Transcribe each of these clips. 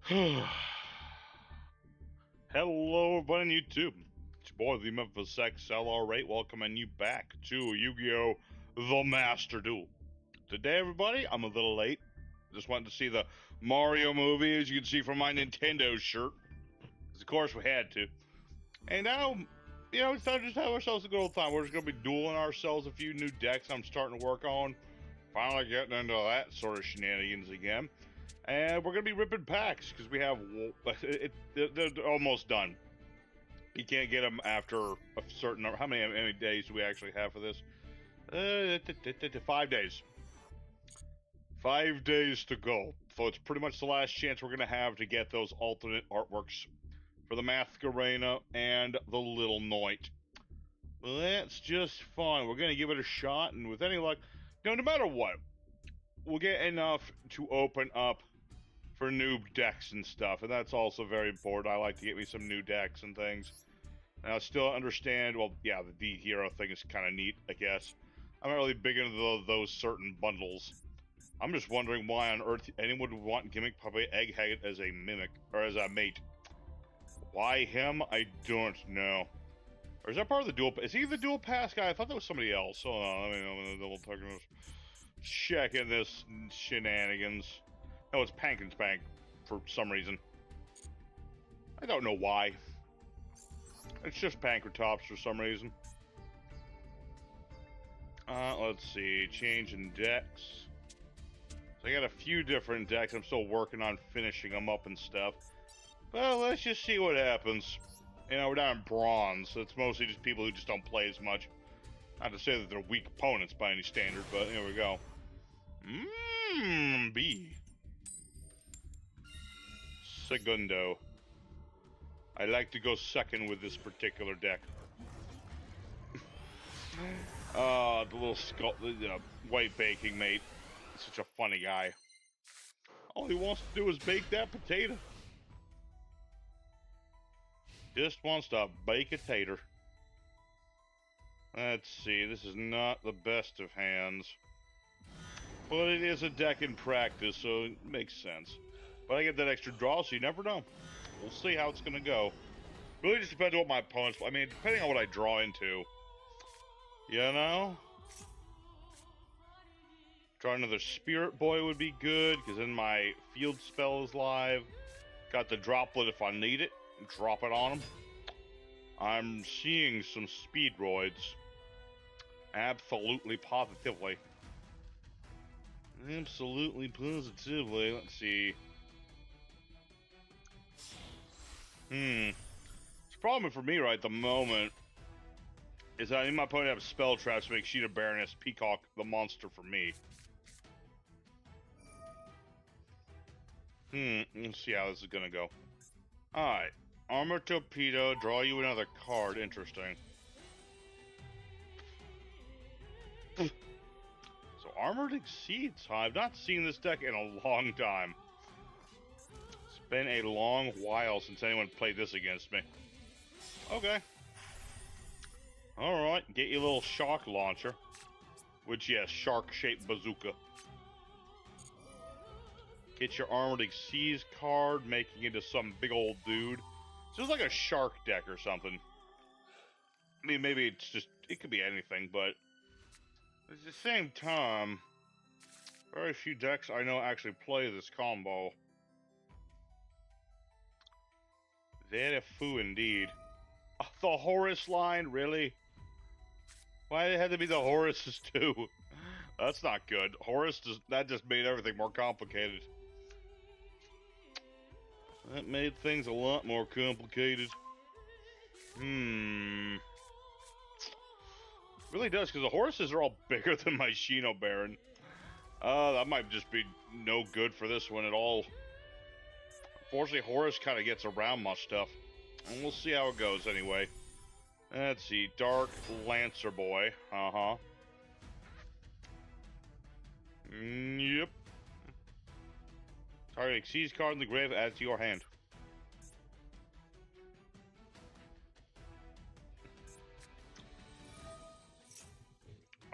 Hello, everybody on YouTube. It's your boy, the Memphis XLR8, welcoming you back to Yu-Gi-Oh! The Master Duel. Today, everybody, I'm a little late. Just wanted to see the Mario movie, as you can see from my Nintendo shirt. Because, of course, we had to. And now, it's time to just have ourselves a good old time. We're just going to be dueling ourselves a few new decks I'm starting to work on. Finally getting into that sort of shenanigans again. And we're going to be ripping packs, because we have... they're almost done. You can't get them after a certain number. How many days do we actually have for this? 5 days. 5 days to go. So it's pretty much the last chance we're going to have to get those alternate artworks for the Masquerena and the Little Knight. Well, that's just fun. We're going to give it a shot, and with any luck, no matter what, we'll get enough to open up for new decks and stuff, and that's also very important. I like to get me some new decks and things. And I still understand, well, yeah, the D-Hero thing is kind of neat, I guess. I'm not really big into those certain bundles. I'm just wondering why on earth anyone would want Gimmick Puppet Egghead as a mimic, or as a mate. Why him? I don't know. Or is that part of the dual? Is he the dual pass guy? I thought that was somebody else. Hold on, let me know. Checking this shenanigans. No, it's Pank and Spank for some reason. I don't know why. It's just Pankratops for some reason. Let's see. Changing decks. So I got a few different decks. I'm still working on finishing them up and stuff. Well, let's just see what happens. We're down in bronze, so it's mostly just people who just don't play as much. Not to say that they're weak opponents by any standard, but here we go. B. Segundo. I like to go second with this particular deck. The little skull, the white baking mate. He's such a funny guy. All he wants to do is bake that potato. Just wants to bake a tater. Let's see, this is not the best of hands. But it is a deck in practice, so it makes sense. But I get that extra draw, so you never know. We'll see how it's going to go. Really just depends on what my opponents... I mean, depending on what I draw into. You know? Draw another Spirit Boy would be good, because then my field spell is live. Got the Droplet if I need it. Drop it on him. I'm seeing some Speedroids. Absolutely positively. Absolutely positively. Let's see. The problem for me right at the moment is that I need my opponent to have spell traps to make Sheeta Baroness Peacock the monster for me. Let's see how this is gonna go. Alright. Armor Torpedo, draw you another card. Interesting. So Armored Exceeds, huh? I've not seen this deck in a long time. It's been a long while since anyone played this against me. Okay. Alright, get your little shock launcher. Which, yes, shark-shaped bazooka. Get your Armored Exceeds card, making it into some big old dude. So it's like a shark deck or something. I mean, maybe it's just... It could be anything, but... At the same time... Very few decks I know actually play this combo. Very few indeed. The Horus line? Really? Why did it have to be the Horuses too? That's not good. That just made everything more complicated. That made things a lot more complicated. Really does, because the Horuses are all bigger than my Shino Baron. That might just be no good for this one at all. Unfortunately, Horus kind of gets around my stuff. And we'll see how it goes anyway. Let's see. Dark Lancer Boy. Uh-huh. Yep. Target exceeds card in the grave, add to your hand.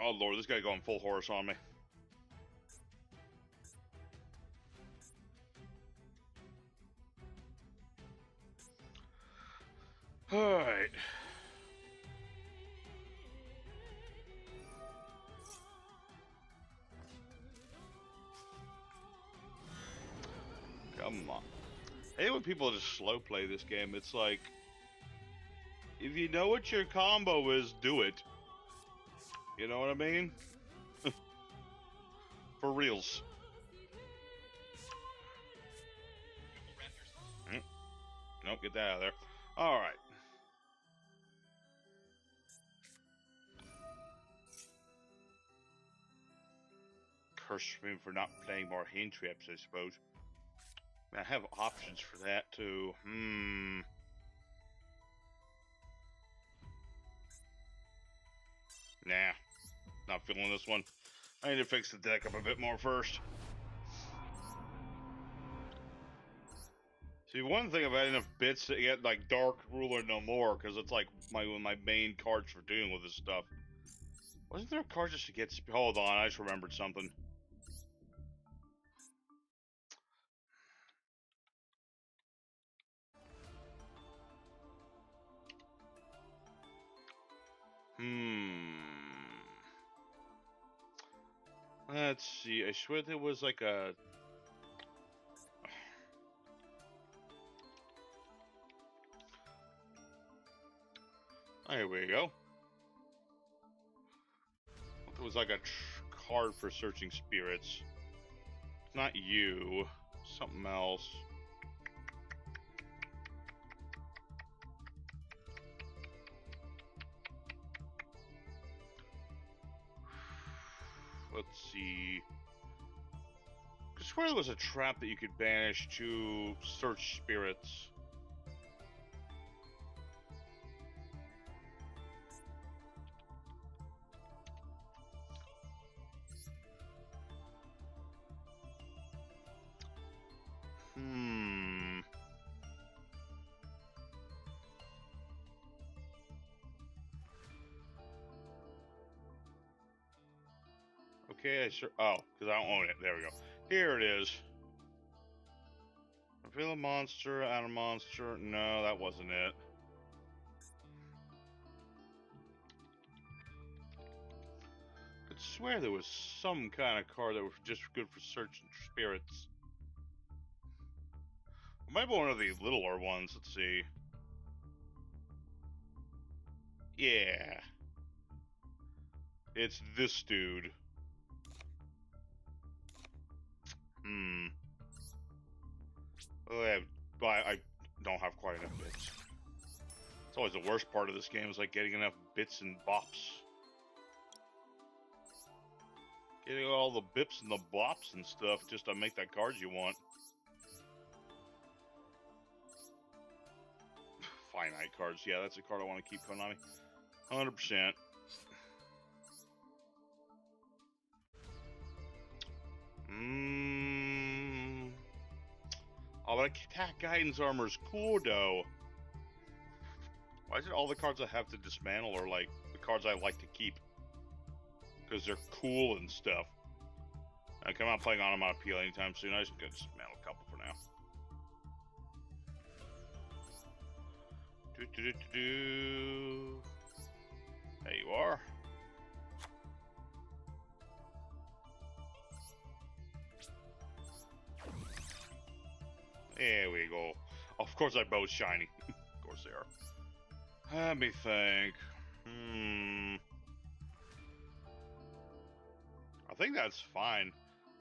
Oh lord, this guy going full Horus on me. Alright. Come on. I hate when people just slow play this game. It's like, if you know what your combo is, do it. You know what I mean? For reals. Nope, get that out of there. Alright. Curse me for not playing more hand traps, I suppose. I have options for that too. Nah, not feeling this one. I need to fix the deck up a bit more first. See, one thing, I've had enough bits to get like Dark Ruler no more, because it's like one of my main cards for dealing with this stuff. Wasn't there a card just to get? Hold on, I just remembered something. Let's see. I swear there was like a. There we go. There was like a card for searching spirits. Not you. Something else. Let's see. I swear there was a trap that you could banish to search spirits. Okay, I sure. Oh, because I don't own it. There we go. Here it is. Reveal a monster, add a monster. No, that wasn't it. I could swear there was some kind of card that was just good for searching spirits. It might be one of the littler ones. Let's see. Yeah. It's this dude. I don't have quite enough bits. It's always the worst part of this game, is like getting enough bits and bops. Getting all the bips and the bops and stuff just to make that card you want. Finite cards, yeah, that's a card I want to keep coming on me. 100%. Oh, but attack guidance armor is cool though. Why is it all the cards I have to dismantle are like the cards I like to keep? Because they're cool and stuff. I come out playing Onomatopoeia anytime soon. I just gonna dismantle a couple for now. There you are. There we go. Of course, they're both shiny. Of course they are. Let me think. I think that's fine.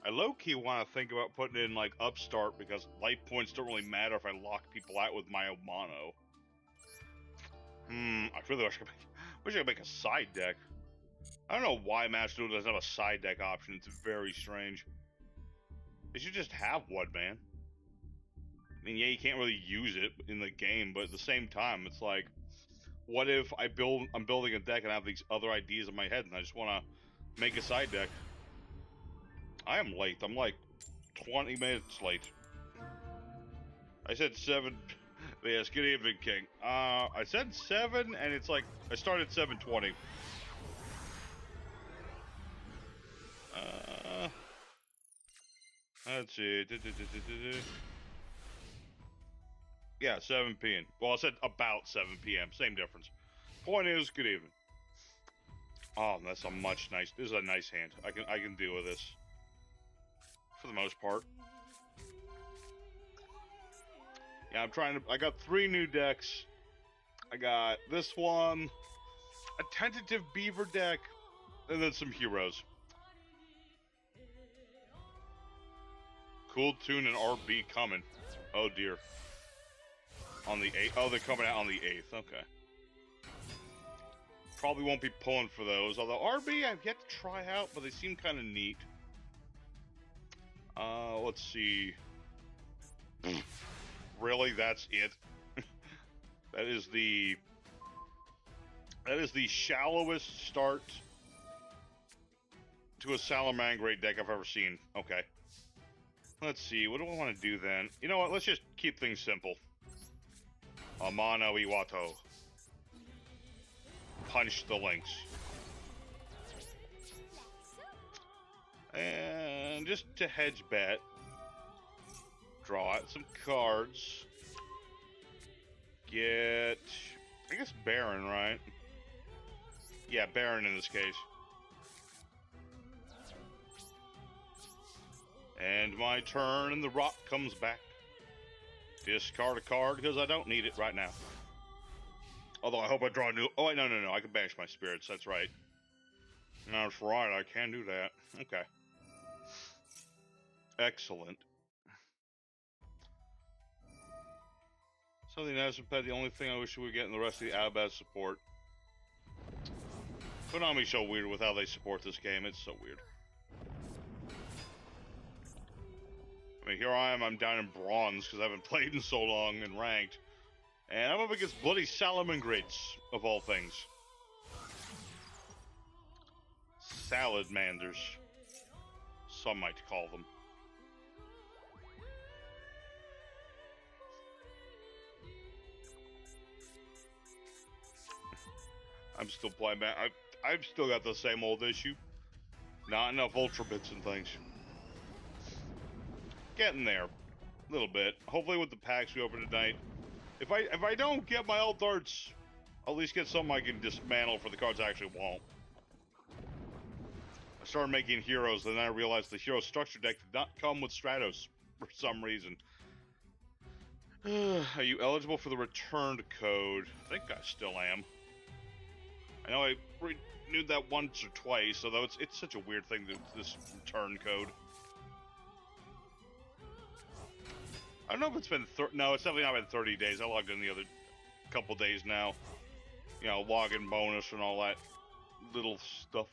I low-key want to think about putting in like Upstart, because life points don't really matter if I lock people out with my mono. I really wish I could make a side deck. I don't know why Master Duel doesn't have a side deck option. It's very strange. They should just have one, man. I mean, yeah, you can't really use it in the game, but at the same time, it's like, what if I'm building a deck and I have these other ideas in my head, and I just want to make a side deck? I am late. I'm like 20 minutes late. I said 7. Yes, good evening, King. I said 7, and it's like I started 7:20. Let's see. Yeah, 7 p.m. Well, I said about 7 p.m. Same difference. Point is, good evening. Oh, that's a much nice. This is a nice hand. I can deal with this for the most part. Yeah, I'm trying to. I got 3 new decks. I got this one, a tentative beaver deck, and then some heroes. Cool Tune and RB coming. Oh dear. On the 8th. Oh, they're coming out on the 8th. Okay. Probably won't be pulling for those. Although RB I've yet to try out, but they seem kind of neat. Let's see. Really, that's it. That is the shallowest start to a Salamangreat deck I've ever seen. Okay. Let's see. What do I want to do then? You know what? Let's just keep things simple. Amano Iwato. Punch the Lynx. And just to hedge bet, draw out some cards. Get, I guess, Baron, right? Yeah, Baron in this case. And my turn, and the rock comes back. Discard a card because I don't need it right now. Although I hope I draw a new. Oh wait, no, I can banish my spirits. That's right. That's right. I can do that. Okay. Excellent. Something else, the only thing I wish we would get in the rest of the Abad support. Konami's so weird with how they support this game. It's so weird. I mean, here I am. I'm down in bronze because I haven't played in so long and ranked. And I'm up against bloody Salamangreats, of all things. Salamanders. Some might call them. I'm still playing back. I've still got the same old issue. Not enough Ultra Bits and things. Getting there. A little bit. Hopefully with the packs we open tonight. If I don't get my alt arts, I'll at least get something I can dismantle for the cards I actually want. I started making heroes, and then I realized the hero structure deck did not come with Stratos for some reason. Are you eligible for the returned code? I think I still am. I know I renewed that once or twice, although it's such a weird thing, this return code. I don't know if it's been no, it's definitely not been 30 days. I logged in the other couple days now. You know, login bonus and all that little stuff.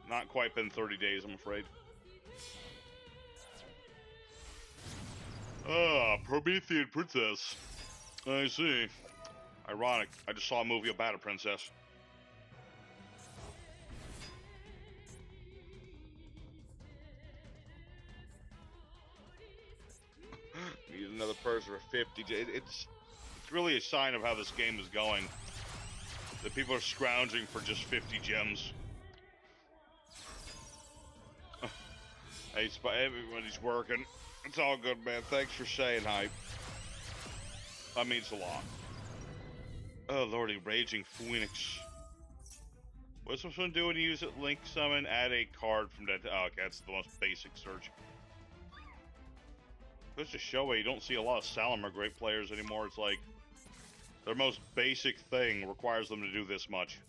Not quite been 30 days, I'm afraid. Ah, Promethean Princess. I see. Ironic. I just saw a movie about a princess. Need another person for 50. It's really a sign of how this game is going. That people are scrounging for just 50 gems. Hey, everybody's working. It's all good, man. Thanks for saying hi. That means a lot. Oh, lordy, Raging Phoenix. What's this one do when you use it? Link summon, add a card from that. Oh, okay, that's the most basic search. Goes to show you don't see a lot of Salamangreat players anymore. It's like their most basic thing requires them to do this much.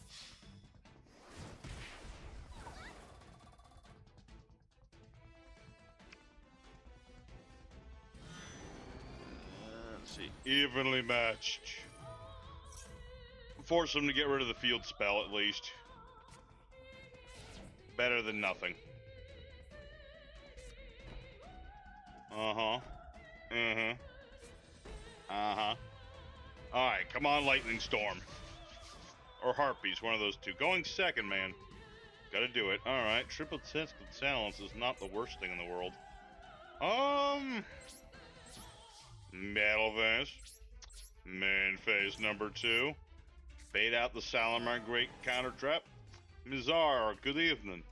Let's see. Evenly matched. Force them to get rid of the field spell at least. Better than nothing. Uh-huh. Uh-huh. Uh-huh. Alright, come on, Lightning Storm. Or Harpies, one of those two. Going second, man. Gotta do it. Alright, triple tentacle talents is not the worst thing in the world. Battle Vest. Main phase number 2. Bait out the Salamangreat counter trap. Mizar, good evening.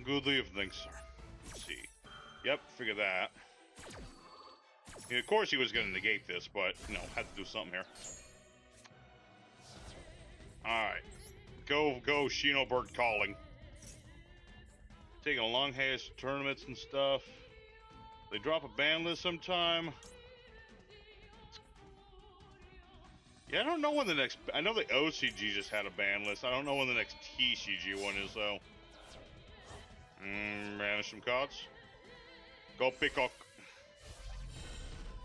Good evening, sir. Let's see. Yep, figure that. Of course he was going to negate this, but, you know, had to do something here. Alright. Go, Shino Bird calling. Taking a long haste to tournaments and stuff. They drop a ban list sometime. Yeah, I don't know when the next... I know the OCG just had a ban list. I don't know when the next TCG one is, though. Banish some cards. Go Peacock.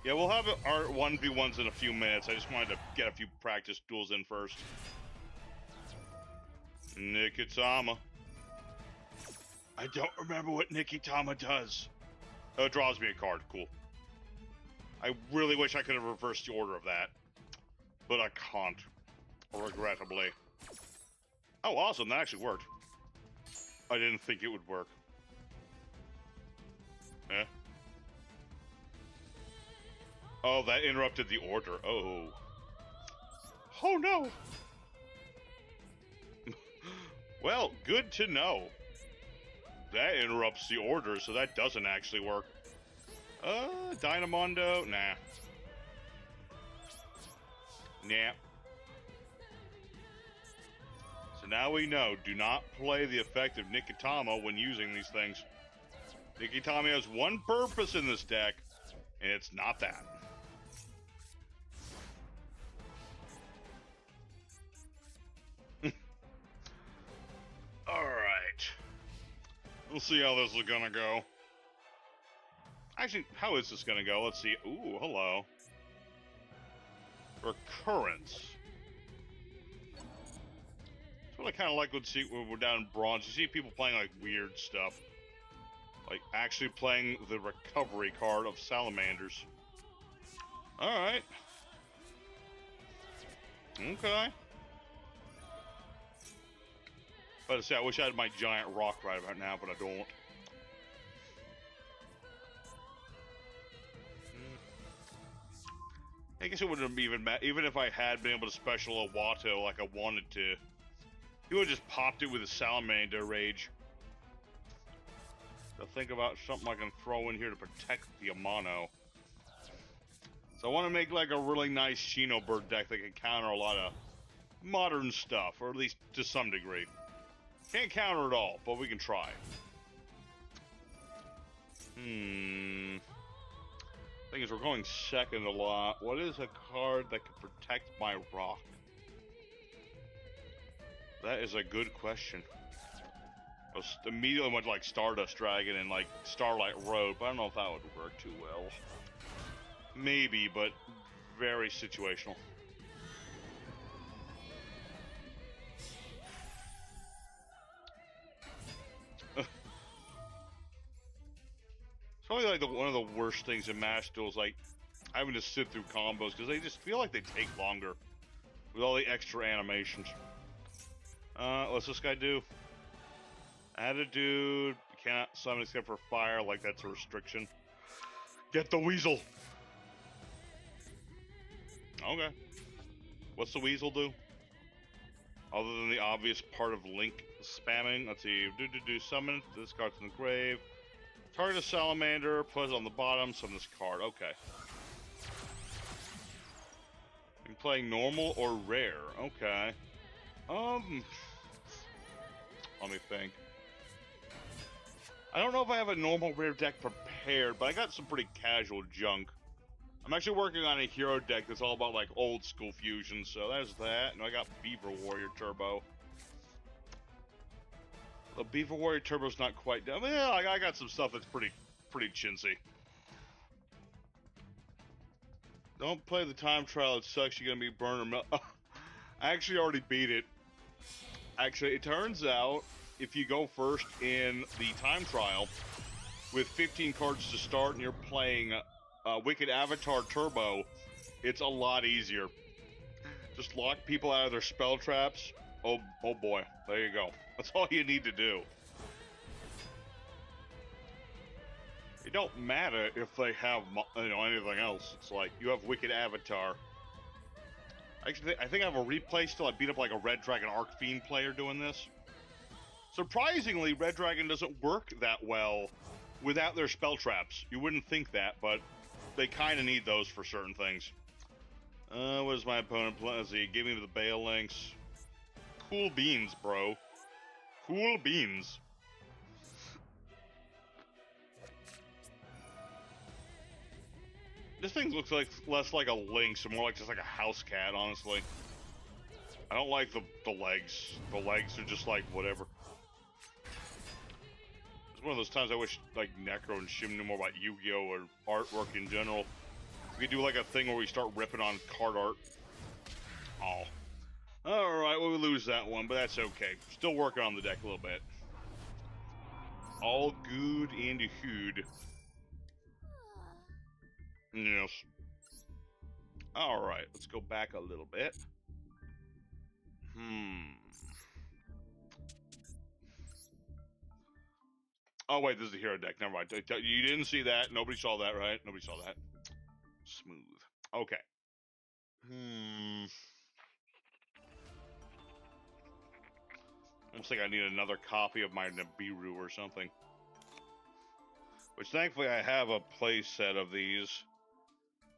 Yeah, we'll have our 1v1s in a few minutes. I just wanted to get a few practice duels in first. Nikitama. I don't remember what Nikitama does. Oh, it draws me a card. Cool. I really wish I could have reversed the order of that. But I can't. Regrettably. Oh, awesome. That actually worked. I didn't think it would work. Eh? Oh, that interrupted the order. Oh. Oh, no. Well, good to know. That interrupts the order, so that doesn't actually work. Dynamondo? Nah. Nah. So now we know, do not play the effect of Nikitama when using these things. Nikitama has one purpose in this deck, and it's not that. Alright. We'll see how this is gonna go. Actually, how is this gonna go? Let's see. Ooh, hello. Recurrence. That's what I kind of like when we're down in bronze. You see people playing like weird stuff. Like actually playing the recovery card of salamanders. Alright. Okay. But see, I wish I had my giant rock right about now, but I don't. I guess it wouldn't have even mattered. Even if I had been able to special a Watto like I wanted to, he would have just popped it with a Salamander Rage. So think about something I can throw in here to protect the Amano. So I want to make like a really nice Shino Bird deck that can counter a lot of modern stuff, or at least to some degree. Can't counter it all, but we can try. Thing is, we're going second a lot. What is a card that can protect my rock? That is a good question. I was immediately went like Stardust Dragon and like Starlight Road, but I don't know if that would work too well. Maybe, but very situational. Probably like one of the worst things in Mash Duels, like having to sit through combos because they just feel like they take longer with all the extra animations. What's this guy do? Add a dude. You cannot summon except for fire. Like that's a restriction. Get the weasel. Okay. What's the weasel do? Other than the obvious part of Link spamming. Let's see. Do summon. This card's in the grave. Target a salamander, put it on the bottom, summon this card. Okay. I'm playing normal or rare. Okay. Let me think. I don't know if I have a normal rare deck prepared, but I got some pretty casual junk. I'm actually working on a hero deck that's all about like old school fusion, so there's that. And I got Beaver Warrior Turbo. The Beaver Warrior Turbo's not quite done. Yeah, I got some stuff that's pretty chintzy. Don't play the time trial. It sucks. You're gonna be burned. I actually already beat it. Actually, it turns out if you go first in the time trial with 15 cards to start and you're playing Wicked Avatar Turbo, it's a lot easier. Just lock people out of their spell traps. Oh boy, there you go. That's all you need to do. It don't matter if they have, anything else. It's like you have Wicked Avatar. Actually, I think I have a replay still. I beat up like a Red Dragon Arcfiend player doing this. Surprisingly, Red Dragon doesn't work that well without their spell traps. You wouldn't think that, but they kind of need those for certain things. What is my opponent playing? Let's see, give me the Bale Links. Cool beans, bro. Cool beans. This thing looks like less like a lynx and more like just like a house cat, honestly. I don't like the legs. The legs are just like whatever. It's one of those times I wish like Necro and Shim knew more about Yu-Gi-Oh! Or artwork in general. We could do like a thing where we start ripping on card art. Oh. Alright, well we lose that one, but that's okay. Still working on the deck a little bit. All good and good. Yes. Alright, let's go back a little bit. Oh wait, this is the hero deck. Never mind. You didn't see that. Nobody saw that, right? Nobody saw that. Smooth. Okay. Looks like I need another copy of my Nibiru or something. Which thankfully I have a play set of these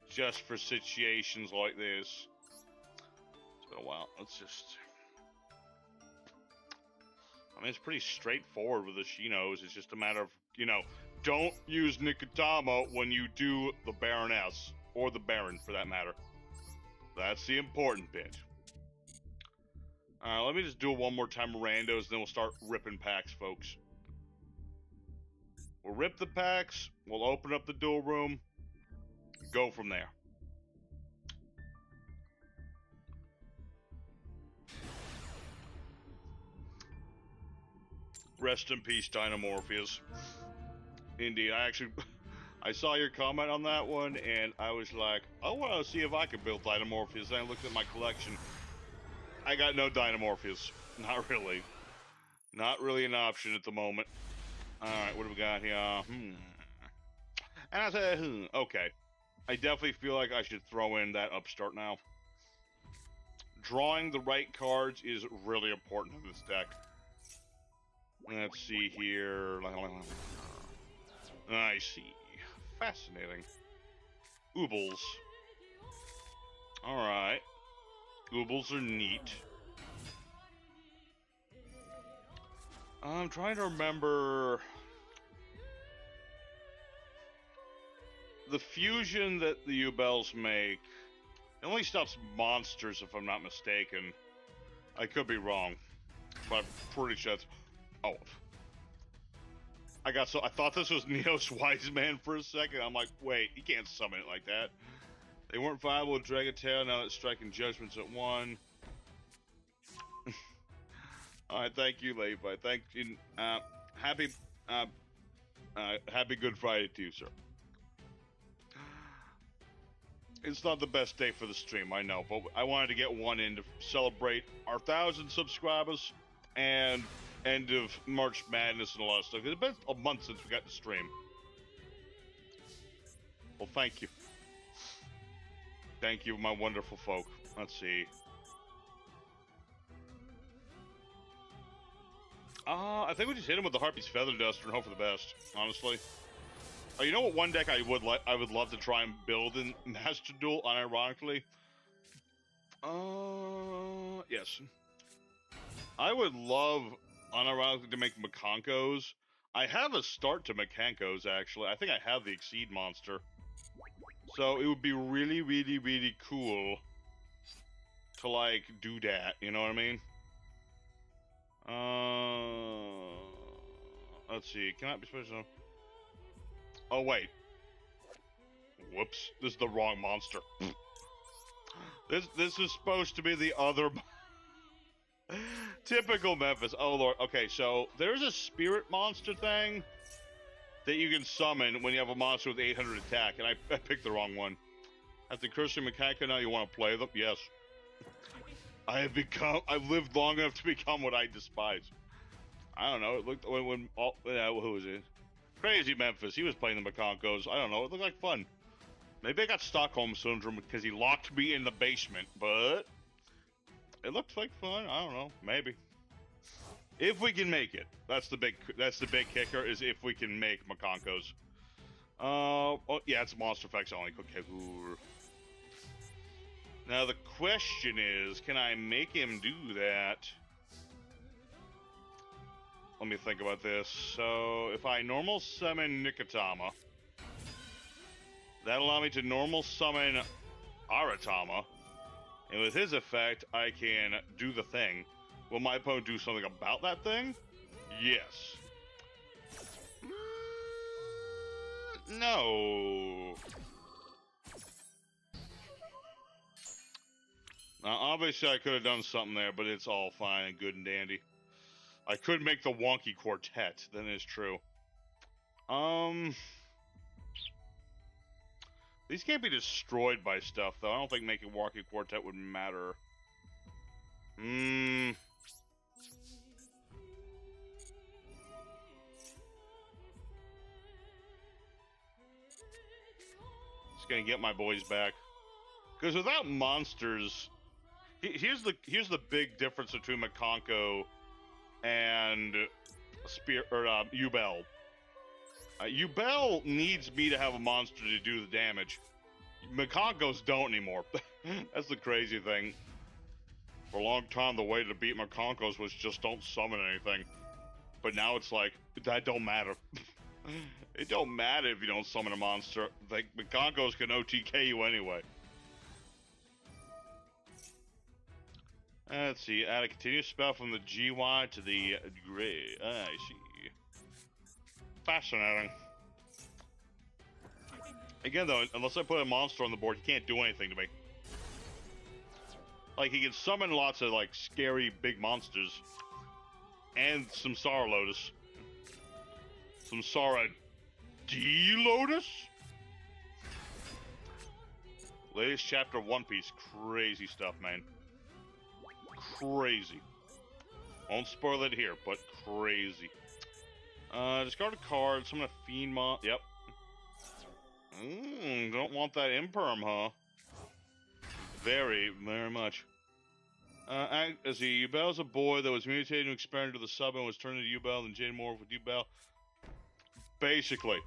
just for situations like this. It's been a while. Let's just... I mean, it's pretty straightforward with the Shinos. It's just a matter of, you know, don't use Nikitama when you do the Baroness, or the Baron, for that matter. That's the important bit. Let me just do it one more time, randos, then we'll start ripping packs, folks. We'll rip the packs, we'll open up the duel room, go from there. Rest in peace, Dynamorpheus. Indeed, I saw your comment on that one, and I was like, I want to see if I can build Dynamorpheus. And I looked at my collection. I got no Dynamorpheus. Not really. Not really an option at the moment. Alright, what do we got here? And I said, okay. I definitely feel like I should throw in that upstart now. Drawing the right cards is really important in this deck. Let's see here. I see. Fascinating. Oobles. Alright. Oobles are neat. I'm trying to remember... The fusion that the U-Bells make... It only stops monsters, if I'm not mistaken. I could be wrong. But I'm pretty sure it's... Oh. I thought this was Neos Wise Man for a second. I'm like, wait, you can't summon it like that. They weren't viable with Dragon Tail, now it's striking judgments at 1. Alright, thank you, Levi. Thank you. Happy Good Friday to you, sir. It's not the best day for the stream, I know, but I wanted to get one in to celebrate our 1,000 subscribers and end of March Madness and a lot of stuff. It's been a month since we got to stream. Well, thank you. Thank you, my wonderful folk. Let's see. I think we just hit him with the Harpy's Feather Duster and hope for the best, honestly. Oh, you know what one deck I would love to try and build in Master Duel, unironically? Yes. I would love, unironically, to make Makankos. I have a start to Makankos, actually. I think I have the Exceed monster. So it would be really, really, really cool to, like, do that, you know what I mean? Let's see, can I be special? Oh, wait. Whoops, this is the wrong monster. This is supposed to be the other... Typical Memphis. Oh, Lord. Okay, so there's a spirit monster thing that you can summon when you have a monster with 800 attack, and I picked the wrong one. After cursing Mechanical, now you want to play them? Yes. I've lived long enough to become what I despise. I don't know, it looked, who was it? Crazy Memphis, he was playing the Makankos. I don't know, it looked like fun. Maybe I got Stockholm Syndrome because he locked me in the basement, but it looked like fun. I don't know, maybe. If we can make it. That's the big kicker, is if we can make Makankos. Yeah, it's monster effects only. Okay. Now the question is, can I make him do that? Let me think about this. So, if I normal summon Nikotama, that'll allow me to normal summon Aratama, and with his effect, I can do the thing. Will my opponent do something about that thing? Yes. No. Now, obviously, I could have done something there, but it's all fine and good and dandy. I could make the wonky quartet. That is true. These can't be destroyed by stuff, though. I don't think making wonky quartet would matter. Just gonna get my boys back. Because without monsters, here's the big difference between Makonko and Yubel. Yubel needs me to have a monster to do the damage. Makonkos don't anymore. That's the crazy thing. For a long time, the way to beat Makonkos was just don't summon anything. But now it's like, that don't matter. It don't matter if you don't summon a monster. Like, Makonkos can OTK you anyway. Let's see, add a continuous spell from the GY to the gray. I see. Fascinating. Again, though, unless I put a monster on the board, he can't do anything to me. Like, he can summon lots of, like, scary big monsters. And some Samsara Lotus. Samsara D-Lotus? Latest chapter of One Piece. Crazy stuff, man. Crazy. Won't spoil it here, but crazy. Discard a card, summon a Fiend Mon. Yep. Don't want that Imperm, huh? Very, very much. As the Yubel is a boy that was mutated and expanded to the sub and was turned into Yubel, and Jane Moore with Yubel. Basically.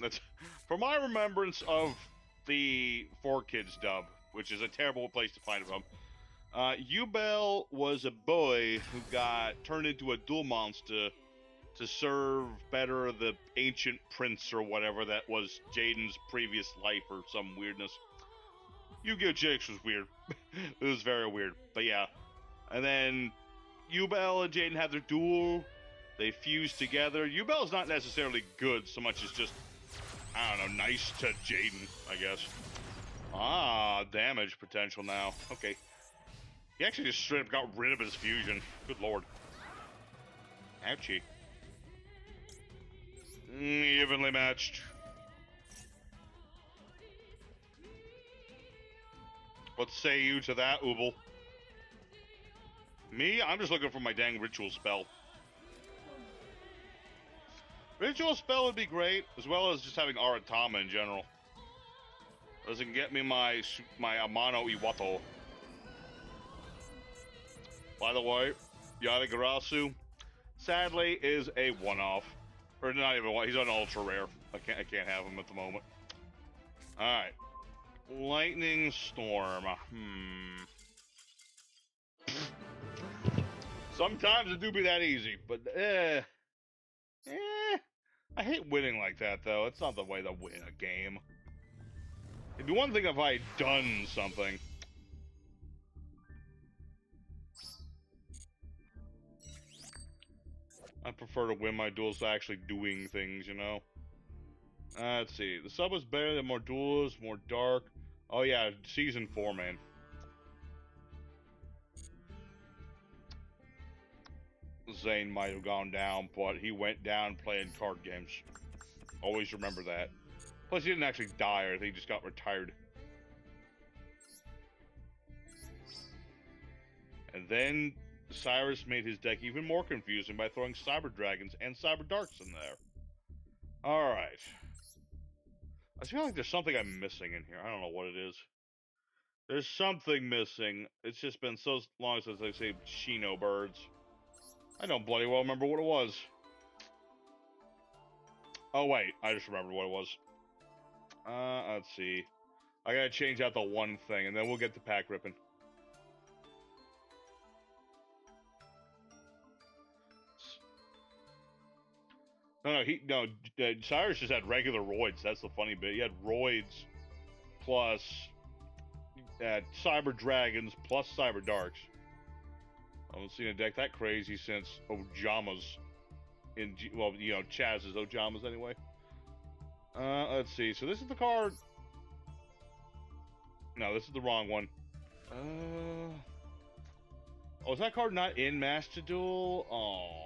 That's from my remembrance of the 4Kids dub, which is a terrible place to find it from. Yubel was a boy who got turned into a duel monster to serve better the ancient prince or whatever that was Jaden's previous life or some weirdness. Yu-Gi-Oh! GX was weird. It was very weird. But yeah. And then Yubel and Jaden had their duel. They fused together. Yubel's not necessarily good so much as just, I don't know, nice to Jaden, I guess. Ah, damage potential now. Okay. He actually just straight up got rid of his fusion. Good lord. Ouchie. Evenly matched. What say you to that, Ubel? Me? I'm just looking for my dang ritual spell. Ritual spell would be great, as well as just having Aratama in general. Doesn't get me my Amano Iwato. By the way, Yadagarasu, sadly, is a one-off. Or not even one, he's an ultra rare. I can't have him at the moment. Alright. Lightning Storm. Sometimes it do be that easy, but I hate winning like that though. It's not the way to win a game. It'd be one thing if I had done something. I prefer to win my duels to actually doing things, you know? Let's see. The sub was better than more duels, more dark. Oh yeah, season 4, man. Zane might have gone down, but he went down playing card games. Always remember that. Plus, he didn't actually die, or I think he just got retired. And then Cyrus made his deck even more confusing by throwing Cyber Dragons and Cyber Darks in there. Alright. I feel like there's something I'm missing in here. I don't know what it is. There's something missing. It's just been so long since I saved Shino birds. I don't bloody well remember what it was. Oh wait, I just remembered what it was. Let's see. I gotta change out the one thing, and then we'll get to pack ripping. No, Cyrus just had regular roids. That's the funny bit. He had roids plus cyber dragons plus cyber darks. I haven't seen a deck that crazy since Ojamas. Well, you know, Chaz's Ojamas anyway. Let's see. So this is the card. No, this is the wrong one. Oh, is that card not in Master Duel? Oh.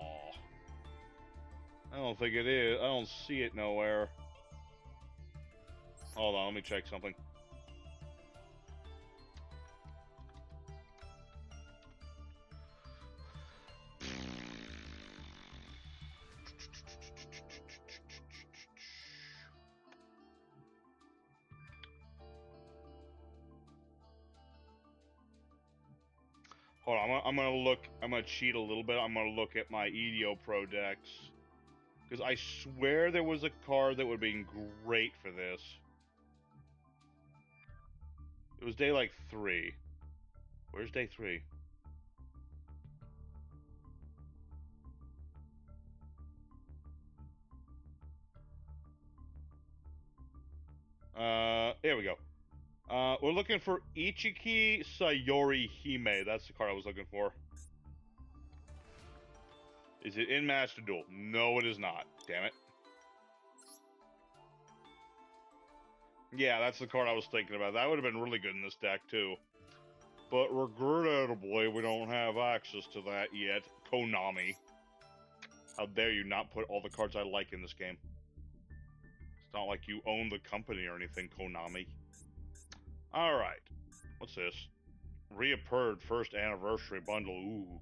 I don't think it is. I don't see it nowhere. Hold on, let me check something. Hold on, I'm gonna look. I'm gonna cheat a little bit. I'm gonna look at my EDO Pro decks. Because I swear there was a card that would have been great for this. It was day like 3. Where's day 3? Here we go. We're looking for Ichiki Sayori Hime. That's the card I was looking for. Is it in Master Duel? No, it is not. Damn it. Yeah, that's the card I was thinking about. That would have been really good in this deck, too. But regrettably, we don't have access to that yet. Konami. How dare you not put all the cards I like in this game. It's not like you own the company or anything, Konami. Alright. What's this? Reappeared first anniversary bundle. Ooh.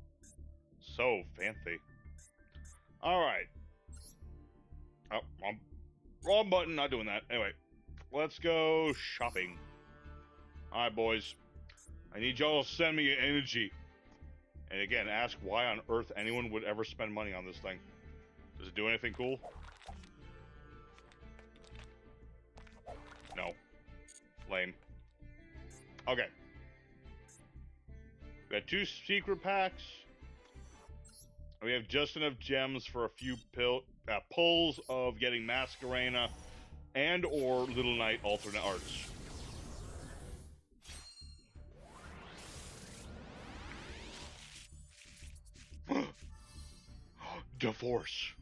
So fancy. Alright. Oh, wrong button. Not doing that. Anyway. Let's go shopping. Alright, boys. I need y'all to send me energy. And again, ask why on earth anyone would ever spend money on this thing. Does it do anything cool? No. Lame. Okay. We got 2 secret packs. We have just enough gems for a few pulls of getting Masquerena and or Little Knight alternate arts. Divorce.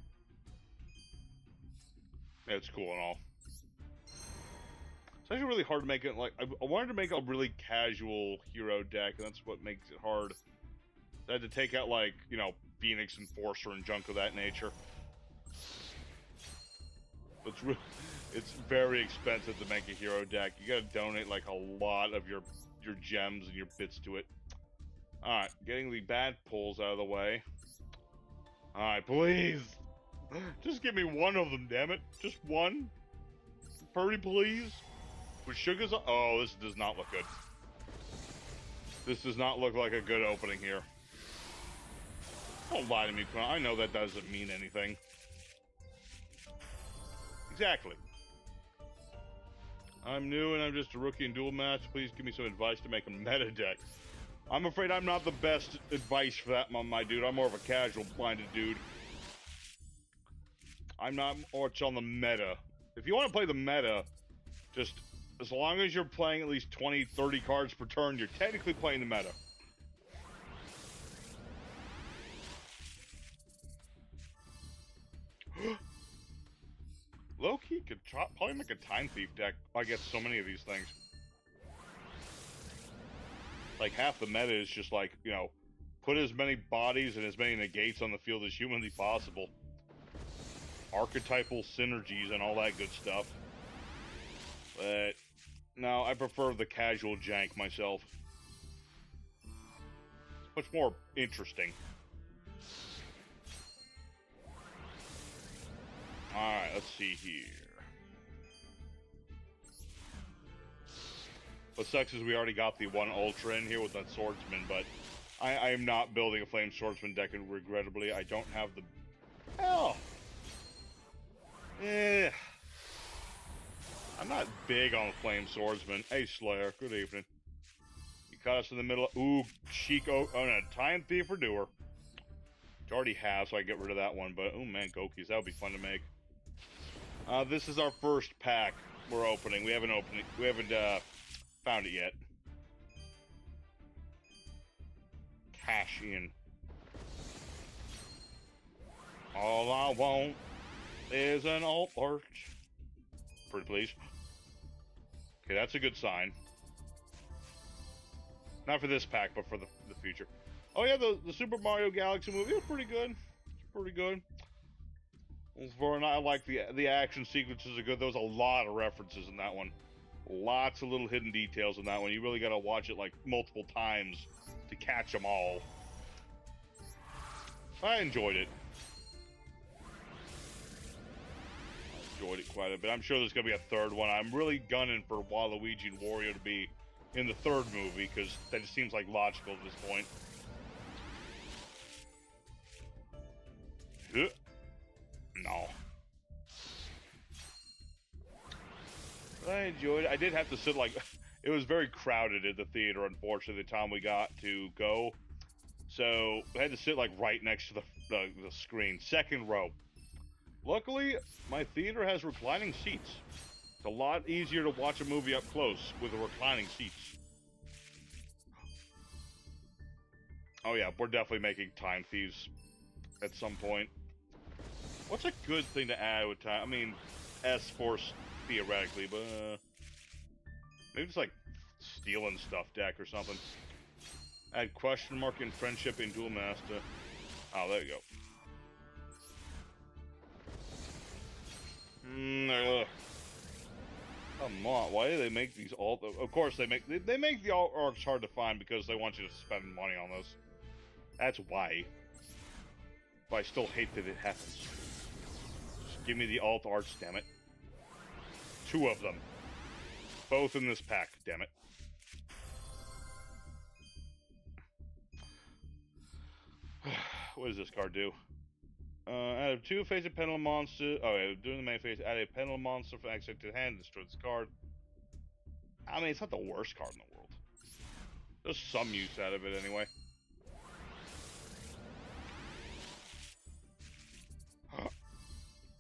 It's cool and all. It's actually really hard to make it, like, I wanted to make a really casual hero deck, and that's what makes it hard. I had to take out, like, you know, Phoenix Enforcer and junk of that nature. It's very expensive to make a hero deck. You gotta donate, like, a lot of your gems and your bits to it. Alright, getting the bad pulls out of the way. Alright, please! Just give me one of them, damn it. Just one. Pretty please. With sugars. Oh, this does not look good. This does not look like a good opening here. Don't lie to me, Quan. I know that doesn't mean anything. Exactly. I'm new and I'm just a rookie in Duel Match. Please give me some advice to make a meta deck. I'm afraid I'm not the best advice for that, my dude. I'm more of a casual-minded dude. I'm not much on the meta. If you want to play the meta, just as long as you're playing at least 20, 30 cards per turn, you're technically playing the meta. Low-key could probably make a Time Thief deck. I get so many of these things. Like, half the meta is just like, you know, put as many bodies and as many negates on the field as humanly possible. Archetypal synergies and all that good stuff. But, no, I prefer the casual jank myself. It's much more interesting. Alright, let's see here. What sucks is we already got the one Ultra in here with that Swordsman, but I am not building a Flame Swordsman deck, and regrettably, I don't have the... Hell! I'm not big on flame swordsman. Hey, Slayer, good evening. You caught us in the middle of... Ooh, Chico. Oh, no, Time Thief or Doer. Which I already have, so I get rid of that one. But, oh, man, Gokis. That would be fun to make. This is our first pack we're opening. We haven't found it yet. Cash in. All I want is an alt arch. Pretty please. Okay, that's a good sign. Not for this pack, but for the future. Oh yeah, the Super Mario Galaxy movie was pretty good. It's pretty good. I like the action sequences are good. There was a lot of references in that one. Lots of little hidden details in that one. You really got to watch it like multiple times to catch them all. I enjoyed it. Enjoyed it quite a bit. I'm sure there's gonna be a third one. I'm really gunning for Waluigi and Wario to be in the third movie because that just seems like logical at this point. No. I enjoyed it. I did have to sit like it was very crowded at the theater. Unfortunately, the time we got to go, so I had to sit like right next to the screen, second row. Luckily, my theater has reclining seats. It's a lot easier to watch a movie up close with the reclining seats. Oh yeah, we're definitely making Time Thieves at some point. What's a good thing to add with time? I mean, S-Force theoretically, but maybe it's like stealing stuff deck or something. Add question mark in friendship in Duel Master. Oh, there you go. Come on, why do they make these alt? Of course they make the alt arcs hard to find because they want you to spend money on this. That's why. But I still hate that it happens. Just give me the alt arts, damn it. 2 of them. Both in this pack, damn it. What does this card do? Out of 2 face a pendulum monster. Oh, yeah, during the main phase, add a pendulum monster from exit to hand, destroy this card. I mean, it's not the worst card in the world. There's some use out of it anyway.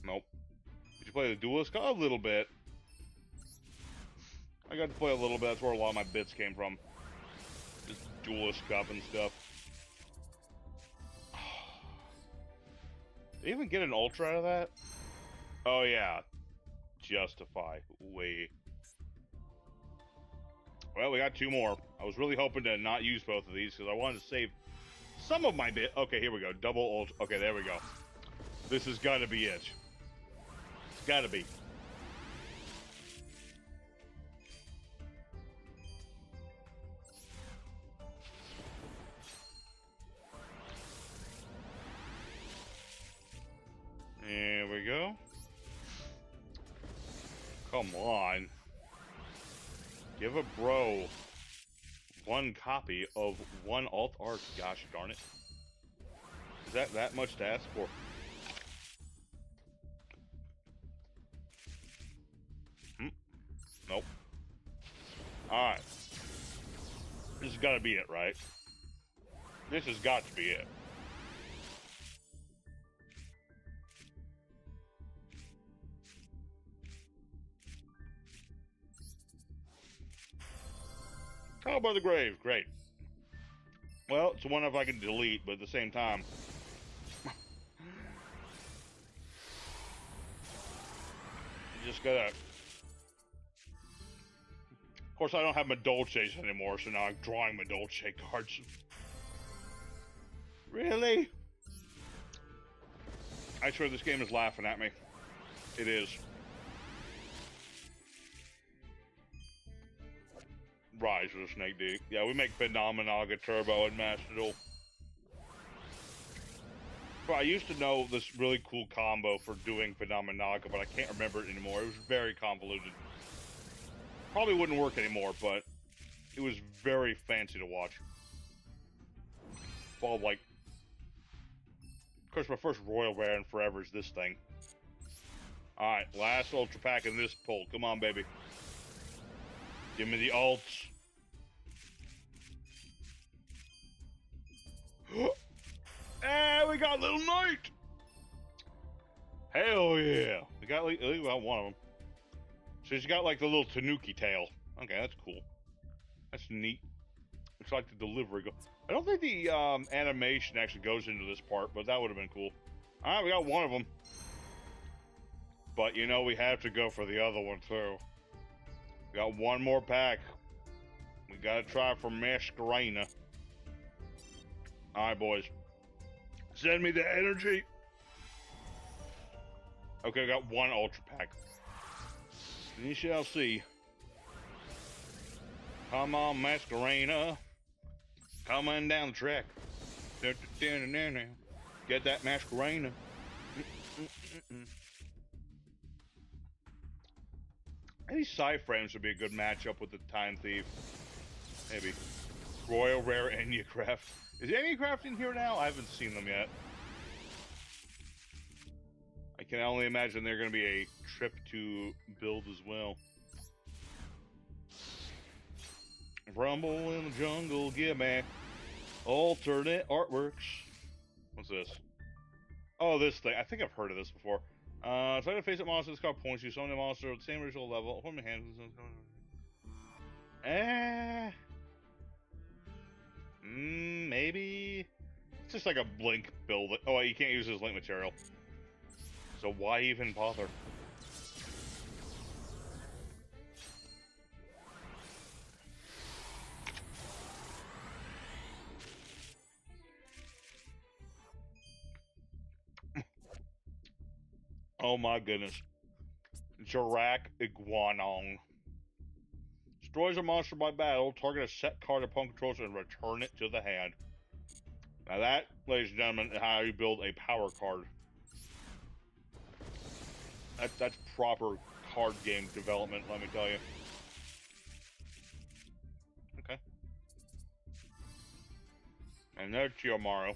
Nope. Did you play the duelist card? A little bit. I got to play a little bit. That's where a lot of my bits came from. Just duelist cup and stuff. Did you even get an ultra out of that? Oh yeah. Justify. Wait. Well, we got 2 more. I was really hoping to not use both of these because I wanted to save some of my bit. Okay, here we go. Double ultra. Okay, there we go. This has got to be it. It's got to be. There we go. Come on. Give a bro 1 copy of 1 alt art. Gosh darn it. Is that much to ask for? Nope. Alright. This has got to be it, right? This has got to be it. Trial by the Grave, great. Well, it's one if I can delete, but at the same time. You just gotta... Of course, I don't have my Dolces anymore, so now I'm drawing my Dolce cards. Really? I swear this game is laughing at me. It is. Rise of the Snake Deep. Yeah, we make Phenomenaga Turbo and Master Duel. But I used to know this really cool combo for doing Phenomenaga, but I can't remember it anymore. It was very convoluted. Probably wouldn't work anymore, but it was very fancy to watch. Well, like, of course, my first Royal Rare in forever is this thing. Alright, last ultra pack in this pull. Come on, baby. Give me the ults. And we got Little Knight! Hell yeah! We got one of them. So she's got like the little tanuki tail. Okay, that's cool. That's neat. Looks like the delivery go. I don't think the animation actually goes into this part, but that would have been cool. Alright, we got one of them. But you know, we have to go for the other one too. We got one more pack. We gotta try for Masquerena. Alright, boys. Send me the energy. Okay, I got one ultra pack. You shall see. Come on, Masquerena. Coming down the track. Get that Masquerena. Any side frames would be a good matchup with the Time Thief. Maybe. Royal Rare Enyacraft. Is Enyacraft in here now? I haven't seen them yet. I can only imagine they're going to be a trip to build as well. Rumble in the jungle, give me alternate artworks. What's this? Oh, this thing. I think I've heard of this before. Try to face up monster. This card points you. Summon a monster with the same ritual level. Hold my hand. Maybe. It's just like a blink build. Oh, you can't use his link material. So why even bother? Oh my goodness. Jarak Iguanong. Destroys a monster by battle, target a set card upon controls and return it to the hand. Now that, ladies and gentlemen, is how you build a power card. That's proper card game development, let me tell you. Okay. And there's Chiyomaru.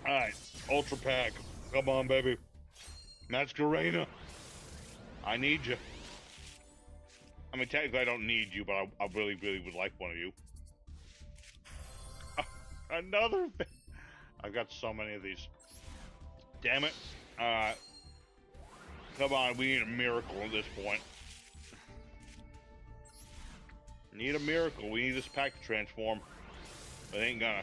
Alright, Ultra Pack. Come on, baby. Masquerena. I need you. I mean, technically I don't need you, but I really, really would like one of you. Another thing. I've got so many of these. Damn it. Come on, we need a miracle at this point. Need a miracle. We need this pack to transform. But it ain't gonna.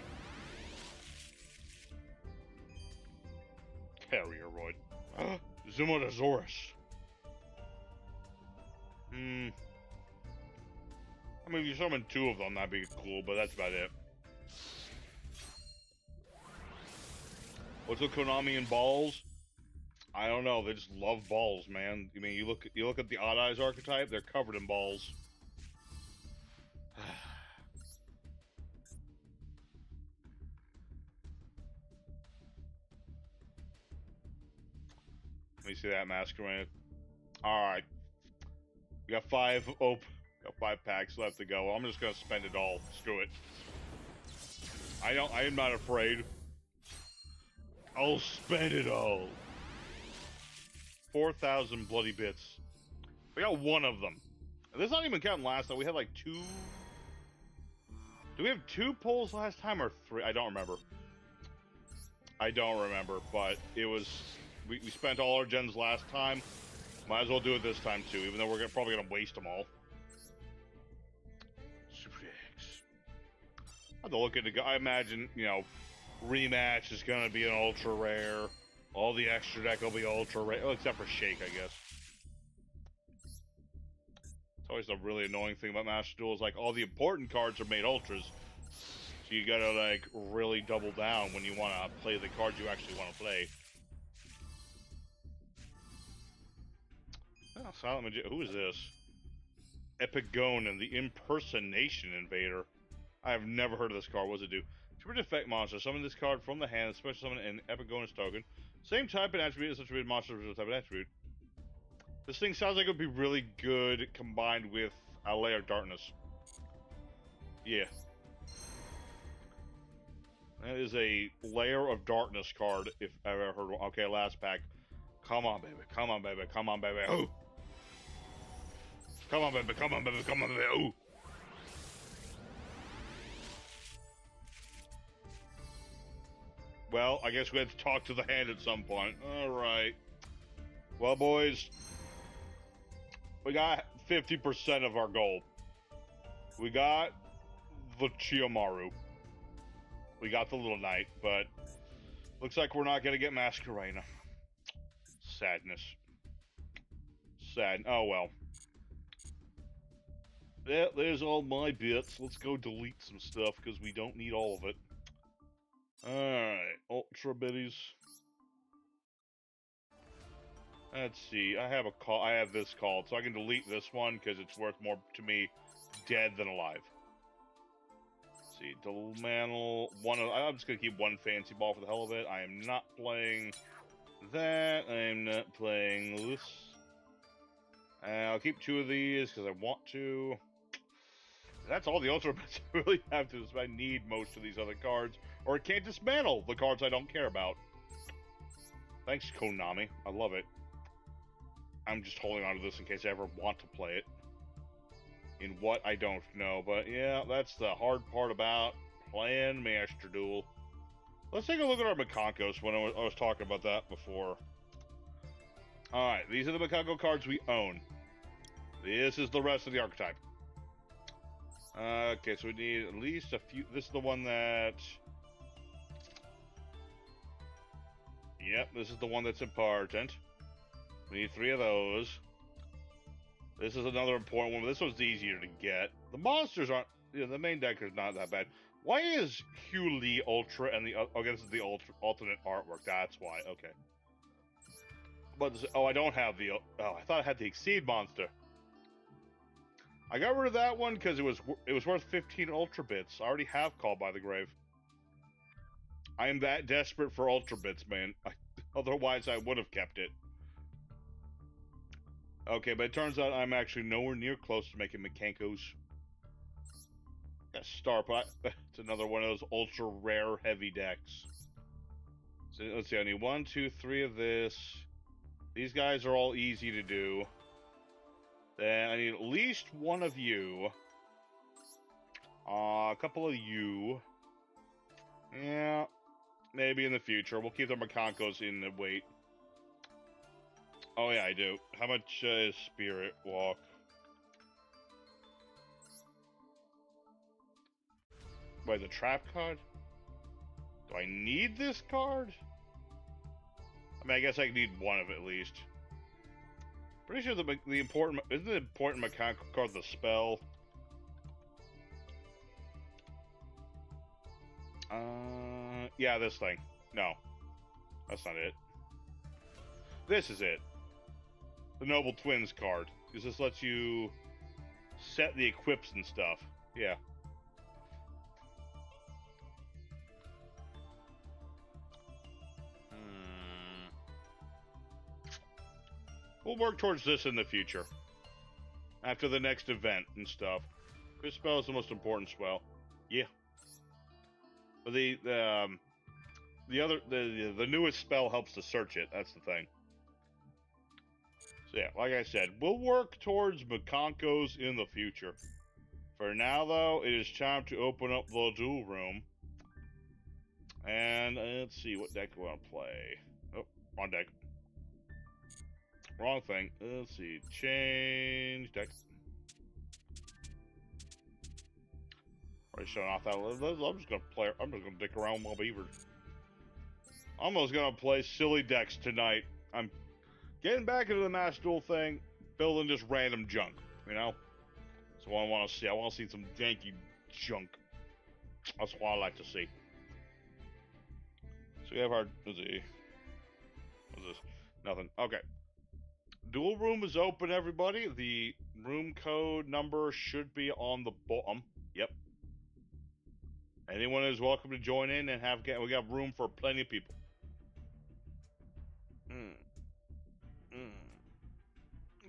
Carrieroid. Zimodasaurus. I mean, if you summon two of them, that'd be cool, but that's about it. What's with Konami and balls? I don't know. They just love balls, man. I mean, you look at the Odd Eyes archetype; they're covered in balls. Let me see that Masquerade. All right, we got five packs left to go. I'm just gonna spend it all. Screw it. I am not afraid. I'll spend it all. 4,000 bloody bits. We got one of them. This is not even counting last time. We had like two. Do we have two pulls last time or three? I don't remember. But it was. We spent all our gens last time. Might as well do it this time too, even though we're probably gonna waste them all. Super X. I have to look into. I imagine, you know, rematch is gonna be an ultra rare. All the extra deck will be ultra rare, except for Shake, I guess. It's always the really annoying thing about Master Duel is like all the important cards are made ultras, so you gotta like really double down when you want to play the cards you actually want to play. Oh, Silent Magician. Who is this? Epigonen, the Impersonation Invader. I have never heard of this card. What does it do? Super Effect Monster. Summon this card from the hand. Special summon an Epigonus token. Same type and attribute as such a monster type and attribute. This thing sounds like it would be really good combined with a Layer of Darkness. Yeah. That is a Layer of Darkness card, if I've ever heard one. Okay, last pack. Come on, baby. Come on, baby. Come on, baby. Ooh. Come on, baby. Come on, baby. Come on, baby. Ooh. Well, I guess we had to talk to the hand at some point. All right. Well, boys, we got 50% of our goal. We got the Chiyomaru. We got the Little Knight, but looks like we're not going to get Masquerena. Sadness. Sad. Oh, well. Yeah, there's all my bits. Let's go delete some stuff because we don't need all of it. Alright, Ultra Biddies. Let's see. I have this called, so I can delete this one because it's worth more to me dead than alive. Let's see. Dismantle one of. I'm just gonna keep one fancy ball for the hell of it. I am not playing that. I am not playing this. I'll keep 2 of these because I want to. That's all the Ultra Bits I really have to. I need most of these other cards, or I can't dismantle the cards I don't care about. Thanks, Konami. I love it. I'm just holding on to this in case I ever want to play it. In what, I don't know. But yeah, that's the hard part about playing Master Duel. Let's take a look at our Mikankos when I was talking about that before. Alright, these are the Mikanko cards we own. This is the rest of the archetype. Okay, so we need at least a few. This is the one that... Yep, this is the one that's important. We need 3 of those. This is another important one, but this one's easier to get. The monsters aren't... You know, the main deck is not that bad. Why is Hugh Lee Ultra and the... Oh, this is the alternate artwork. That's why. Okay. But... Oh, I don't have the... Oh, I thought I had the Exceed monster. I got rid of that one because it was worth 15 Ultra Bits. I already have Call by the Grave. I am that desperate for Ultra Bits, man. Otherwise, I would have kept it. Okay, but it turns out I'm actually nowhere near close to making Mikankos. Got Starpot. It's another one of those ultra rare heavy decks. So let's see, I need 1, 2, 3 of this. These guys are all easy to do. Then I need at least 1 of you. A couple of you. Yeah, maybe in the future. We'll keep the Mikankos in the wait. Oh yeah, I do. How much is Spirit Walk? Wait, the trap card? Do I need this card? I mean, I guess I need 1 of it at least. Pretty sure the important... Isn't the important mechanical card the spell? Yeah, this thing. No. That's not it. This is it. The Noble Twins card. Because this lets you set the equips and stuff. Yeah. We'll work towards this in the future. After the next event and stuff. This spell is the most important spell. Yeah. But the newest spell helps to search it. That's the thing. So yeah, like I said, we'll work towards Mikankos in the future. For now, though, it is time to open up the duel room. And let's see, what deck do we want to play? Oh, wrong deck. Wrong thing. Let's see. Change deck. Already showing off that. I'm just gonna play. I'm just gonna dick around with my beavers. I'm just gonna play silly decks tonight. I'm getting back into the Master Duel thing, building just random junk. You know. That's what I want to see. I want to see some janky junk. That's what I like to see. So we have our. Let's see. What's this? Nothing. Okay. Duel room is open, everybody. The room code number should be on the bottom. Yep. Anyone is welcome to join in and we got room for plenty of people.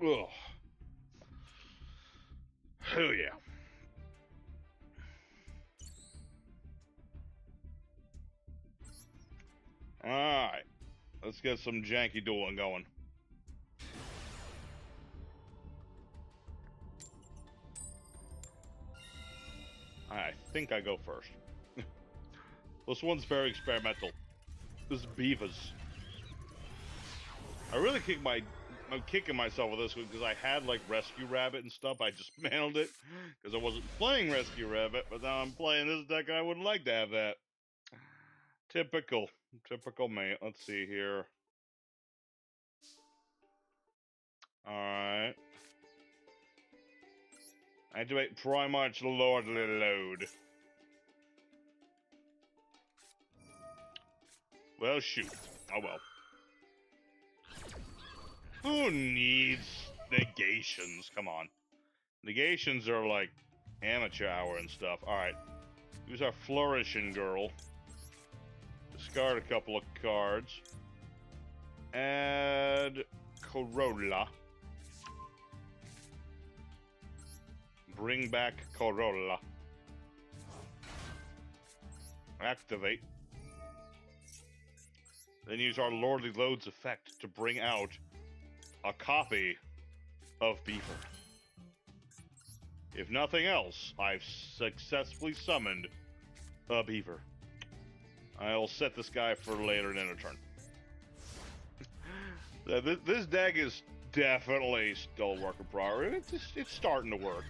Ugh. Hell yeah. Alright. Let's Let's get some janky dueling going. I think I go first. This one's very experimental. This is Beavers. I really I'm kicking myself with this one because I had like Rescue Rabbit and stuff. I just mantled it because I wasn't playing Rescue Rabbit, but now I'm playing this deck and I wouldn't like to have that. Typical mate. Let's see here. Alright. Activate Primarch Lordly Load. Well, shoot. Oh well. Who needs negations? Come on. Negations are like amateur hour and stuff. Alright. Use our Flourishing Girl. Discard a couple of cards. Add Corolla. Bring back Corolla. Activate. Then use our Lordly Loads effect to bring out a copy of Beaver. If nothing else, I've successfully summoned a Beaver. I'll set this guy for later in a turn. This deck is definitely still a work in progress. It's starting to work.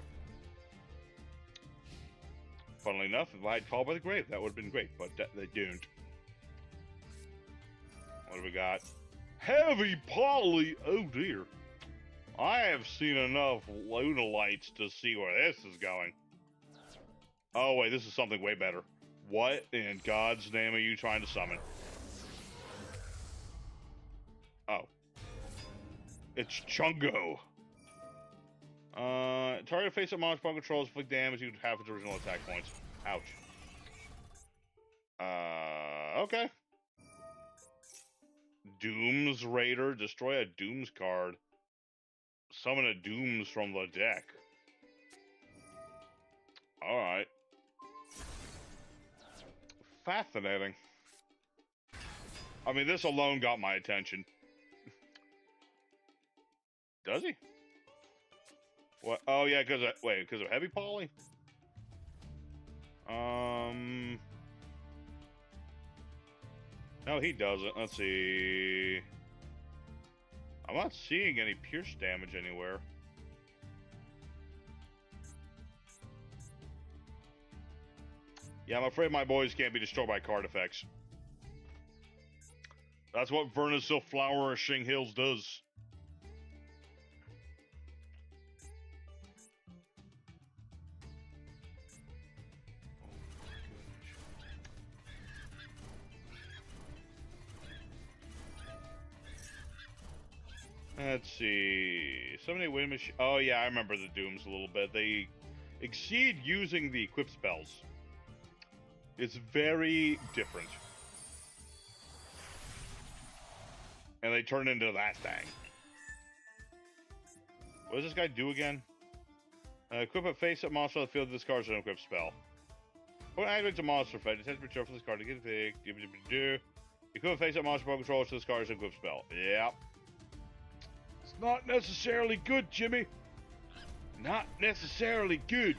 Funnily enough, if I had Called by the Grave, that would have been great, but they don't. What do we got? Heavy Poly! Oh dear. I have seen enough Lunalights to see where this is going. Oh wait, this is something way better. What in God's name are you trying to summon? Oh. It's Chungo. Target face-up monster opponent controls inflict damage you half its original attack points. Ouch. Okay. Doom's Raider. Destroy a Doom's card. Summon a Dooms from the deck. Alright. Fascinating. I mean, this alone got my attention. Does he? What? Oh, yeah, because of... Wait, because of Heavy Poly? No, he doesn't. Let's see... I'm not seeing any pierce damage anywhere. Yeah, I'm afraid my boys can't be destroyed by card effects. That's what Vernisil Flourishing Hills does. Let's see. Somebody wind machine. Oh yeah, I remember the Dooms a little bit. They exceed using the equip spells. It's very different. And they turn into that thing. What does this guy do again? Equip a face-up monster on the field. Discards an equip spell. When activates a monster effect, it has to be from this card to get a equip a face-up monster opponent controls to discards an equip spell. Yep. Not necessarily good, Jimmy. Not necessarily good.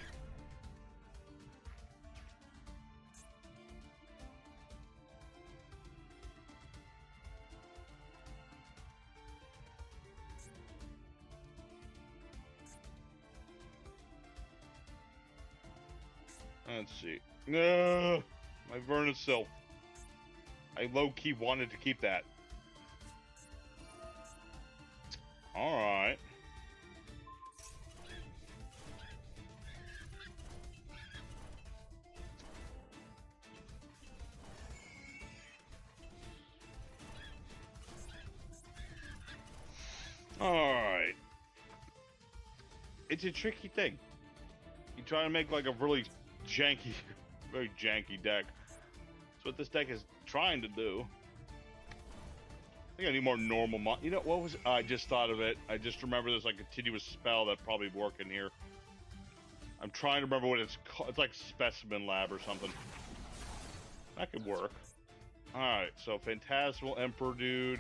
Let's see. No, my Vernisil. I low-key wanted to keep that. Alright. Alright. It's a tricky thing. You try to make like a really janky, very janky deck. That's what this deck is trying to do. I think I need more normal you know, what was it? I just thought of it. I just remember there's like a continuous spell that probably work in here. I'm trying to remember what it's called. It's like Specimen Lab or something. That could work. Alright, so Phantasmal Emperor dude.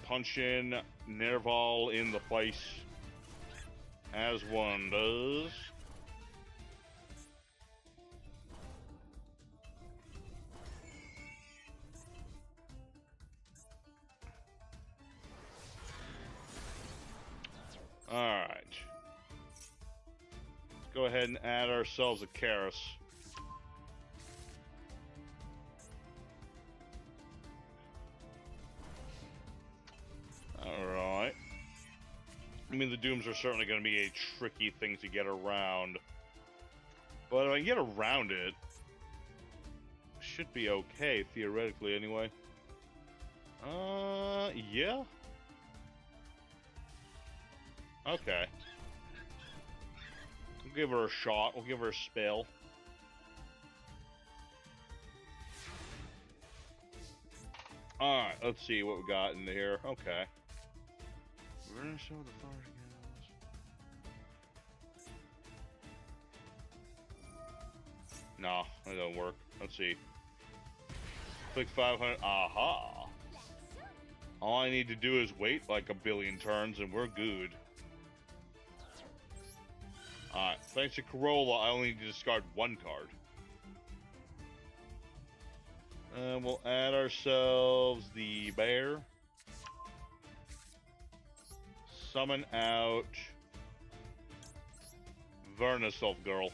punching Nerval in the face, as one does. Alright. Let's go ahead and add ourselves a Karis. Alright. I mean, the Dooms are certainly going to be a tricky thing to get around. But if I can get around it, should be okay, theoretically, anyway. Yeah. Okay. We'll give her a shot. We'll give her a spell. Alright, let's see what we got in here. Okay. We're gonna show the fire again. No, that don't work. Let's see. Click 500. Aha! All I need to do is wait like a billion turns and we're good. Alright, thanks to Corolla, I only need to discard one card. And we'll add ourselves the bear. Summon out Vernaself Girl.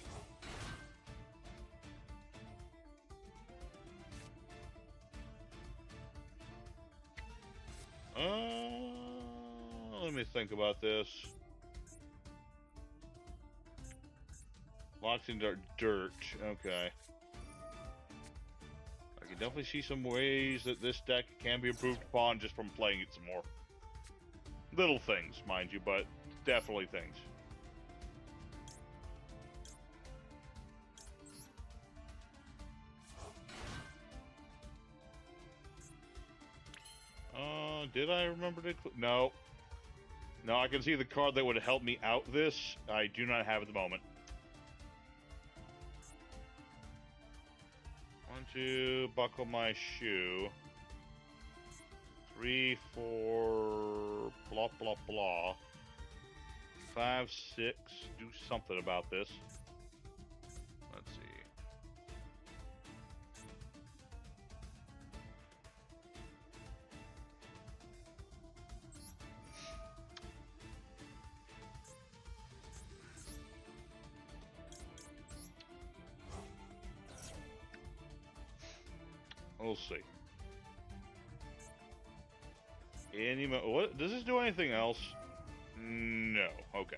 Let me think about this. Locks in dirt. Okay. I can definitely see some ways that this deck can be improved upon just from playing it some more. Little things, mind you, but definitely things. Did I remember to... No. No, I can see the card that would help me out this. I do not have at the moment. 1, 2, buckle my shoe. 3, 4, blah, blah, blah. 5, 6, do something about this. Let's see. We'll see. What? Does this do anything else? No. Okay.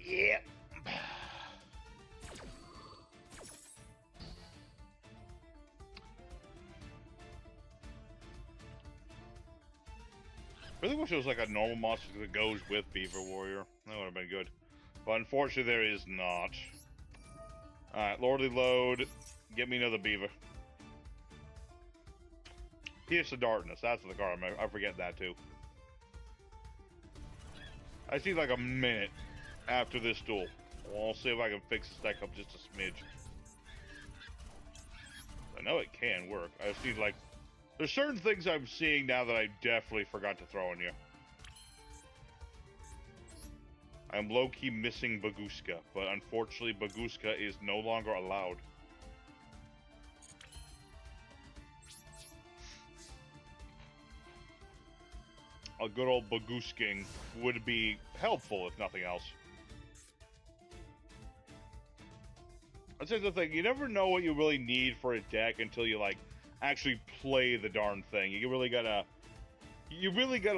Yep. I really wish it was like a normal monster that goes with Beaver Warrior. That would have been good. But unfortunately, there is not. Alright, Lordly Load. Get me another Beaver. Pierce of Darkness. That's the card. I forget that too. I see like a minute after this duel. Well, I'll see if I can fix the stack up just a smidge. I know it can work. I just need like... There's certain things I'm seeing now that I definitely forgot to throw on you. I'm low-key missing Baguska, but unfortunately Baguska is no longer allowed. A good old Bagusking would be helpful, if nothing else. I'd say the thing, you never know what you really need for a deck until you, like, actually play the darn thing. You really gotta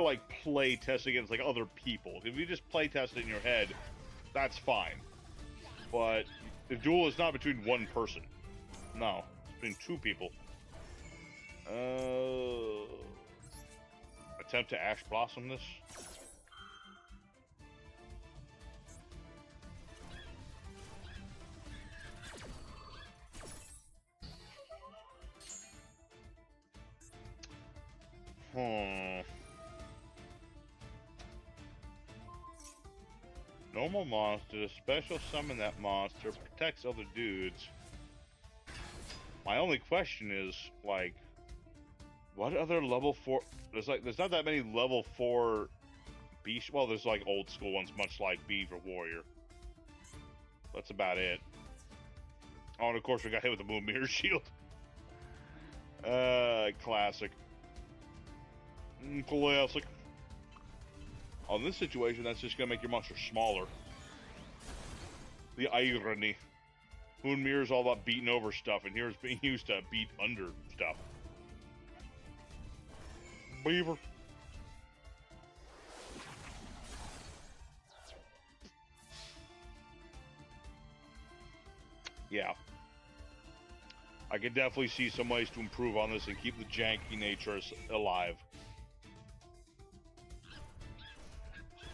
like play test against like other people. If you just play test it in your head, that's fine. But the duel is not between one person. No, it's between two people. Attempt to Ash Blossom this. Normal monster, special summon that monster, protects other dudes. My only question is, like, what other level 4... There's not that many level 4 beast... Well, there's, like, old school ones, much like Beaver Warrior. That's about it. Oh, and of course we got hit with the Moon Mirror Shield. Classic. Classic. Oh, in this situation, that's just gonna make your monster smaller. The irony. Moon Mirror's all about beating over stuff, and here it's being used to beat under stuff. Beaver. Yeah. I could definitely see some ways to improve on this and keep the janky nature alive.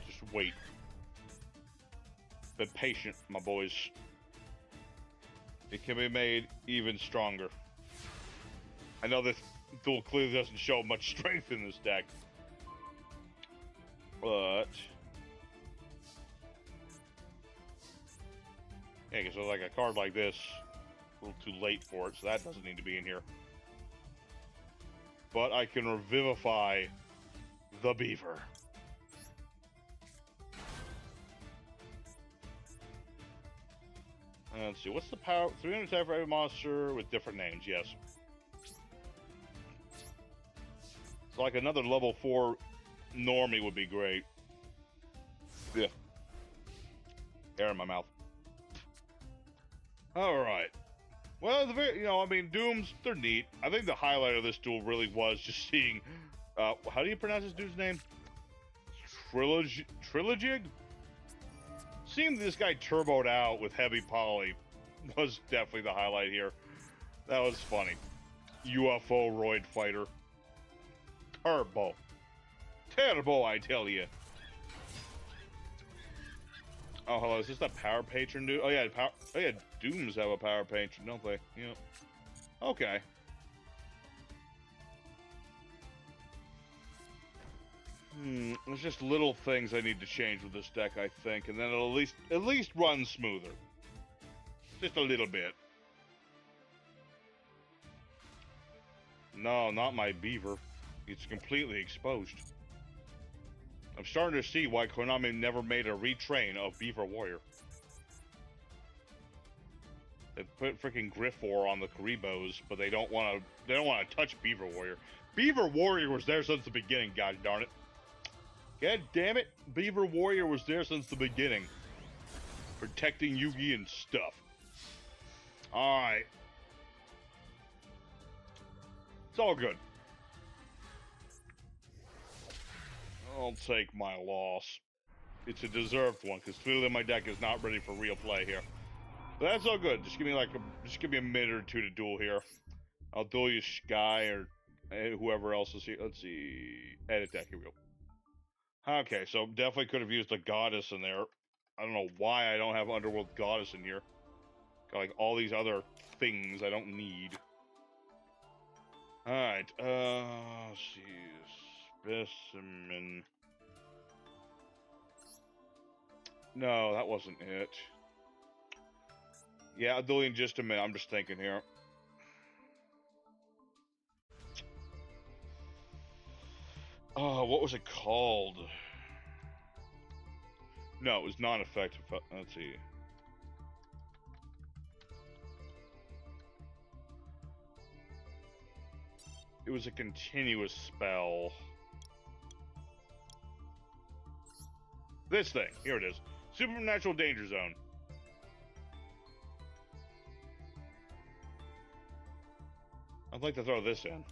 Just wait. Be patient, my boys. It can be made even stronger. I know this duel clearly doesn't show much strength in this deck, but yeah, because like a card like this, a little too late for it, so that doesn't need to be in here. But I can revivify the Beaver. Let's see, what's the power? 300 attack for every monster with different names, yes. So like another level 4 normie would be great. Yeah. Air in my mouth. Alright. Well, I mean, Dooms, they're neat. I think the highlight of this duel really was just seeing, how do you pronounce this dude's name? Trilogig? Seeing this guy turboed out with heavy poly was definitely the highlight here. That was funny. UFO roid fighter. Turbo. Turbo, I tell you. Oh, hello. Is this the power patron dude? Oh yeah, Dooms have a power patron, don't they? Yep. Okay. There's just little things I need to change with this deck, I think, and then it'll at least run smoother. Just a little bit. No, not my Beaver. It's completely exposed. I'm starting to see why Konami never made a retrain of Beaver Warrior. They put freaking Griffor on the Karibos, but they don't want to touch Beaver Warrior. Beaver Warrior was there since the beginning, god darn it. God damn it, Beaver Warrior was there since the beginning. Protecting Yugi and stuff. Alright. It's all good. I'll take my loss. It's a deserved one, because clearly my deck is not ready for real play here. But that's all good. Just give me a minute or two to duel here. I'll duel you Sky or whoever else is here. Let's see. Edit deck, here we go. Okay, so definitely could have used a Goddess in there. I don't know why I don't have Underworld Goddess in here. Got like all these other things I don't need. Alright, let's see. Specimen. No, that wasn't it. Yeah, I'll do it in just a minute. I'm just thinking here. Oh, what was it called? No, it was non-effective. Let's see. It was a continuous spell. This thing. Here it is. Supernatural Danger Zone. I'd like to throw this in.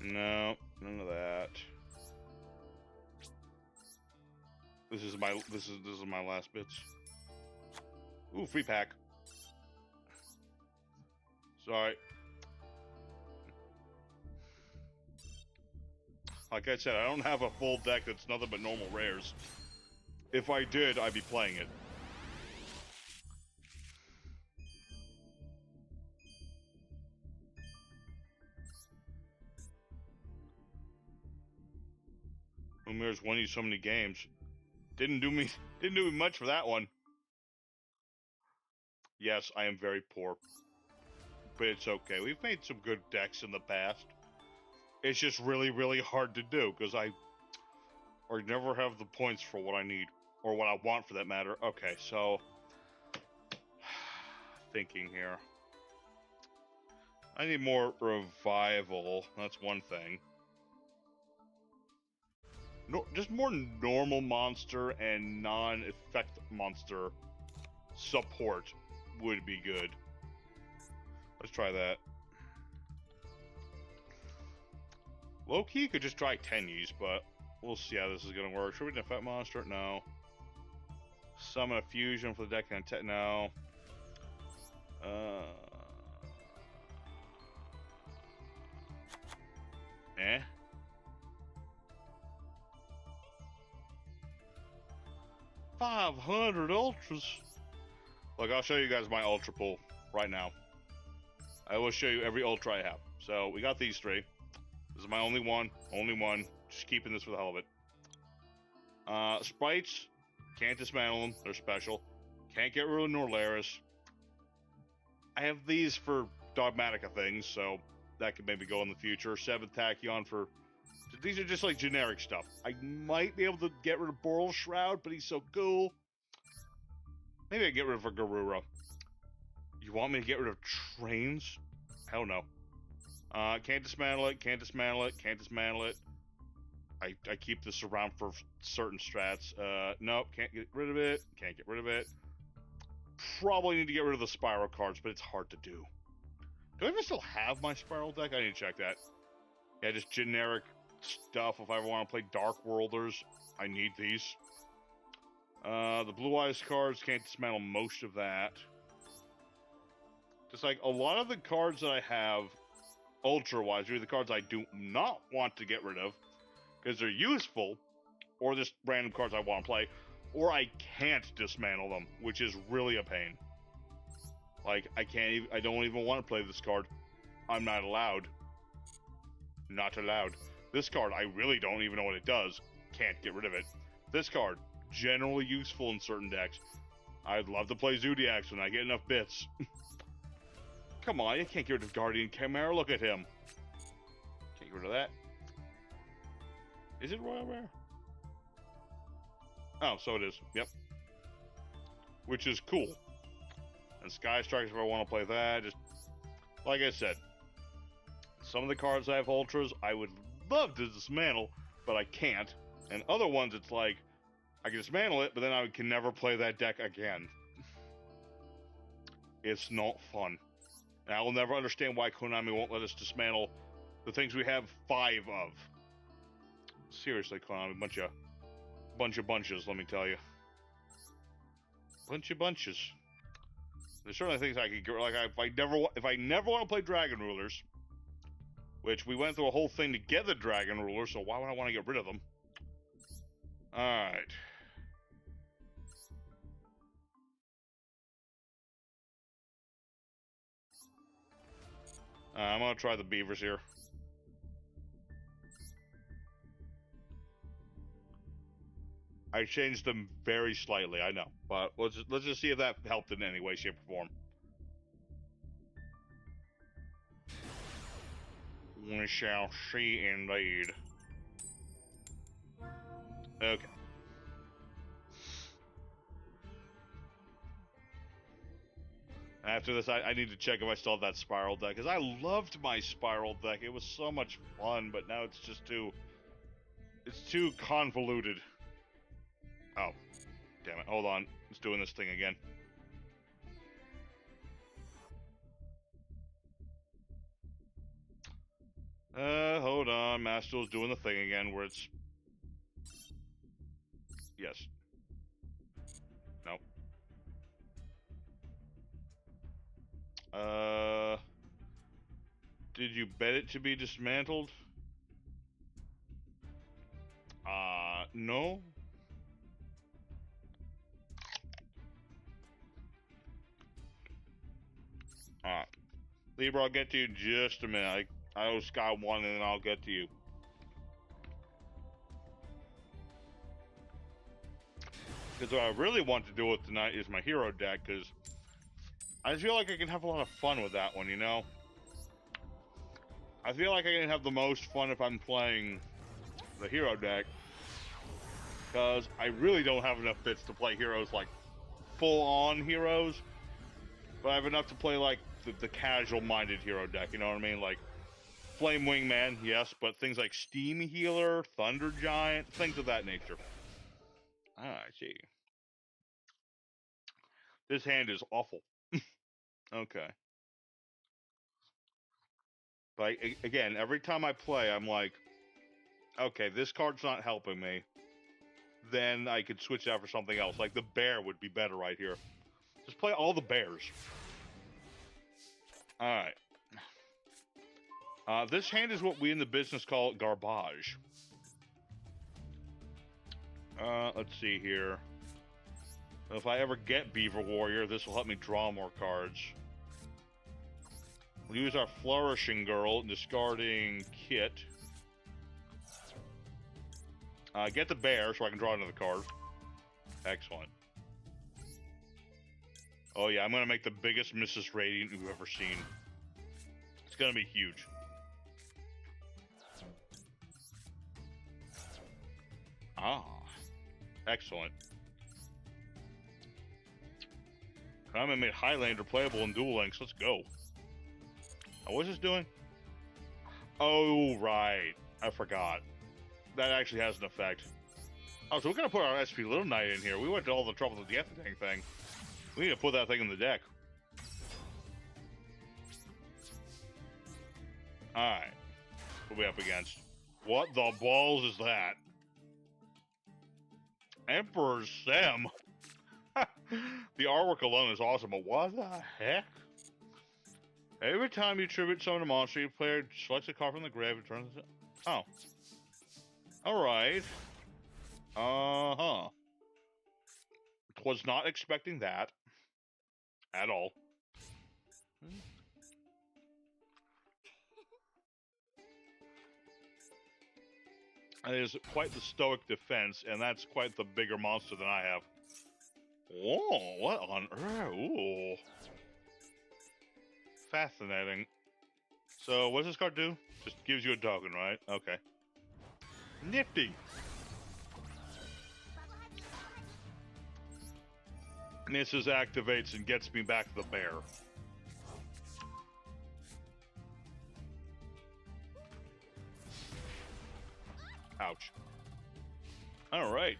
No, none of that. This is my last bits. Ooh, free pack. Sorry. Like I said, I don't have a full deck that's nothing but normal rares. If I did, I'd be playing it. Lumire's won you so many games. Didn't do me much for that one. Yes, I am very poor. But it's okay. We've made some good decks in the past. It's just really, really hard to do, because I never have the points for what I need. Or what I want, for that matter. Okay, so... thinking here. I need more revival. That's one thing. No, just more normal monster and non-effect monster support would be good. Let's try that. Low-key could just try Tenyis, but we'll see how this is going to work. Should we do an effect monster? No. Summon a fusion for the deck and no. Eh? $500 ultras. Look, I'll show you guys my ultra pool right now. I will show you every ultra I have. So we got these three. This is my only one. Just keeping this for the hell of it. Sprites, can't dismantle them. They're special. Can't get rid of Norlaris. I have these for Dogmatica things, so that could maybe go in the future. 7th Tachyon for... These are just like generic stuff. I might be able to get rid of Boral Shroud, but he's so cool. Maybe I get rid of a Garura. You want me to get rid of trains? Hell no. Can't dismantle it, can't dismantle it, can't dismantle it. I keep this around for certain strats. Nope, can't get rid of it, can't get rid of it. Probably need to get rid of the Spiral cards, but it's hard to do. Do I even still have my Spiral deck? I need to check that. Yeah, just generic stuff. If I ever want to play Dark Worlders, I need these. The Blue Eyes cards, can't dismantle most of that. Just like a lot of the cards that I have, ultra-wise, are the cards I do not want to get rid of, because they're useful, or just random cards I want to play, or I can't dismantle them, which is really a pain. Like, I don't even want to play this card. I'm not allowed. Not allowed. This card, I really don't even know what it does. Can't get rid of it. This card, generally useful in certain decks. I'd love to play Zodiacs when I get enough bits. Come on, you can't get rid of Guardian Chimera. Look at him. Can't get rid of that. Is it Royal Rare? Oh, so it is. Yep. Which is cool. And Sky Strikes, if I want to play that. Just like I said, some of the cards I have ultras, I would love to dismantle, but I can't. And other ones, it's like, I can dismantle it, but then I can never play that deck again. It's not fun. And I will never understand why Konami won't let us dismantle the things we have 5 of. Seriously, Konami, bunches, let me tell you. Bunches. There's certainly things I could get, like if I never want to play Dragon Rulers, which we went through a whole thing to get the Dragon Rulers, so why would I want to get rid of them? Alright. I'm gonna try the beavers here. I changed them very slightly, I know, but let's just see if that helped in any way, shape, or form. We shall see indeed. Okay. After this, I need to check if I still have that Spiral deck, because I loved my Spiral deck. It was so much fun, but now it's just it's too convoluted. Oh, damn it. Hold on. It's doing this thing again. Hold on. Master's doing the thing again where it's... Yes. Nope. Did you bet it to be dismantled? No. Alright. Libra, I'll get to you in just a minute. I owe Sky one and then I'll get to you. Because what I really want to do with tonight is my hero deck, because I feel like I can have a lot of fun with that one, you know? I feel like I can have the most fun if I'm playing the hero deck, because I really don't have enough bits to play heroes like full-on heroes, but I have enough to play like the casual-minded hero deck, you know what I mean? Like Flame Wingman, yes, but things like Steam Healer, Thunder Giant, things of that nature. Ah, I see. This hand is awful. Okay. But again, every time I play, I'm like, okay, this card's not helping me. Then I could switch out for something else. Like the bear would be better right here. Just play all the bears. Alright. This hand is what we in the business call garbage. Let's see here. If I ever get Beaver Warrior, this will help me draw more cards. We'll use our Flourishing Girl, discarding Kit. Get the bear so I can draw another card. Excellent. Oh yeah, I'm gonna make the biggest Mrs. Radiant you've ever seen. It's gonna be huge. Ah, excellent. Konami made Highlander playable in Duel Links. Let's go. What's this doing? Oh, right. I forgot. That actually has an effect. Oh, so we're going to put our SP Little Knight in here. We went to all the trouble to get the dang thing. We need to put that thing in the deck. Alright. What are we up against? What the balls is that? Emperor Sam. The artwork alone is awesome, but what the heck? Every time you tribute summon a monster, your player selects a card from the grave and turns it. Oh. Alright. Uh-huh. Was not expecting that. At all. It is quite the stoic defense, and that's quite the bigger monster than I have. Whoa, what on earth? Ooh. Fascinating. So, what does this card do? Just gives you a token, right? Okay. Nifty! Misses activates and gets me back to the bear. Ouch. Alright.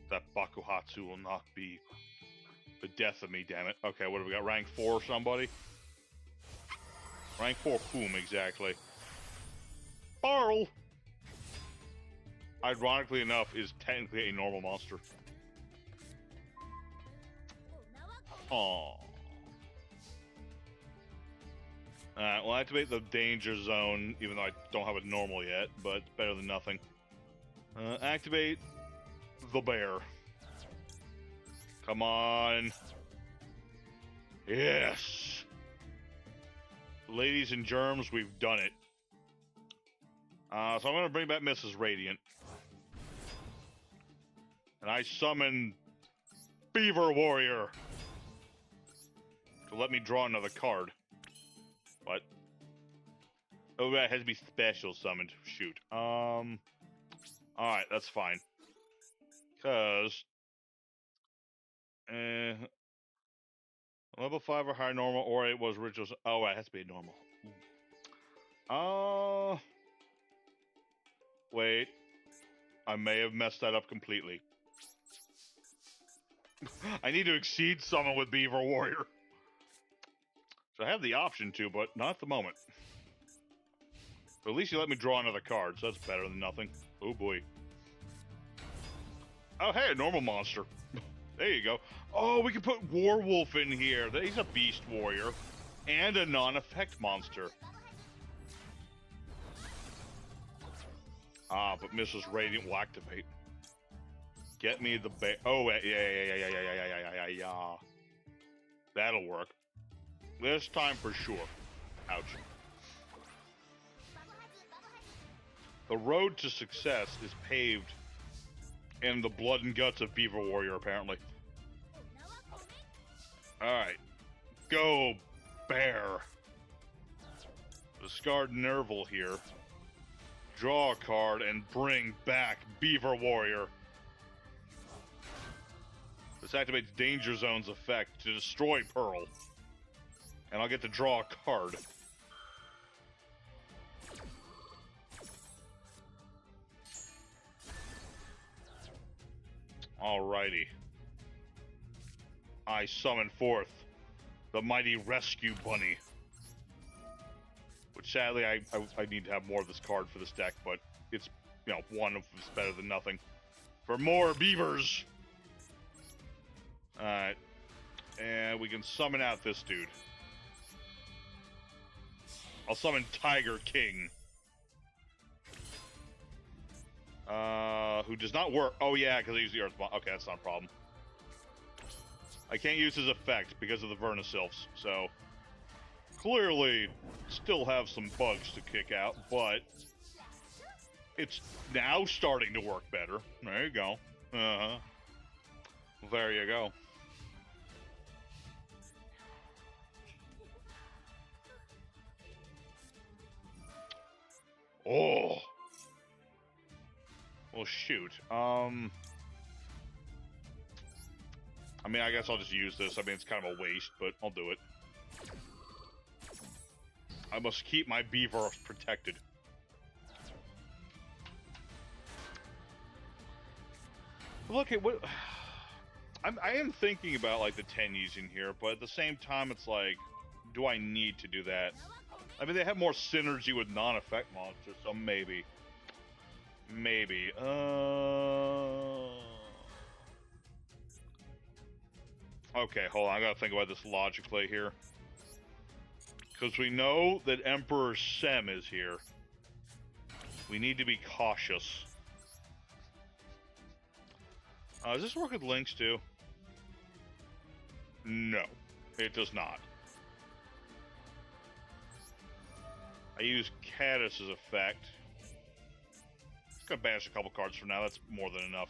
That Bakuhatsu will not be the death of me, damn it. Okay, what do we got? Rank 4 somebody? Rank 4 whom exactly? Barl! Ironically enough, is technically a normal monster. Aww. Alright, we'll activate the danger zone, even though I don't have it normal yet, but it's better than nothing. Activate the bear. Come on. Yes! Ladies and germs, we've done it. So I'm going to bring back Mrs. Radiant. And I summon Beaver Warrior to let me draw another card. What? Oh, that has to be special summoned. Shoot. Alright, that's fine. Because... level 5 or higher normal, or it was rituals. Oh, right, it has to be normal. Wait. I may have messed that up completely. I need to exceed summon with Beaver Warrior. So I have the option to, but not at the moment. But at least you let me draw another card, so that's better than nothing. Oh boy. Oh hey, a normal monster. There you go. Oh, we can put Warwolf in here. He's a Beast Warrior. And a non-effect monster. Ah, but Mrs. Radiant will activate. Get me the bear. Oh, yeah. That'll work. This time for sure. Ouch. The road to success is paved in the blood and guts of Beaver Warrior, apparently. Alright. Go, Bear. Discard Nerval here. Draw a card and bring back Beaver Warrior. This activates Danger Zone's effect to destroy Pearl. And I'll get to draw a card. Alrighty. I summon forth the mighty Rescue Bunny. Which sadly I need to have more of this card for this deck, but it's, you know, one of it's better than nothing. For more beavers! Alright. And we can summon out this dude. I'll summon Tiger King. Who does not work. Oh yeah, because I use the Earth Bomb. Okay, that's not a problem. I can't use his effect because of the Vernisylphs, so clearly still have some bugs to kick out, but it's now starting to work better. There you go. There you go. Oh. Well, shoot. I mean, I guess I'll just use this. I mean, it's kind of a waste, but I'll do it. I must keep my beaver protected. Look at what... I am thinking about, like, the Tenyis in here, but at the same time, it's like, do I need to do that? I mean, they have more synergy with non-effect monsters, so maybe. Maybe. Okay, hold on. I gotta think about this logically here. Because we know that Emperor Sem is here. We need to be cautious. Does this work with links too? No, it does not. I use Caddis's effect. It's gonna banish a couple cards for now. That's more than enough.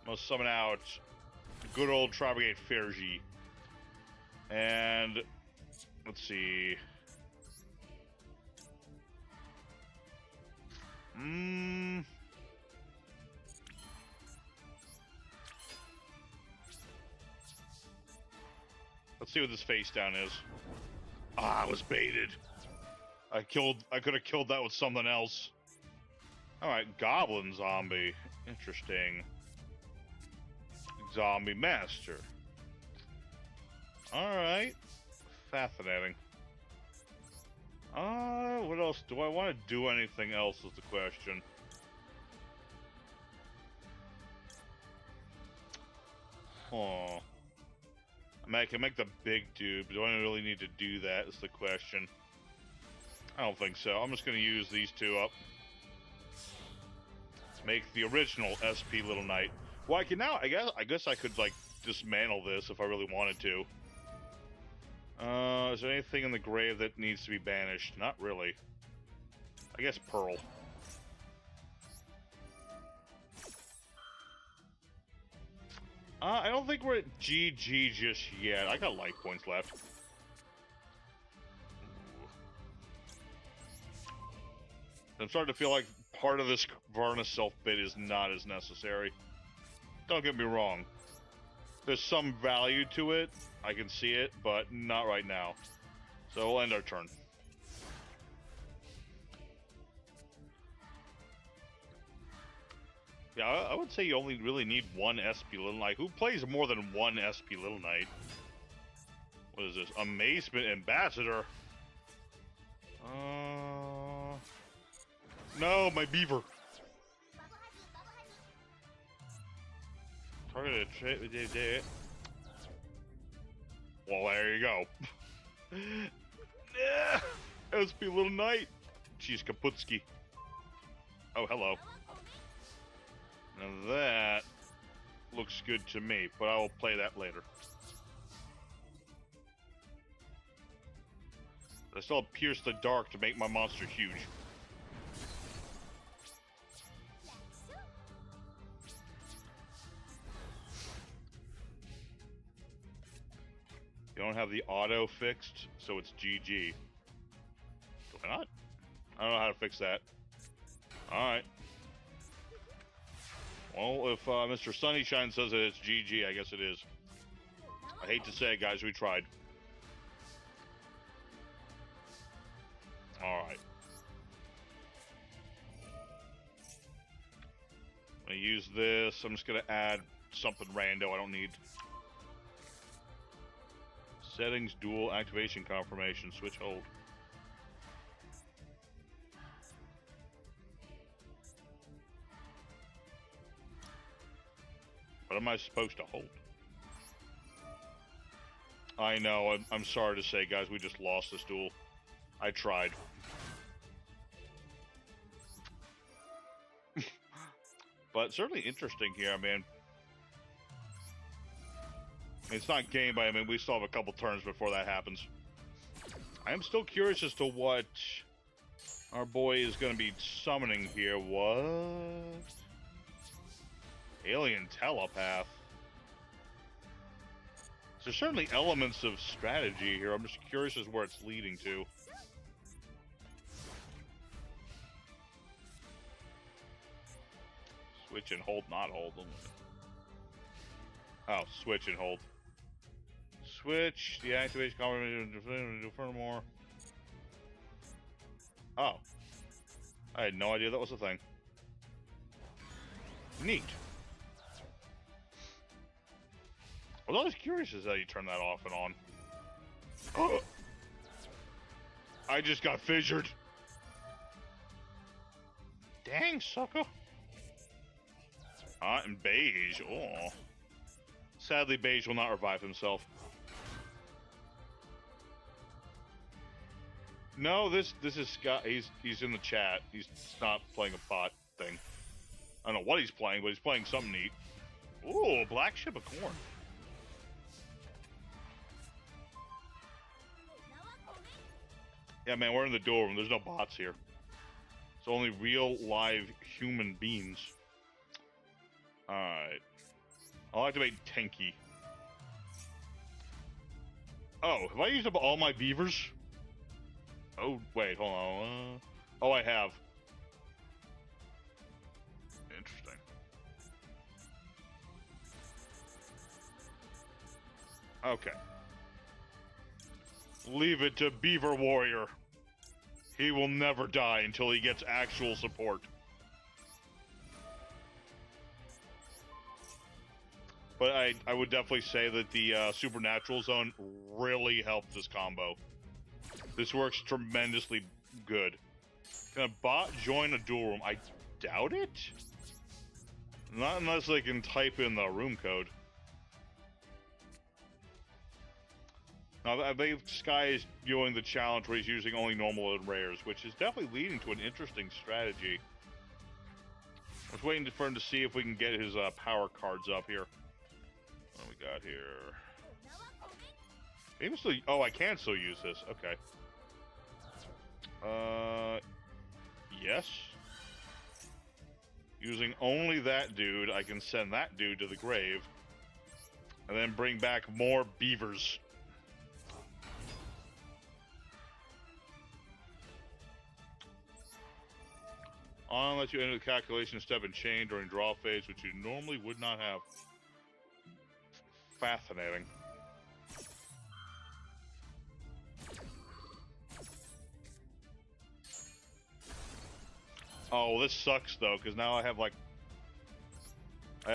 I'm gonna summon out good old Tri-Brigade Fergie. And let's see. Let's see what this face down is. Ah, I was baited. I could have killed that with something else. Alright, Goblin Zombie. Interesting. Zombie Master. Alright. Fascinating. What else? Do I want to do anything else is the question. Huh. I mean, I can make the big dude, but do I really need to do that is the question. I don't think so. I'm just going to use these two up. Make the original SP Little Knight. Well, I can now, I guess I could, like, dismantle this if I really wanted to. Is there anything in the grave that needs to be banished? Not really. I guess Pearl. I don't think we're at GG just yet. I got life points left. I'm starting to feel like part of this Vernisylph bit is not as necessary. Don't get me wrong. There's some value to it. I can see it, but not right now. So we'll end our turn. Yeah, I would say you only really need one SP Little Knight. Who plays more than one SP Little Knight? What is this? Amazement Ambassador? No, my beaver. Targeted trade. Well, there you go. SP Little Knight. Jeez, Kaputski. Oh, hello. Now that looks good to me, but I will play that later. I still have Pierce the Dark to make my monster huge. You don't have the auto fixed, so it's GG. Do I not? I don't know how to fix that. Alright. Well, if Mr. Sunnyshine says that it's GG, I guess it is. I hate to say it, guys, we tried. Alright. I'm gonna use this. I'm just gonna add something rando I don't need. Settings, dual activation confirmation, switch hold. What am I supposed to hold? I know, I'm sorry to say, guys, we just lost this duel. I tried. But certainly interesting here, I mean. It's not game, but I mean, we still have a couple turns before that happens. I am still curious as to what our boy is going to be summoning here. What? Alien telepath. There's certainly elements of strategy here. I'm just curious as where it's leading to. Switch and hold, not hold. Oh, switch and hold. Switch, the activation confirmation, do more. Oh. I had no idea that was a thing. Neat. I was always curious as how you turn that off and on. Oh. I just got fissured. Dang, sucker. And Beige. Oh. Sadly, Beige will not revive himself. No, this is Scott. He's in the chat. He's not playing a bot thing. I don't know what he's playing, but he's playing something neat. Ooh, Black Ship of Corn. Yeah, man, we're in the duel room. There's no bots here. It's only real, live human beings. Alright. I'll activate Tenki. Oh, have I used up all my beavers? Oh, wait, hold on. Oh, I have. Interesting. Okay. Leave it to Beaver Warrior. He will never die until he gets actual support. But I would definitely say that the Supernatural Zone really helped this combo. This works tremendously good. Can a bot join a duel room? I doubt it. Not unless they can type in the room code. Now, I believe Sky is doing the challenge where he's using only normal and rares, which is definitely leading to an interesting strategy. I was waiting for him to see if we can get his power cards up here. What do we got here? Maybe still. Oh, I can still use this. Okay. Yes. Using only that dude, I can send that dude to the grave, and then bring back more beavers. On let you enter the calculation step and chain during draw phase, which you normally would not have. Fascinating. Oh, this sucks though, because now I have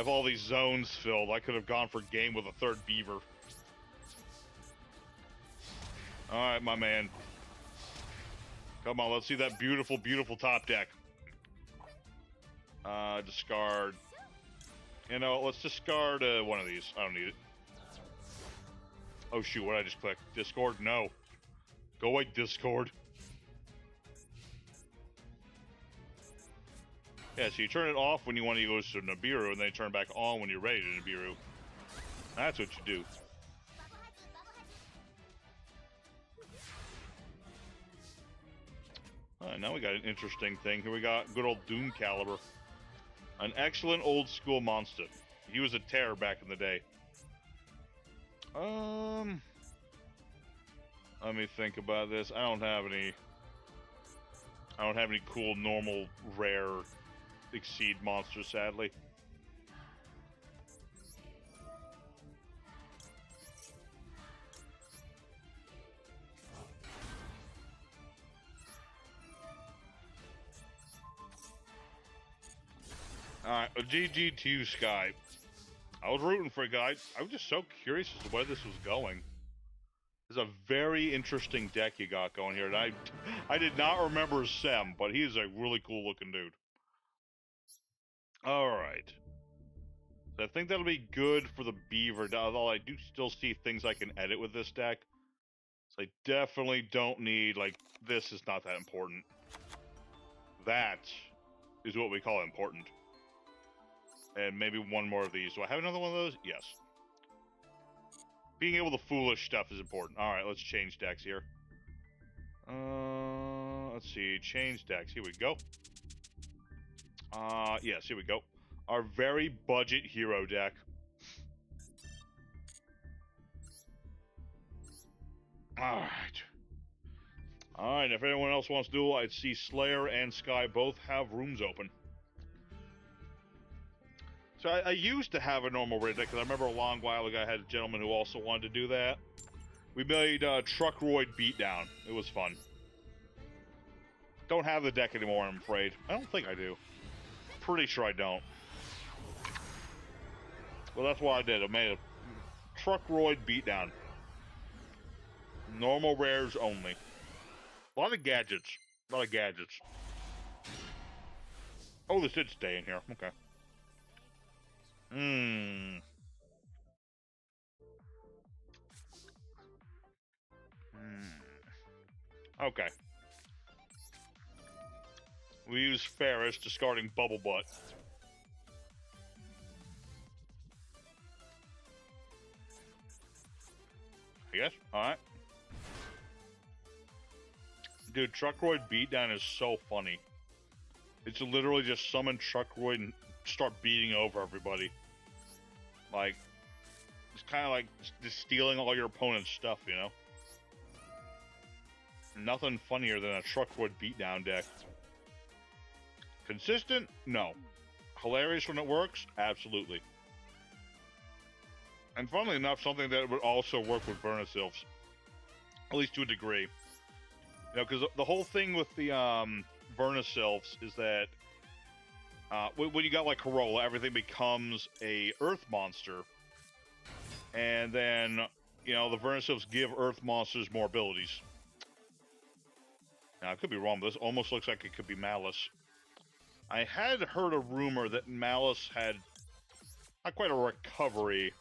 all these zones filled. I could have gone for game with a third beaver. Alright, my man. Come on, let's see that beautiful, beautiful top deck. Discard. You know, let's discard one of these. I don't need it. Oh shoot, what did I just click? Discord? No. Go away, Discord. Yeah, so you turn it off when you want to go to Nibiru, and then you turn it back on when you're ready to Nibiru. That's what you do. Now we got an interesting thing. Here we got good old Doom Caliber. An excellent old school monster. He was a terror back in the day. Let me think about this. I don't have any cool, normal, rare, exceed monsters, sadly. Alright, a GG2 Sky. I was rooting for a guy. I was just so curious as to where this was going. This is a very interesting deck you got going here. And I did not remember Sem, but he's a really cool looking dude. Alright. So I think that'll be good for the Beaver, although I do still see things I can edit with this deck. So I definitely don't need, like, this is not that important. That is what we call important. And maybe one more of these. Do I have another one of those? Yes. Being able to foolish stuff is important. Alright, let's change decks here. Let's see. Change decks. Here we go. Yes, here we go. Our very budget hero deck. Alright. Alright, if anyone else wants to duel, I'd see Slayer and Sky both have rooms open. So I used to have a normal raid deck, because I remember a long while ago I had a gentleman who also wanted to do that. We made Truckroid Beatdown. It was fun. Don't have the deck anymore, I'm afraid. I don't think I do. Pretty sure I don't. Well, that's what I did. I made a Truckroid Beatdown. Normal rares only. A lot of gadgets. A lot of gadgets. Oh, this did stay in here. Okay. Okay. We use Ferris, discarding Bubble Butt. Yes? Alright. Dude, Truckroid Beatdown is so funny. It's literally just summon Truckroid and start beating over everybody. Like, it's kind of like just stealing all your opponent's stuff, you know? Nothing funnier than a Truckroid Beatdown deck. Consistent? No. Hilarious when it works? Absolutely. And funnily enough, something that would also work with Vernisylphs. At least to a degree. You know, because the whole thing with the Vernisylphs is that when you got like Corolla, everything becomes a Earth monster. And then, you know, the Vernisylphs give Earth monsters more abilities. Now, I could be wrong, but this almost looks like it could be Malice. I had heard a rumor that Malice had not quite a recovery.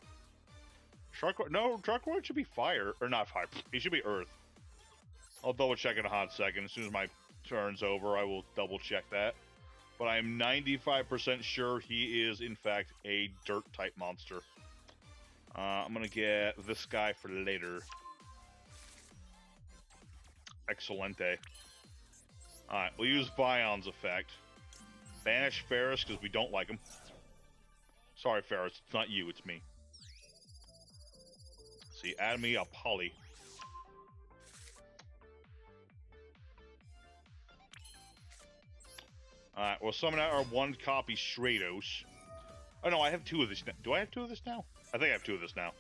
Truckroid should be fire. Or not fire. He should be Earth. I'll double check in a hot second. As soon as my turn's over, I will double check that. But I'm 95% sure he is, in fact, a dirt-type monster. I'm going to get this guy for later. Excelente. Alright, we'll use Vion's effect. Banish Ferris, because we don't like him. Sorry, Ferris. It's not you, it's me. See, add me a Poly. Alright, we'll summon out our one copy Stratos. Oh no, I have two of this now. Do I have two of this now? I think I have two of this now.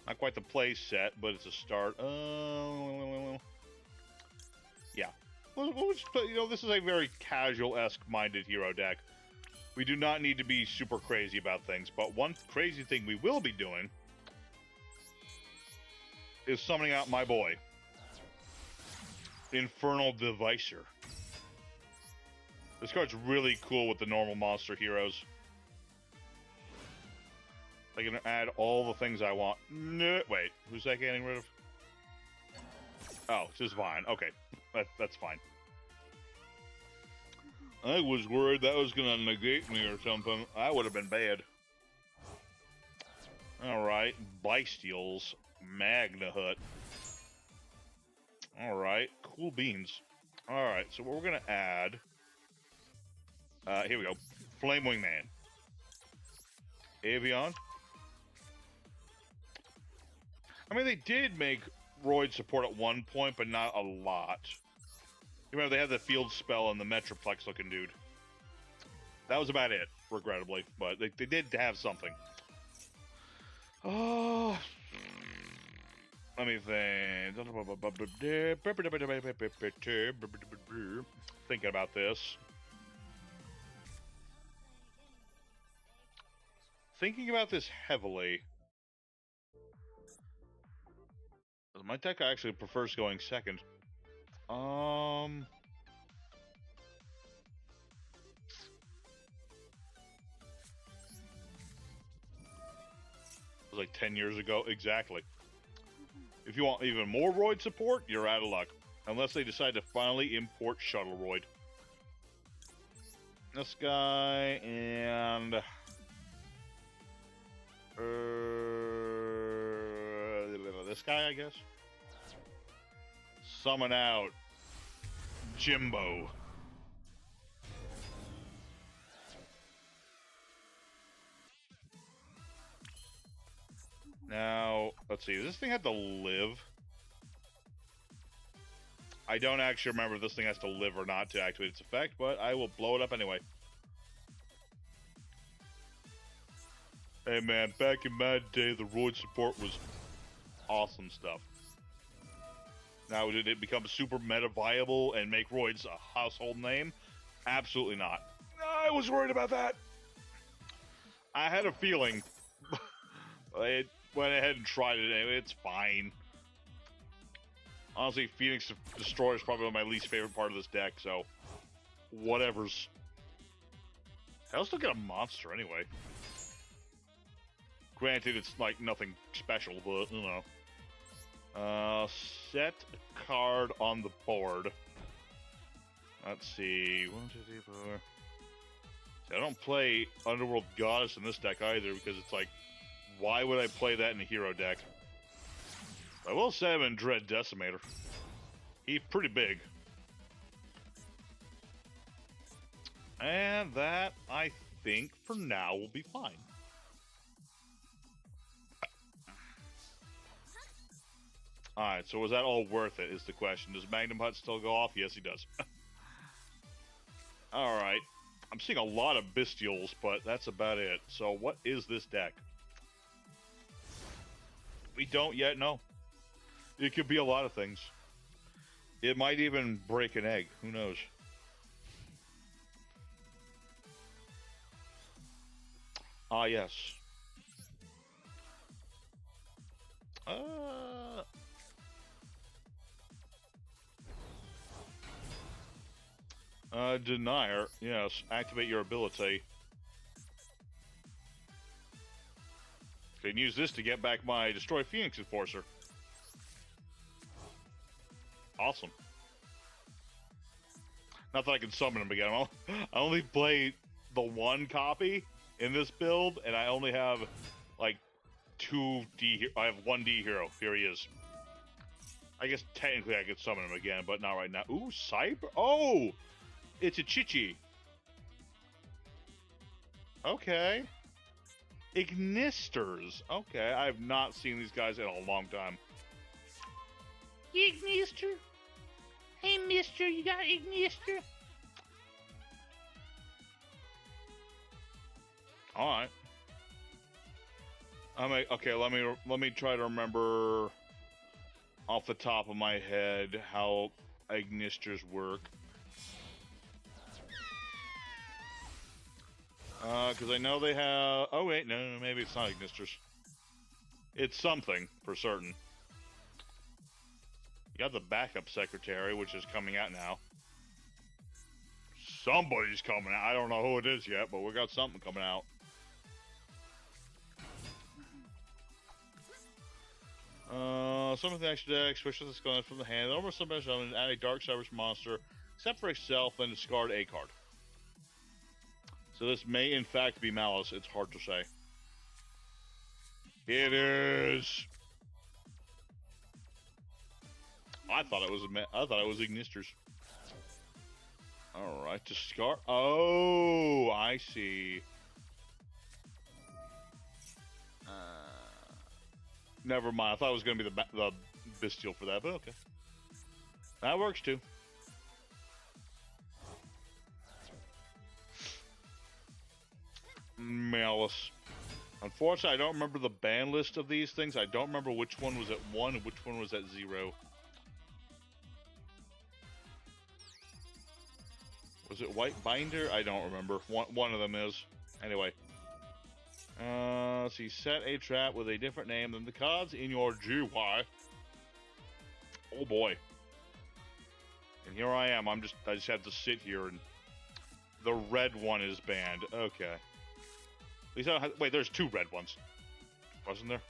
Not quite the play set, but it's a start. Yeah. We'll just, you know, this is a very casual-esque minded hero deck. We do not need to be super crazy about things, but one crazy thing we will be doing is summoning out my boy, Infernal Devicer. This card's really cool with the normal monster heroes. I can add all the things I want. No, wait, who's that getting rid of? Oh, it's just Vine. Okay, that's fine. I was worried that was going to negate me or something. That would have been bad. Alright, Bystials, Magna Hut. Alright, cool beans. Alright, so what we're gonna add... here we go. Flame Wingman. Avion. I mean, they did make Roid support at one point, but not a lot. You remember, they had the field spell and the Metroplex looking dude. That was about it, regrettably. But they did have something. Oh... Let me think. Thinking about this. Thinking about this heavily. My deck actually prefers going second. It was like 10 years ago. Exactly. If you want even more Roid support, you're out of luck. Unless they decide to finally import Shuttle Roid. This guy and... this guy, I guess? Summon out Jimbo. Now, let's see. Does this thing have to live? I don't actually remember if this thing has to live or not to activate its effect, but I will blow it up anyway. Hey man, back in my day, the Roid support was awesome stuff. Now, did it become super meta viable and make Roids a household name? Absolutely not. I was worried about that. I had a feeling. I went ahead and tried it anyway. It's fine. Honestly, Phoenix Destroyer is probably my least favorite part of this deck, so whatever's. I'll still get a monster anyway. Granted, it's like nothing special, but you know. Set a card on the board. Let's see. 1, 2, 3, 4. See, I don't play Underworld Goddess in this deck either because it's like, why would I play that in a hero deck? I will say I'm in Dread Decimator. He's pretty big. And that, I think, for now, will be fine. Alright, so was that all worth it, is the question. Does Magnum Hut still go off? Yes, he does. Alright. I'm seeing a lot of Bestials, but that's about it. So what is this deck? We don't yet know. It could be a lot of things. It might even break an egg. Who knows? Ah, yes. Denier. Yes, activate your ability. Can use this to get back my Destroy Phoenix Enforcer. Awesome. Not that I can summon him again. I only play the one copy in this build, and I only have like 2 D. I have 1 D hero. Here he is. I guess technically I could summon him again, but not right now. Ooh, Cyber. Oh, it's a Chichi. Okay. Ignisters. Okay, I have not seen these guys in a long time. Ignister. Hey, mister, you got Ignister? Alright. Okay, let me try to remember off the top of my head how Ignisters work. Because I know they have... Oh, wait, no, maybe it's not Ignisters. It's something, for certain. You got the backup secretary, which is coming out now. Somebody's coming out. I don't know who it is yet, but we got something coming out. Some of the extra deck switches this going from the hand. Almost somebody summon add a Dark Cyber's monster, except for itself, then discard a card. So this may in fact be Malice. It's hard to say. It is. I thought it was Ignisters. I discard. Oh, I see. Never mind. I thought it was going to be the bestial for that, but okay. That works too. Malice. Unfortunately, I don't remember the ban list of these things. I don't remember which one was at 1 and which one was at 0. Was it White Binder? I don't remember. One of them is. Anyway. Let's see. Set a trap with a different name than the cards in your GY. Oh boy. And here I am. I just have to sit here, and the red one is banned. Okay. At least I don't have, wait, there's 2 red ones. Wasn't there?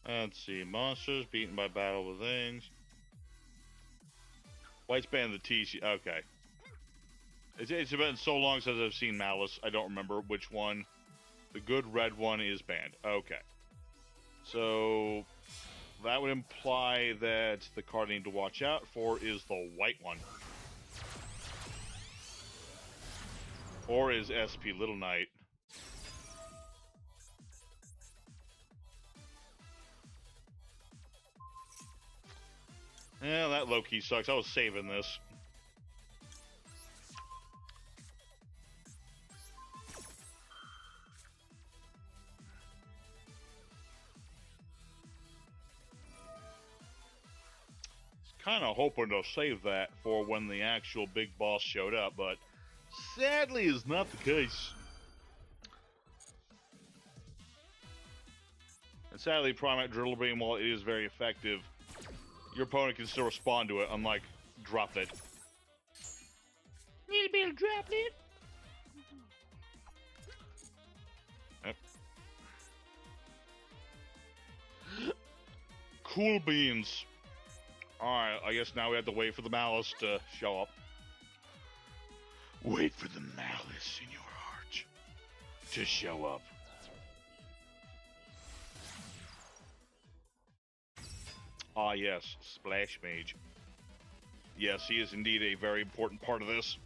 Let's see. Monsters beaten by battle with things. White's banned the TC. Okay. It's been so long since I've seen Malice. I don't remember which one. The good red one is banned. Okay. So that would imply that the card I need to watch out for is the white one. Or is SP Little Knight. Yeah, that low-key sucks. I was saving this. Kind of hoping to save that for when the actual big boss showed up, but sadly is not the case. And sadly, Primate Drill Beam, while it is very effective, your opponent can still respond to it, unlike Drop It. Need a bit of Drop It. Yep. Cool beans. Alright, I guess now we have to wait for the Malice to show up. Wait for the Malice in your heart to show up. Ah, yes, Splash Mage. Yes, he is indeed a very important part of this.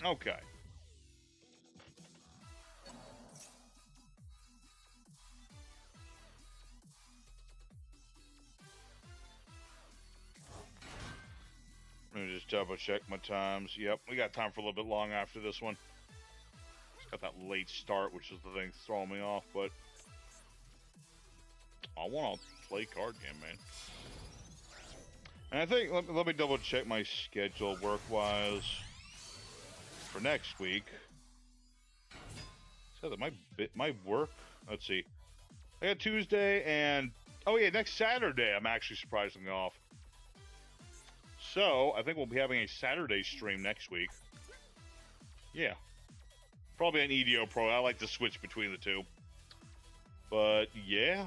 Okay. Let me just double check my times. Yep, we got time for a little bit long after this one. It's got that late start, which is the thing throwing me off, but I want to play card game, man. And I think, let me double check my schedule work-wise for next week. So that my work, let's see. I got Tuesday and, oh yeah, next Saturday I'm actually surprisingly off. So, I think we'll be having a Saturday stream next week. Yeah. Probably an EDO Pro. I like to switch between the two. But, yeah.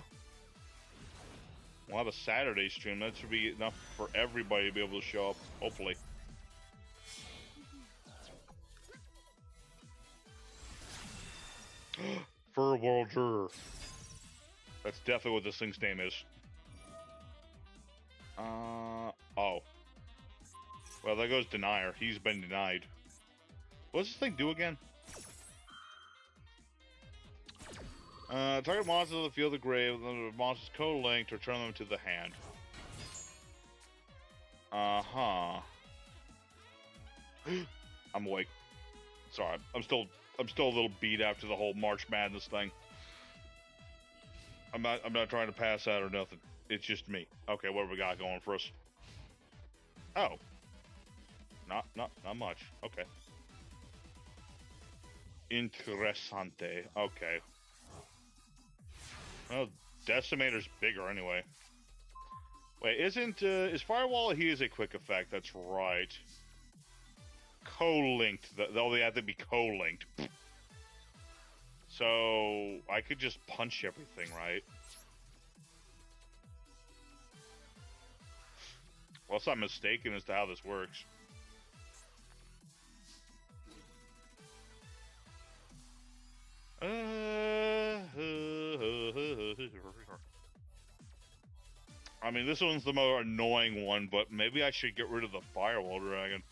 We'll have a Saturday stream. That should be enough for everybody to be able to show up, hopefully. Fur Worlder. That's definitely what this thing's name is. Oh. Well, there goes Denier. He's been denied. What does this thing do again? Target monsters on the field of the grave, the monsters co-linked, return them to the hand. Uh-huh. I'm awake. Sorry, I'm still a little beat after the whole March Madness thing. I'm not trying to pass out or nothing. It's just me. Okay, what have we got going for us? Oh. Not much. Okay. Interessante. Okay. Well, Decimator's bigger anyway. Wait, is Firewall, he is a quick effect, that's right. Co-linked, they have to be co-linked. So, I could just punch everything, right? Unless I'm mistaken as to how this works. I mean, this one's the more annoying one, but maybe I should get rid of the Firewall Dragon.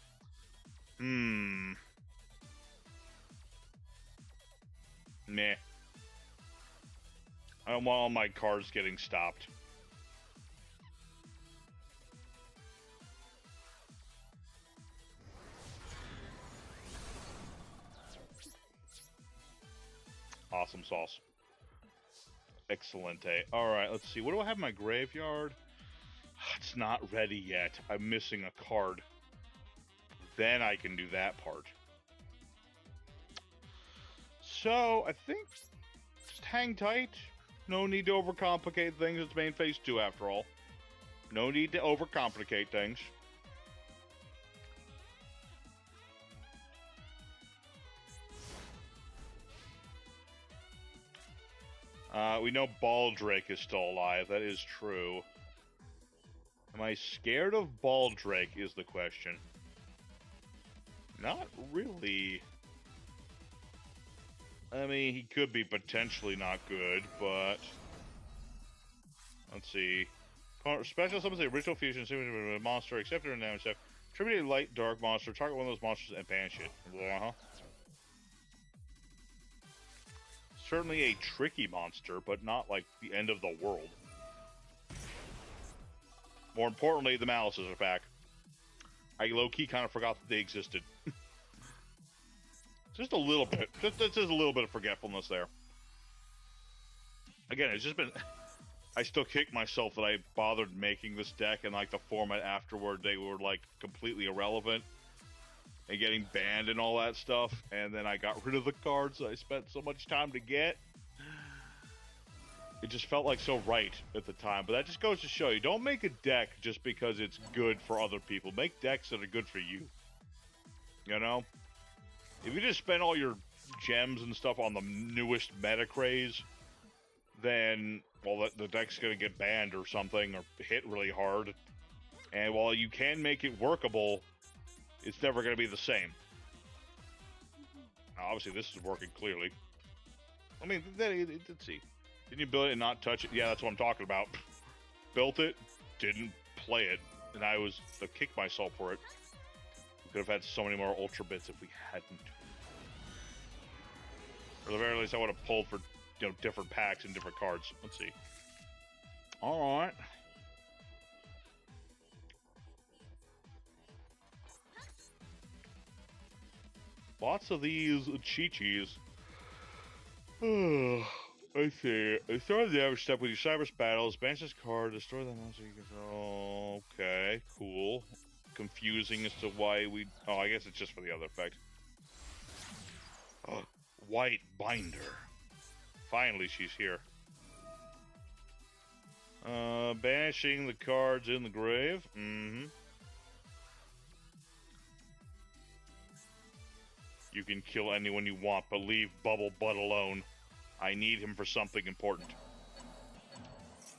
Meh. I don't want all my cards getting stopped. Awesome sauce. Excellente. Alright, let's see. What do I have in my graveyard? It's not ready yet. I'm missing a card. Then I can do that part. So, I think just hang tight. No need to overcomplicate things. It's main phase 2 after all. No need to overcomplicate things. We know Baldrake is still alive. That is true. Am I scared of Baldrake is the question. Not really. I mean, he could be potentially not good, but... Let's see. Special summons a ritual fusion monster, except in damage step. Tribute a light dark monster, target one of those monsters and banish it. Certainly a tricky monster, but not like the end of the world. More importantly, the Malices are back. I low-key kind of forgot that they existed. Just a little bit. Just a little bit of forgetfulness there. Again, it's just been... I still kick myself that I bothered making this deck, and like the format afterward, they were like completely irrelevant. And getting banned and all that stuff, and then I got rid of the cards that I spent so much time to get. It just felt like so right at the time, but that just goes to show you, don't make a deck just because it's good for other people. Make decks that are good for you. You know? If you just spend all your gems and stuff on the newest meta craze, then, well, the deck's gonna get banned or something, or hit really hard. And while you can make it workable, it's never going to be the same. Now, obviously, this is working clearly. I mean, let's see. Didn't you build it and not touch it? Yeah, that's what I'm talking about. Built it, didn't play it, and I was to kick myself for it. We could have had so many more Ultra Bits if we hadn't. Or at the very least, I would have pulled for, you know, different packs and different cards. Let's see. All right. Lots of these Chi-Chis. I see. Destroy the average step with your Cyber's battles. Banish this card. Destroy the monster you control. Okay, cool. Confusing as to why we... Oh, I guess it's just for the other effect. White Binder. Finally, she's here. Banishing the cards in the grave. Mm-hmm. You can kill anyone you want, but leave Bubble Butt alone. I need him for something important.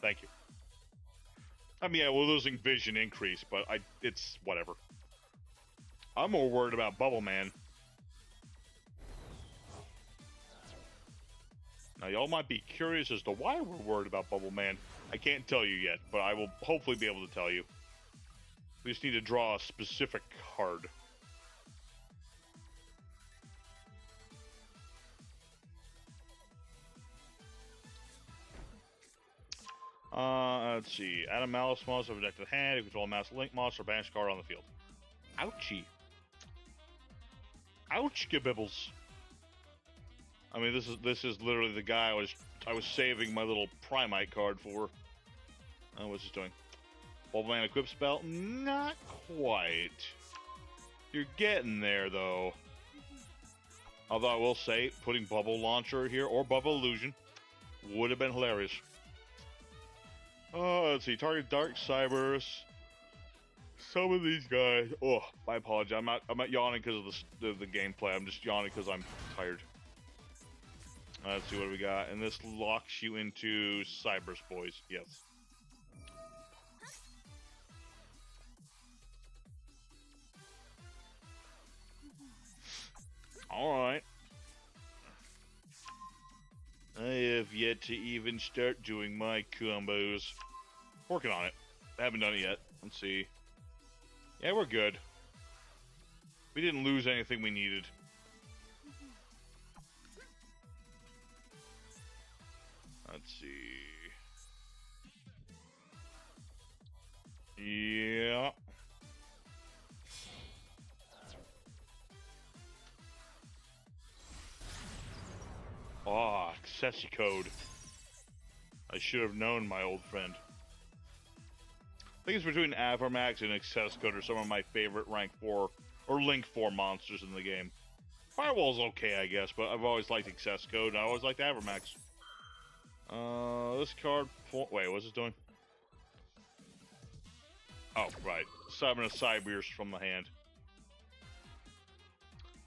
Thank you. I mean, yeah, we're losing vision increase, but it's whatever. I'm more worried about Bubble Man. Now, y'all might be curious as to why we're worried about Bubble Man. I can't tell you yet, but I will hopefully be able to tell you. We just need to draw a specific card. Let's see. Add a Malice monster to protected hand. You control a Mass Link monster, banish card on the field. Ouchie. Ouch, gibibbles. I mean, this is literally the guy I was saving my little Primite card for. What's this doing? Bubble Man equip spell? Not quite. You're getting there, though. Although I will say, putting Bubble Launcher here, or Bubble Illusion, would have been hilarious. Oh, let's see. Target Dark Cybers. Some of these guys. Oh, I apologize. I'm not yawning because of the gameplay. I'm just yawning because I'm tired. Let's see what we got. And this locks you into Cybers, boys. Yes. yet to even start doing my combos. Working on it. I haven't done it yet. Let's see. Yeah, we're good. We didn't lose anything we needed. Let's see. Yeah. Oh, accessory code. I should have known, my old friend. I think it's between Avermax and Access Code are some of my favorite rank 4 or Link 4 monsters in the game. Firewall's okay, I guess, but I've always liked Access Code and I always liked Avermax. This card... Wait, what's it doing? Oh, right. Summon a Cybers from the hand.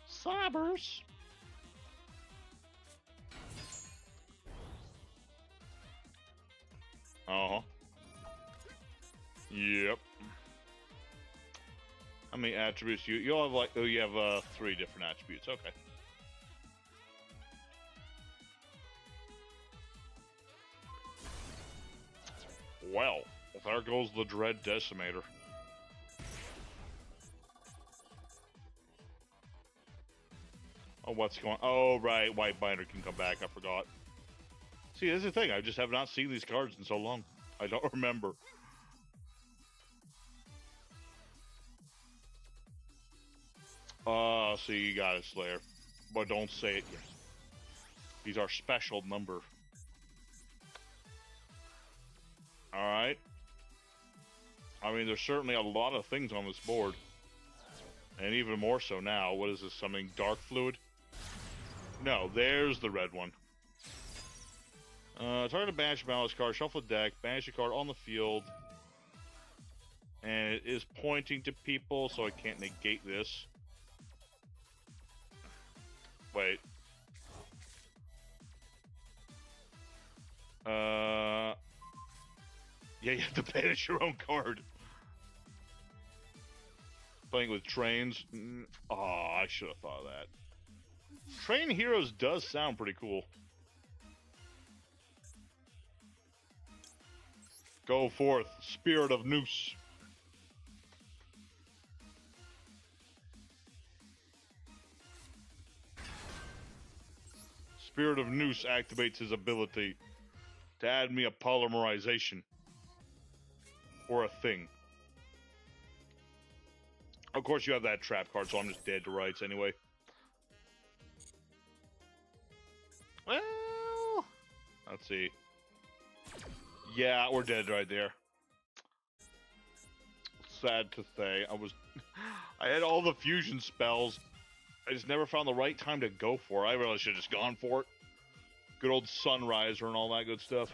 Cybers! Uh-huh. Yep. How many attributes you'll have? Like, oh, you have 3 different attributes. Okay. Well, there goes the Dread Decimator. Oh, what's going on? Oh, right. White Binder can come back. I forgot. See, that's the thing. I just have not seen these cards in so long. I don't remember. So you got it, Slayer. But don't say it yet. He's our special number. Alright. I mean, there's certainly a lot of things on this board. And even more so now. What is this? Something Dark Fluid? No, there's the red one. Target a banish balance card, shuffle the deck, banish a card on the field. And it is pointing to people, so I can't negate this. Wait. Yeah, you have to banish your own card. Playing with trains. Oh, I should have thought of that. Train Heroes does sound pretty cool. Go forth, Spirit of Noose. Spirit of Noose activates his ability to add me a polymerization. Or a thing. Of course you have that trap card, so I'm just dead to rights anyway. Well, let's see. Yeah, we're dead right there. Sad to say. I had all the fusion spells. I just never found the right time to go for it. I really should have just gone for it. Good old Sunriser and all that good stuff.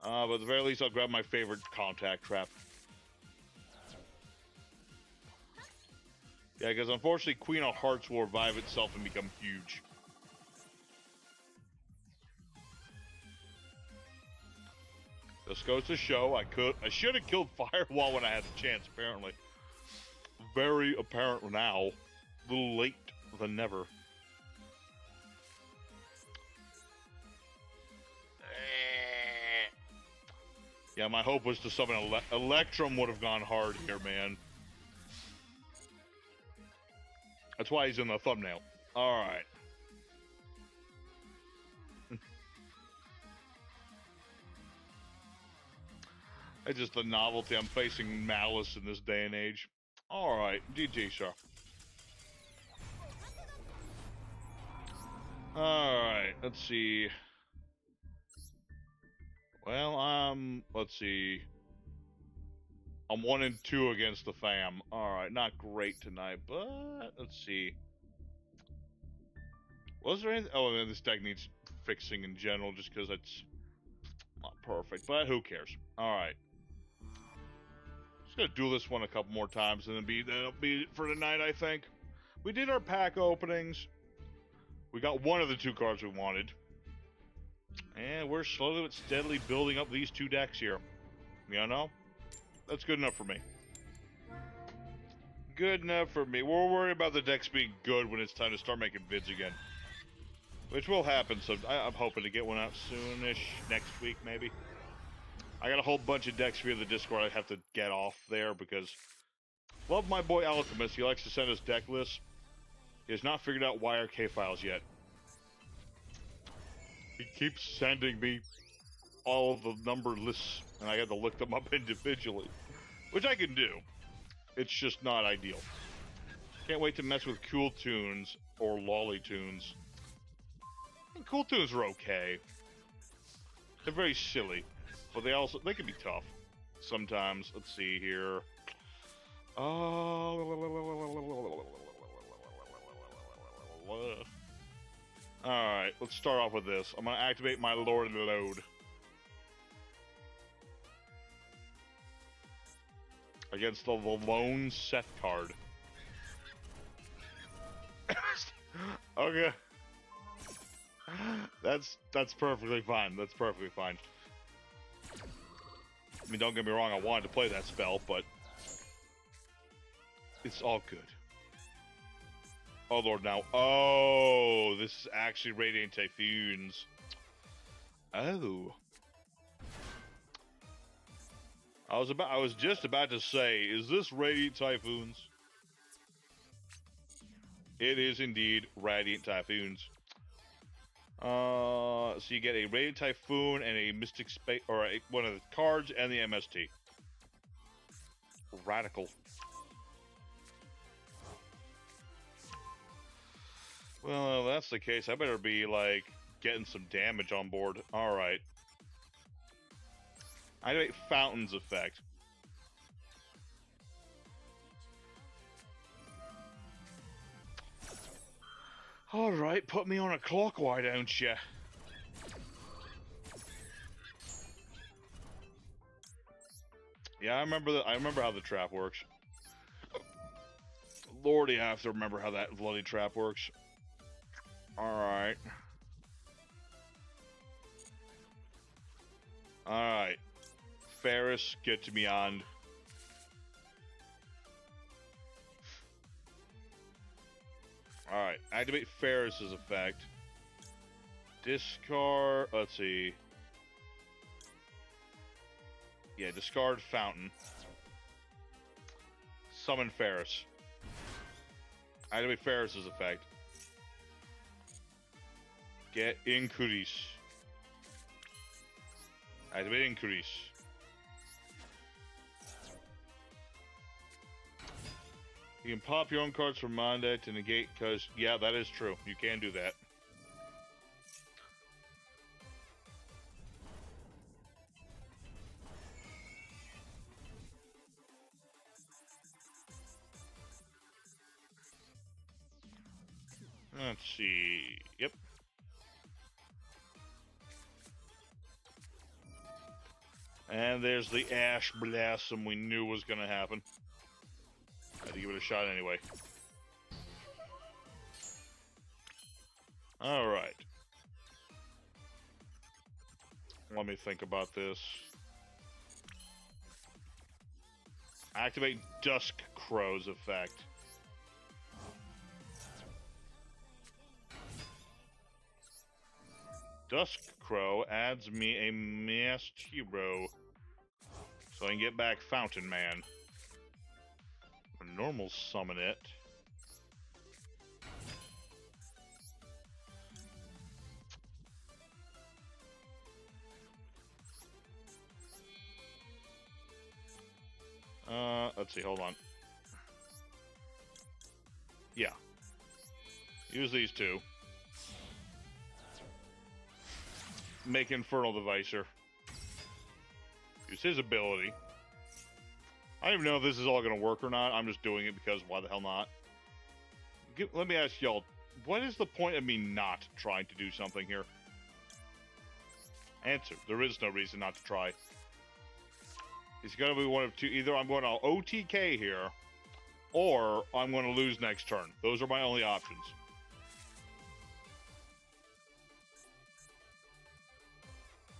But at the very least, I'll grab my favorite contact trap. Yeah, because unfortunately, Queen of Hearts will revive itself and become huge. This goes to show I should have killed Firewall when I had the chance, apparently. Very apparent now. A little late than never. Yeah, my hope was to summon Electrum would have gone hard here, man. That's why he's in the thumbnail. Alright. It's just the novelty. I'm facing Malice in this day and age. Alright, GG, sir. Alright, let's see. Well, let's see. I'm 1-2 against the fam. Alright, not great tonight, but let's see. Was there anything? Oh, this deck needs fixing in general just because it's not perfect, but who cares? Alright. Just gonna do this one a couple more times and then that'll be it for tonight, I think. We did our pack openings. We got one of the 2 cards we wanted. And we're slowly but steadily building up these 2 decks here. You know? That's good enough for me. Good enough for me. We'll worry about the decks being good when it's time to start making vids again. Which will happen, so I'm hoping to get one out soonish, next week maybe. I got a whole bunch of decks via the Discord I have to get off there because love my boy Alchemist. He likes to send us deck lists. He has not figured out YRK files yet. He keeps sending me all of the numbered lists, and I have to look them up individually, which I can do. It's just not ideal. Can't wait to mess with Cool Tunes or Lolly Tunes. And Cool Tunes are okay. They're very silly, but they can be tough sometimes. Let's see here. Alright, let's start off with this. I'm going to activate my Lord of the Load. Against the lone set card. Okay. That's perfectly fine. That's perfectly fine. I mean, don't get me wrong, I wanted to play that spell, but it's all good. Oh Lord, now. Oh, this is actually Radiant Typhoons. Oh. I was just about to say, is this Radiant Typhoons? It is indeed Radiant Typhoons. So you get a Radiant Typhoon and a Mystic Space, or one of the cards and the MST. Radical. Well, if that's the case, I better be, like, getting some damage on board. Alright. Activate Fountain's effect. Alright, put me on a clock, why don't you? Yeah, I remember how the trap works. Lordy, I have to remember how that bloody trap works. Alright. Alright. Ferris, get to beyond. Alright, activate Ferris's effect. Discard, let's see. Yeah, discard Fountain. Summon Ferris. Activate Ferris's effect. Get Increase. Activate Increase. You can pop your own cards from Monday to negate, because, yeah, that is true. You can do that. Let's see. Yep. And there's the Ash Blossom we knew was going to happen. Had to give it a shot anyway. Alright. Let me think about this. Activate Dusk Crow's effect. Dusk Crow adds me a masked hero, so I can get back Fountain Man. Normal summon it. Let's see, hold on. Yeah. Use these two. Make Infernal Devicer. Use his ability. I don't even know if this is all going to work or not. I'm just doing it because why the hell not? Let me ask y'all, what is the point of me not trying to do something here? Answer, there is no reason not to try. It's going to be one of two. Either I'm going to OTK here, or I'm going to lose next turn. Those are my only options.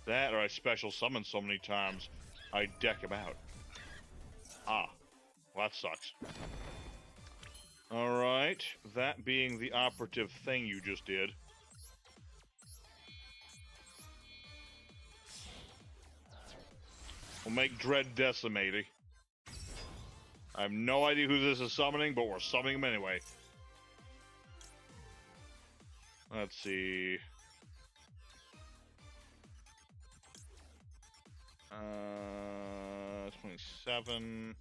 That, or I special summon so many times, I deck him out. Ah, well, that sucks. Alright, that being the operative thing you just did. We'll make Dread Decimator. I have no idea who this is summoning, but we're summoning him anyway. Let's see. 27.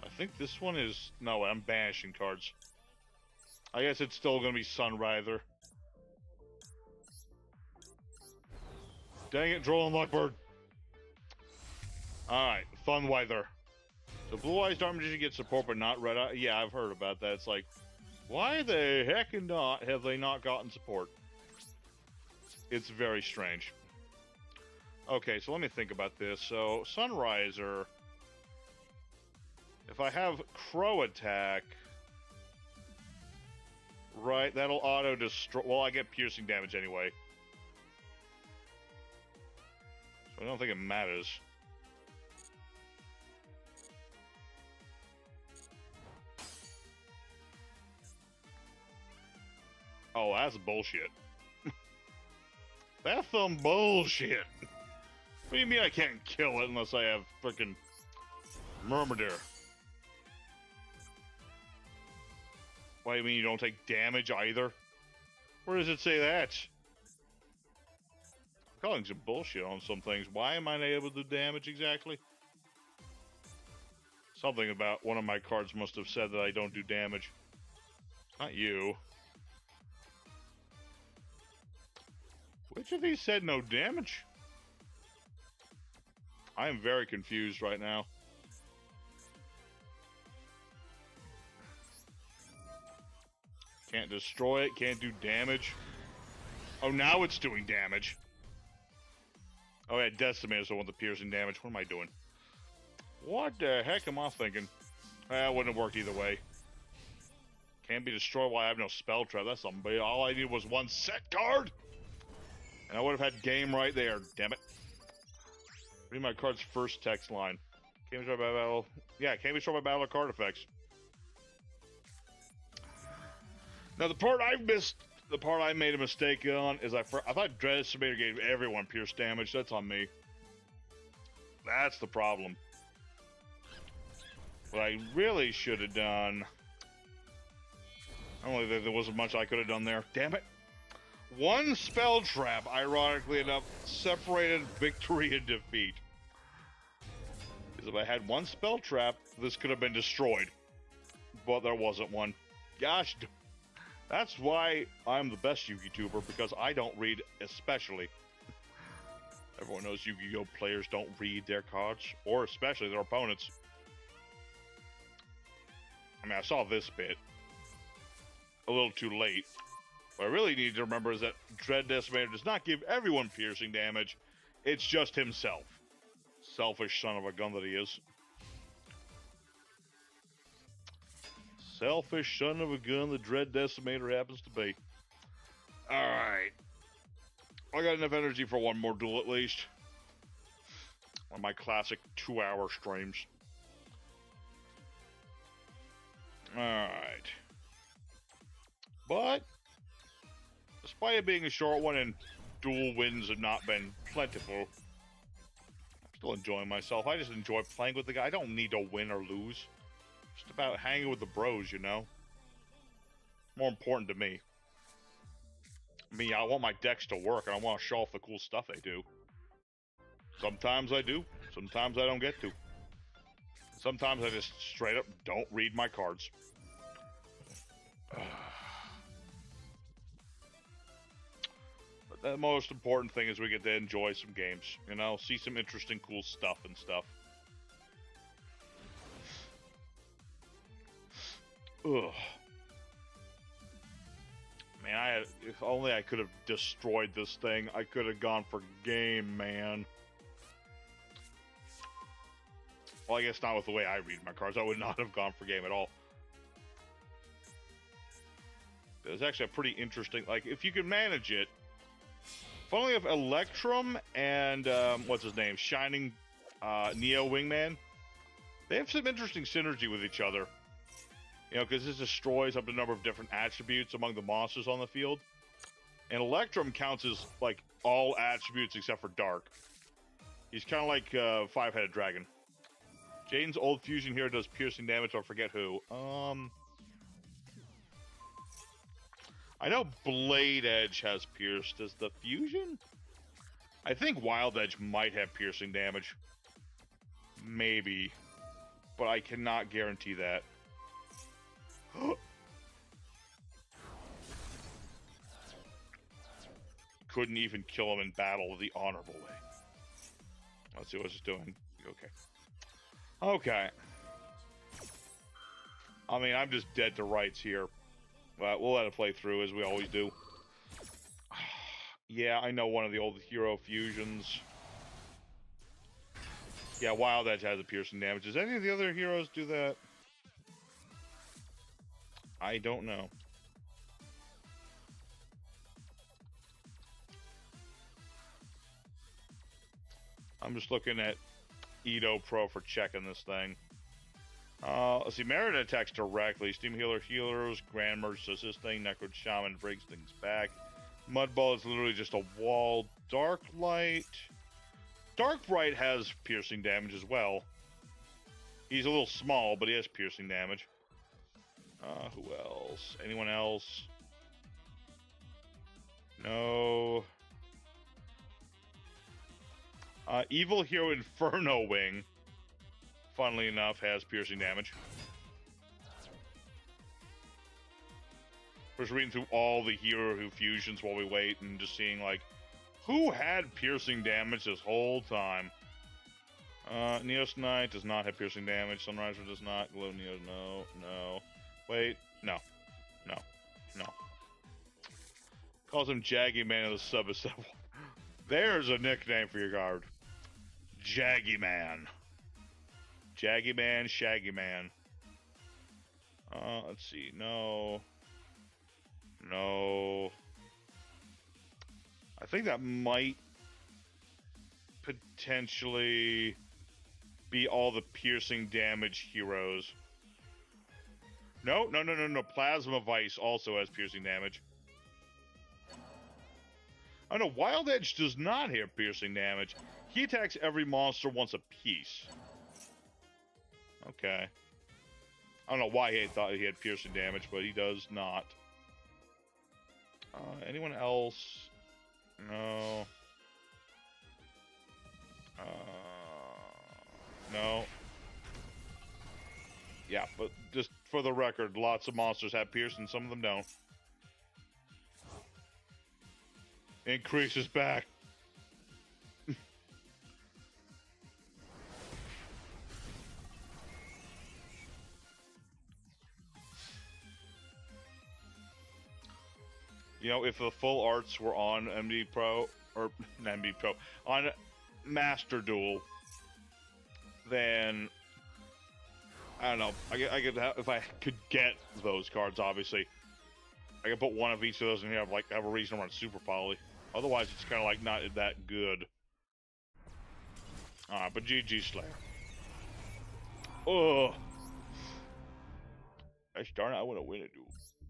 I think this one is... No, I'm banishing cards. I guess it's still going to be Sunriser. Dang it, Droll and Lockbird. Alright, Thunwither. The Blue Eyes Dark Magician gets support, but not Red Eye. Yeah, I've heard about that. It's like, why the heck have they not gotten support? It's very strange. Okay, so let me think about this. So, Sunriser... If I have Crow attack... Right, that'll auto-destroy... Well, I get piercing damage anyway. So I don't think it matters. Oh, that's bullshit. That's some bullshit. What do you mean I can't kill it unless I have frickin' Myrmidon? Why do you mean you don't take damage either? Where does it say that? I'm calling some bullshit on some things. Why am I not able to do damage exactly? Something about one of my cards must have said that I don't do damage. Not you. Which of these said no damage? I am very confused right now. Can't destroy it, can't do damage. Oh, now it's doing damage. Oh yeah, Decimator is the one with the piercing damage. What am I doing? What the heck am I thinking? It wouldn't have worked either way. Can't be destroyed while I have no spell trap. That's something. But all I needed was one set card! And I would have had game right there, damn it. Read my card's first text line. Can't be destroyed by battle. Yeah, can't be destroyed by battle or card effects. Now the part I missed, the part I made a mistake on is I thought Dread Decimator gave everyone pierce damage. That's on me. That's the problem. What I really should have done... I don't think there wasn't much I could have done there. Damn it. One spell trap, ironically enough, separated victory and defeat. Because if I had one spell trap, this could have been destroyed. But there wasn't one. Gosh, that's why I'm the best Yu-Gi-Oh! Tuber, because I don't read especially. Everyone knows Yu-Gi-Oh! Players don't read their cards, or especially their opponents. I mean, I saw this bit a little too late. What I really need to remember is that Dread Decimator does not give everyone piercing damage. It's just himself. Selfish son of a gun that he is. Selfish son of a gun the Dread Decimator happens to be. Alright. I got enough energy for one more duel at least. On my classic 2-hour streams. Alright. But, despite it being a short one and duel wins have not been plentiful, I'm still enjoying myself. I just enjoy playing with the guy. I don't need to win or lose. Just about hanging with the bros, you know? More important to me. I want my decks to work, and I want to show off the cool stuff they do. Sometimes I do. Sometimes I don't get to. Sometimes I just straight up don't read my cards. But the most important thing is we get to enjoy some games. You know, see some interesting, cool stuff and stuff. Ugh. Man, if only I could have destroyed this thing. I could have gone for game, man. Well, I guess not with the way I read my cards. I would not have gone for game at all. It's actually a pretty interesting... Like, if you can manage it... Funnily enough, Electrum and, what's his name? Shining Neo Wingman. They have some interesting synergy with each other. You know, because this destroys up to a number of different attributes among the monsters on the field. And Electrum counts as, like, all attributes except for Dark. He's kind of like a five-headed dragon. Jaden's old fusion here does piercing damage, I forget who. I know Blade Edge has pierce. Does the fusion? I think Wild Edge might have piercing damage. Maybe. But I cannot guarantee that. Couldn't even kill him in battle the honorable way. Let's see what it's doing. Okay. Okay. I mean, I'm just dead to rights here. But we'll let it play through as we always do. Yeah, I know one of the old hero fusions. Yeah, Wild Edge has a piercing damage. Does any of the other heroes do that? I don't know. I'm just looking at Edo Pro for checking this thing. Let's see, Merit attacks directly. Steam Healer healers, Grand Merge does this thing, Necro Shaman brings things back. Mudball is literally just a wall. Dark Light. Dark Bright has piercing damage as well. He's a little small, but he has piercing damage. Who else? Anyone else? No. Evil Hero Inferno Wing, funnily enough, has piercing damage. We're just reading through all the hero fusions while we wait and just seeing, like, who had piercing damage this whole time? Neos Knight does not have piercing damage. Sunriser does not. Glow Neo, no, no. Wait, no, no, no. Calls him Jaggy Man of the sub. There's a nickname for your guard. Jaggy Man. Jaggy Man, Shaggy Man. Let's see. No. No. I think that might potentially be all the piercing damage heroes. No, no, no, no, no. Plasma Vice also has piercing damage. Oh no, Wild Edge does not have piercing damage. He attacks every monster once a piece. Okay. I don't know why he thought he had piercing damage, but he does not. Anyone else? No. No. Yeah, but just for the record, lots of monsters have pierce and some of them don't. Increases back. You know, if the full arts were on MD Pro, or not MD Pro, on Master Duel, then I don't know. I could have, if I could get those cards, obviously, I could put one of each of those in here. Have a reason to run Super Poly. Otherwise, it's kind of like not that good. Alright, but GG Slayer. Oh, gosh darn it! I want to win a duel.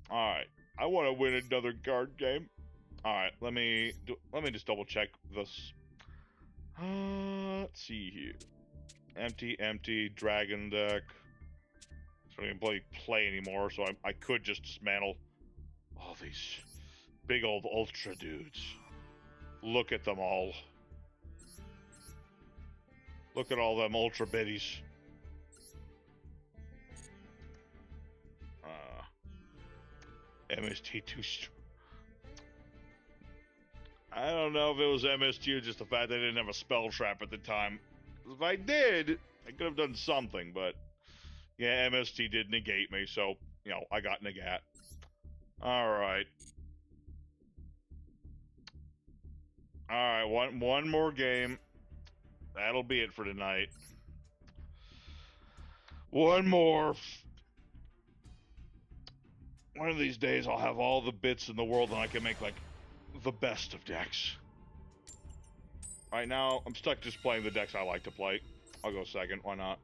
All right, I want to win another card game. All right, let me just double check this. Let's see here. Empty dragon deck. So I don't even play anymore. So I could just dismantle all these big old ultra dudes. Look at them all. Look at all them ultra biddies. MST too strong. I don't know if it was MST or just the fact that I didn't have a spell trap at the time. If I did, I could have done something, but yeah, MST did negate me, so, you know, I got Negat. Alright. Alright, one more game. That'll be it for tonight. One more. One of these days I'll have all the bits in the world and I can make, like, the best of decks. Right now, I'm stuck just playing the decks I like to play. I'll go second, why not?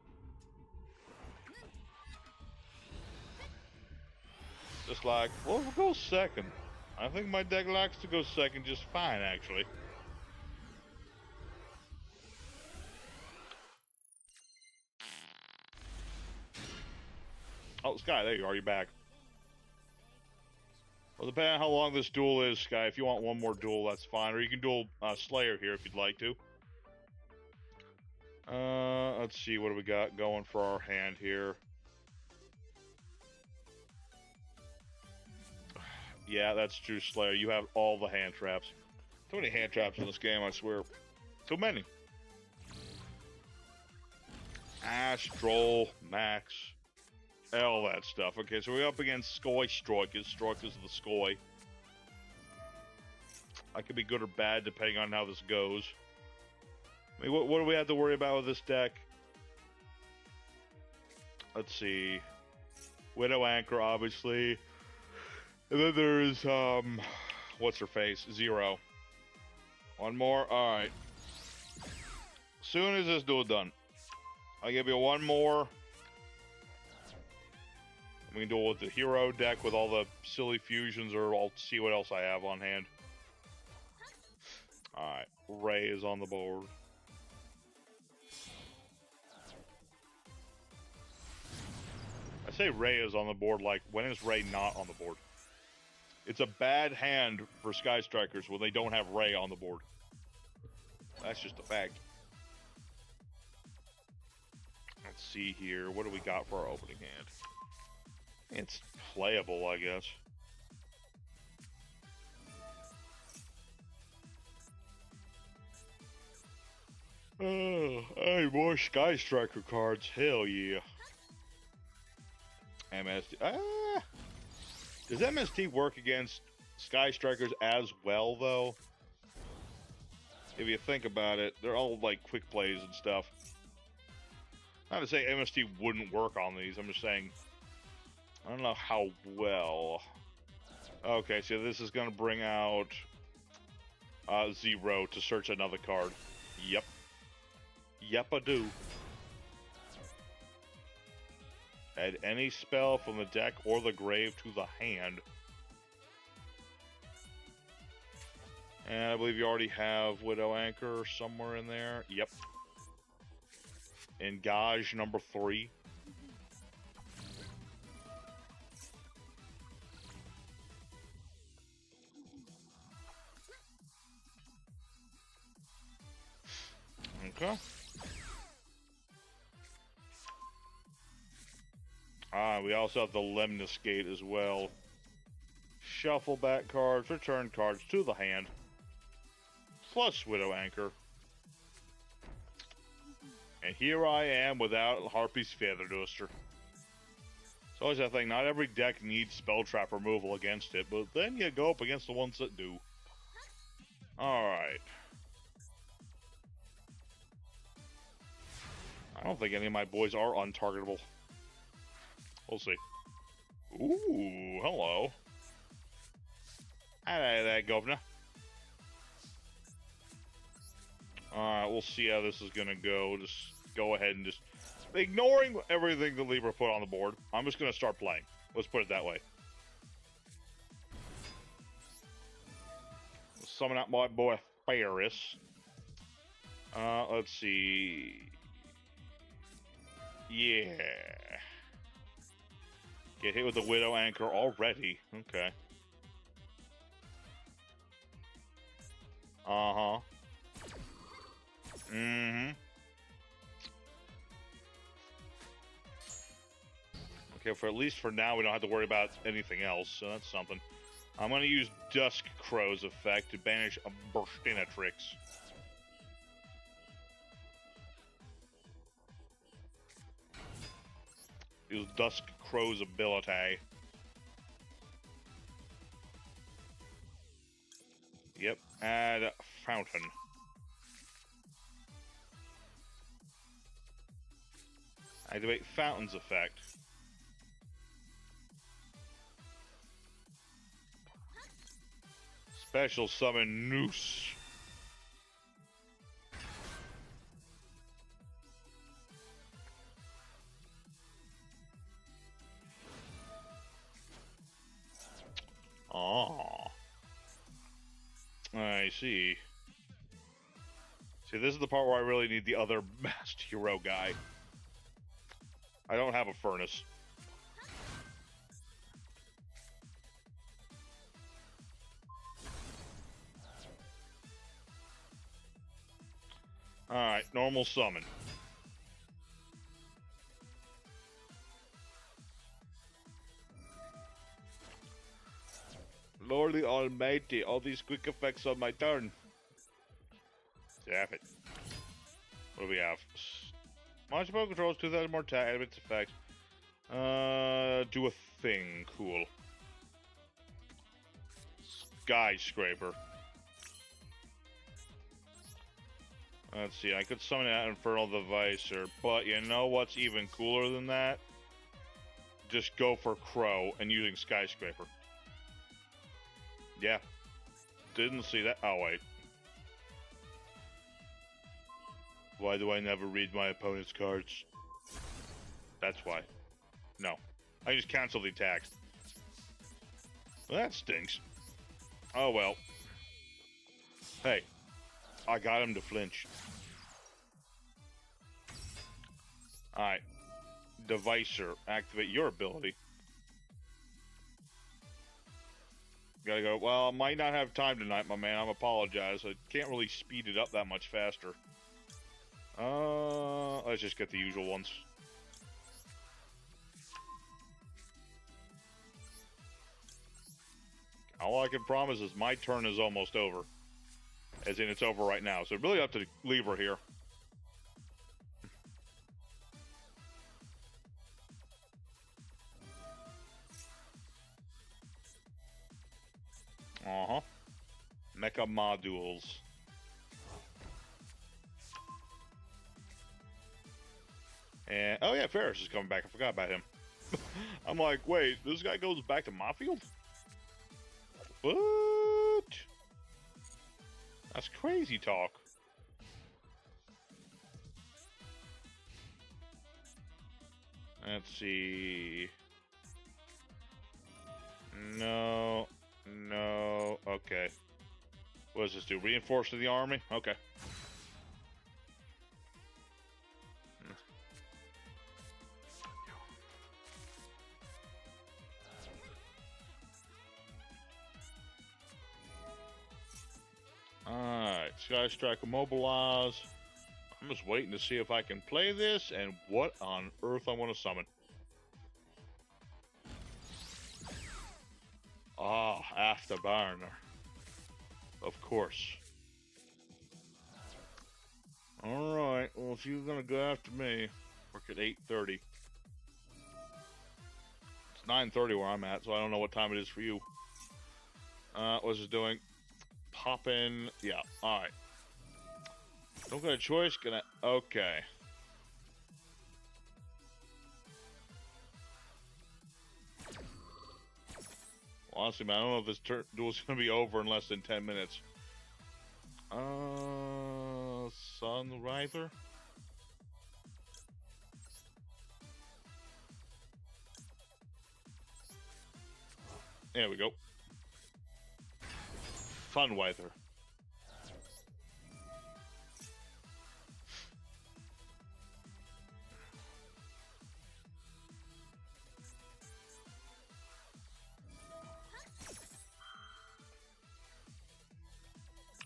Just like, well, we'll go second. I think my deck likes to go second just fine, actually. Oh, Sky, there you are. You're back. Well, depending on how long this duel is, Sky, if you want one more duel, that's fine. Or you can duel Slayer here if you'd like to. Let's see, what do we got going for our hand here? Yeah, that's true, Slayer. You have all the hand traps. Too many hand traps in this game, I swear. Too many. Ash, Droll, Max, all that stuff. Okay, so we're up against Skoy Stroikers. Stroikers of the Skoy. I could be good or bad depending on how this goes. I mean, what do we have to worry about with this deck? Let's see. Widow Anchor, obviously. And then there's, what's her face? Zero. One more? Alright. Soon as this duel done, I'll give you one more. We can duel with the hero deck with all the silly fusions, or I'll see what else I have on hand. Alright. Ray is on the board. I say Ray is on the board, like, when is Ray not on the board? It's a bad hand for Sky Strikers when they don't have Ray on the board. That's just a fact. Let's see here. What do we got for our opening hand? It's playable, I guess. Oh, hey, more Sky Striker cards. Hell yeah. MST. Does MST work against Sky Strikers as well, though? If you think about it, they're all like quick plays and stuff. Not to say MST wouldn't work on these, I'm just saying, I don't know how well. Okay, so this is going to bring out Zero to search another card. Yep. Yep, I do. Add any spell from the deck or the grave to the hand. And I believe you already have Widow Anchor somewhere in there. Yep. Engage number 3. Okay. We also have the Lemnis Gate as well. Shuffle back cards, return cards to the hand. Plus Widow Anchor. And here I am without Harpy's Feather Duster. It's always that thing, not every deck needs Spell Trap removal against it, but then you go up against the ones that do. Alright. I don't think any of my boys are untargetable. We'll see. Ooh, hello. Hello there, Governor. Alright, we'll see how this is gonna go. Just go ahead and just... Ignoring everything that Libra put on the board, I'm just gonna start playing. Let's put it that way. Summon out my boy Ferris. Let's see... Yeah... Get hit with the Widow Anchor already. Okay. Uh-huh. Mm-hmm. Okay, for at least for now, we don't have to worry about anything else, so that's something. I'm going to use Dusk Crow's effect to banish a Burstinatrix. Use Dusk Crow's ability. Yep, add Fountain. Activate Fountain's effect. Special summon Noose. Oh. I see. See, this is the part where I really need the other masked hero guy. I don't have a furnace. Alright, normal summon. Lordy almighty, all these quick effects on my turn. Zap it. What do we have? Monster Ball controls 2,000 more attack, and its effects. Do a thing. Cool. Skyscraper. Let's see, I could summon that Infernal Divisor, but you know what's even cooler than that? Just go for Crow and using Skyscraper. Yeah. Didn't see that. Oh, wait. Why do I never read my opponent's cards? That's why. No. I just canceled the attacks. Well, that stinks. Oh, well. Hey. I got him to flinch. Alright. Divisor. Activate your ability. Gotta go. Well, I might not have time tonight, my man. I apologize. I can't really speed it up that much faster. Let's just get the usual ones. All I can promise is my turn is almost over. As in, it's over right now. So really up to Libra here. Uh-huh. Mecha modules. And, oh yeah, Ferris is coming back. I forgot about him. I'm like, wait, this guy goes back to my field? What? That's crazy talk. Let's see. No. No. Okay. What does this do? Reinforce the army? Okay. Alright, Sky Strike Immobilize. I'm just waiting to see if I can play this and what on earth I want to summon. Ah, Afterburner. Of course. Alright, well if you're gonna go after me, work at 8:30. It's 9:30 where I'm at, so I don't know what time it is for you. What's it doing? Pop in. Yeah, alright. Don't got a choice, gonna. Okay. Well, honestly, man, I don't know if this duel's gonna be over in less than 10 minutes. Sunriser? There we go. Funwither.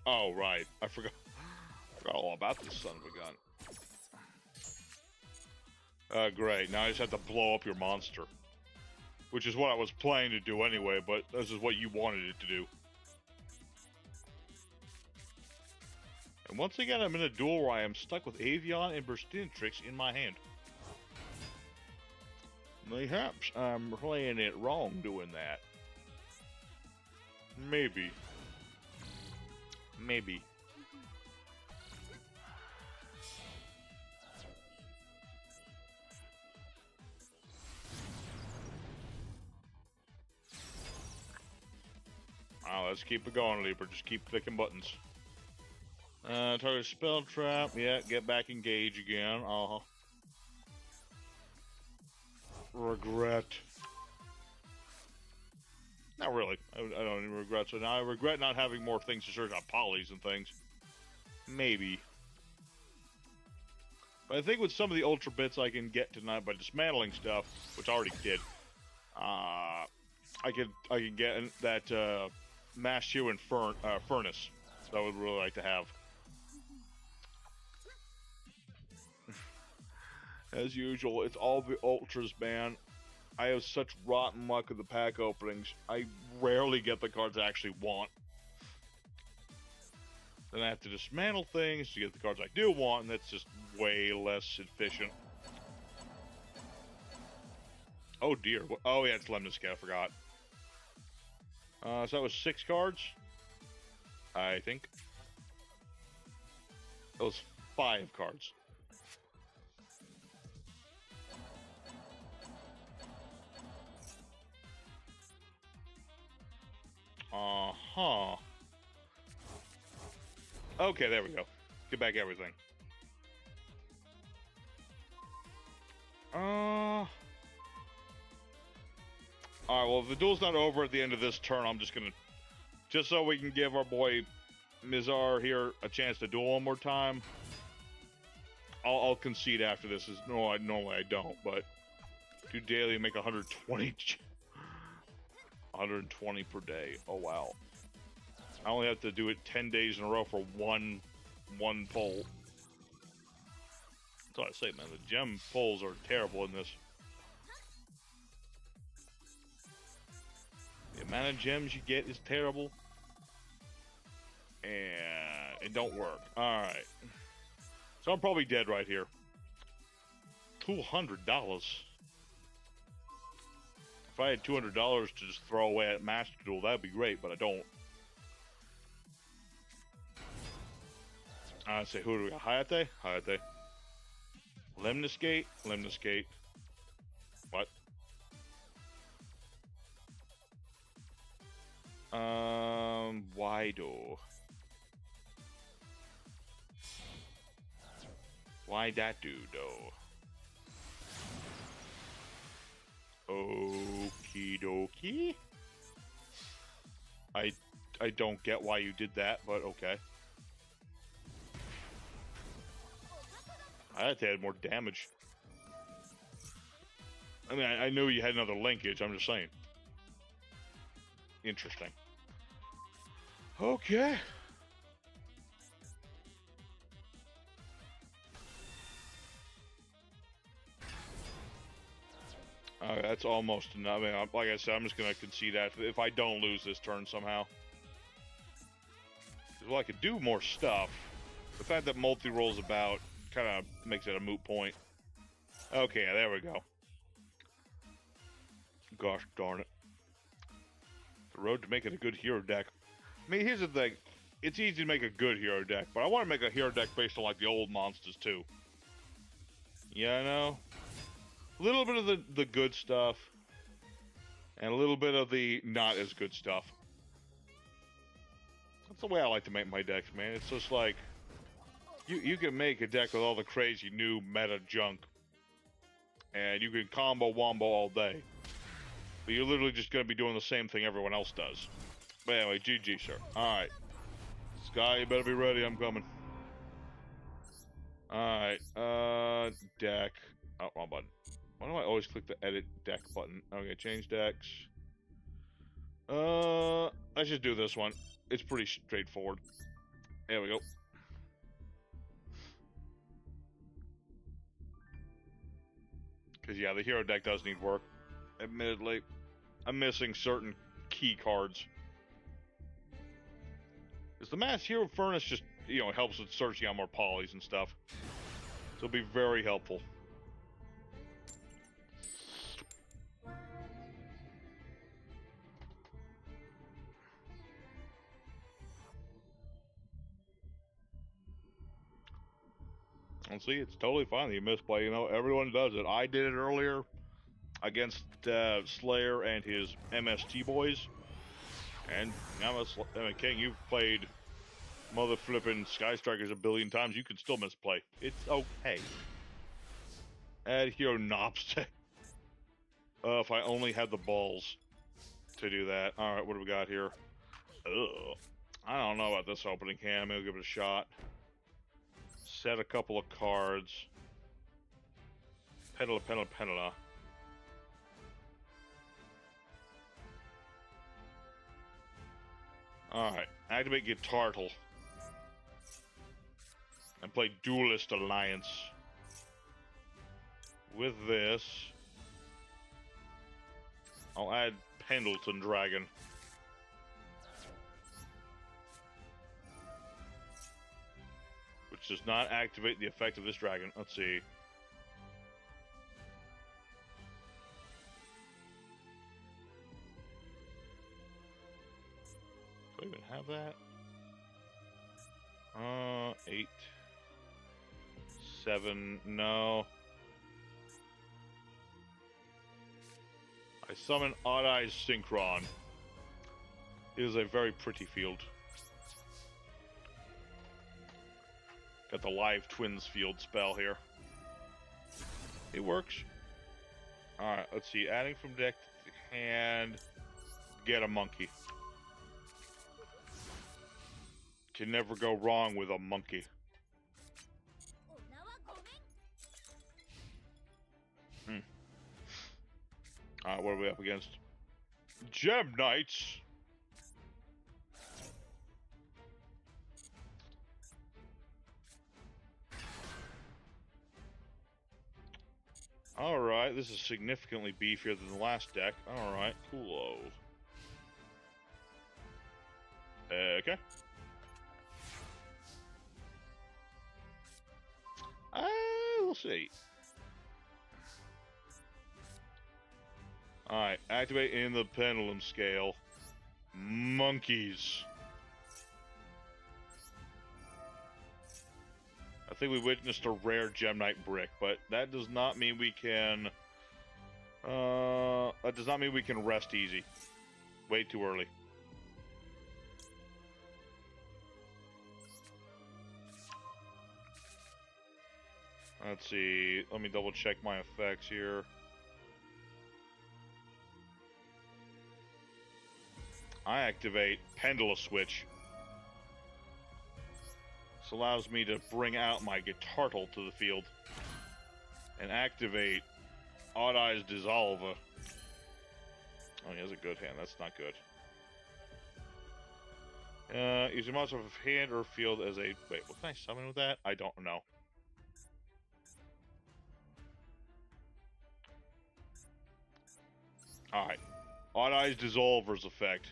Oh, right. I forgot all about this son of a gun. Great. Now I just have to blow up your monster. Which is what I was planning to do anyway, but this is what you wanted it to do. And once again, I'm in a duel where I am stuck with Avion and Burstinatrix in my hand. Perhaps I'm playing it wrong doing that. Maybe. Maybe. Let's keep it going, Leaper. Just keep clicking buttons. Target spell trap. Yeah, get back engage again. Regret. Not really. I don't even regret. So now I regret not having more things to search on polys and things. Maybe. But I think with some of the ultra bits I can get tonight by dismantling stuff, which I already did, I can get that Mash 2 and Furnace that I would really like to have. As usual, it's all the ultras, man. I have such rotten luck with the pack openings. I rarely get the cards I actually want. Then I have to dismantle things to get the cards I do want, and that's just way less efficient. Oh dear. Oh yeah, it's Lemniscate, I forgot. So that was 6 cards, I think. That was 5 cards. Uh-huh. Okay, there we go. Get back everything. Alright, well, if the duel's not over at the end of this turn, I'm just gonna... Just so we can give our boy Mizar here a chance to duel one more time, I'll concede after this. Normally I don't, but... Do daily and make 120... 120 per day. Oh, wow. I only have to do it 10 days in a row for one pull. That's what I say, man. The gem pulls are terrible in this. The amount of gems you get is terrible. And it don't work. Alright. So I'm probably dead right here. $200. If I had $200 to just throw away at Master Duel, that'd be great, but I don't. I say, who do we got? Hayate? Hayate. Lemniscate? Lemniscate. What? Wido. Why that dude, though? Okie dokie. I don't get why you did that, but okay. I had to add more damage. I mean, I knew you had another linkage, I'm just saying. Interesting. Okay. That's almost enough. I mean, like I said, I'm just going to concede that if I don't lose this turn somehow. Well, I could do more stuff. The fact that multi-roll's about kind of makes it a moot point. Okay, there we go. Gosh darn it. The road to making a good hero deck. I mean, here's the thing. It's easy to make a good hero deck, but I want to make a hero deck based on, like, the old monsters, too. Yeah, I know. A little bit of the good stuff, and a little bit of the not as good stuff. That's the way I like to make my decks, man. It's just like, you can make a deck with all the crazy new meta junk, and you can combo wombo all day. But you're literally just going to be doing the same thing everyone else does. But anyway, GG, sir. Alright. Sky, you better be ready, I'm coming. Alright, deck. Oh, wrong button. Why do I always click the edit deck button? Okay, change decks. Let's just do this one. It's pretty straightforward. There we go. Because, yeah, the hero deck does need work. Admittedly, I'm missing certain key cards. Because the Mass Hero Furnace just, you know, helps with searching out more polys and stuff. So it'll be very helpful. And see, it's totally fine that you misplay. You know, everyone does it. I did it earlier against Slayer and his MST boys. And now, I mean, King, you've played mother flipping Sky Strikers a billion times. You can still misplay. It's okay. Add hero knobs. If I only had the balls to do that. Alright, what do we got here? Ugh. I don't know about this opening hand. Maybe we'll give it a shot. Set a couple of cards. Pedala, pedala, pedala. Alright, activate Guitartle. And play Duelist Alliance. with this, I'll add Pendleton Dragon. Which does not activate the effect of this dragon. Let's see. Do I even have that? 8, 7, no. I summon Odd Eyes Synchron. It is a very pretty field. Got the Live Twins field spell here. It works. Alright, let's see. Adding from deck to hand. Get a monkey. Can never go wrong with a monkey. Alright, what are we up against? Gem Knights! Alright, this is significantly beefier than the last deck. Alright, cool. Okay. We'll see. Alright, activate in the pendulum scale. Monkeys. I think we witnessed a rare Gem Knight brick, but that does not mean we can... that does not mean we can rest easy. Way too early. Let's see. Let me double check my effects here. I activate Pendulum Switch. This allows me to bring out my Guitartle to the field. And activate Odd Eyes Dissolve. Oh, he has a good hand. That's not good. Use a monster of hand or field as a... Wait, what can I summon with that? I don't know. Alright. Odd Eyes Dissolver's effect.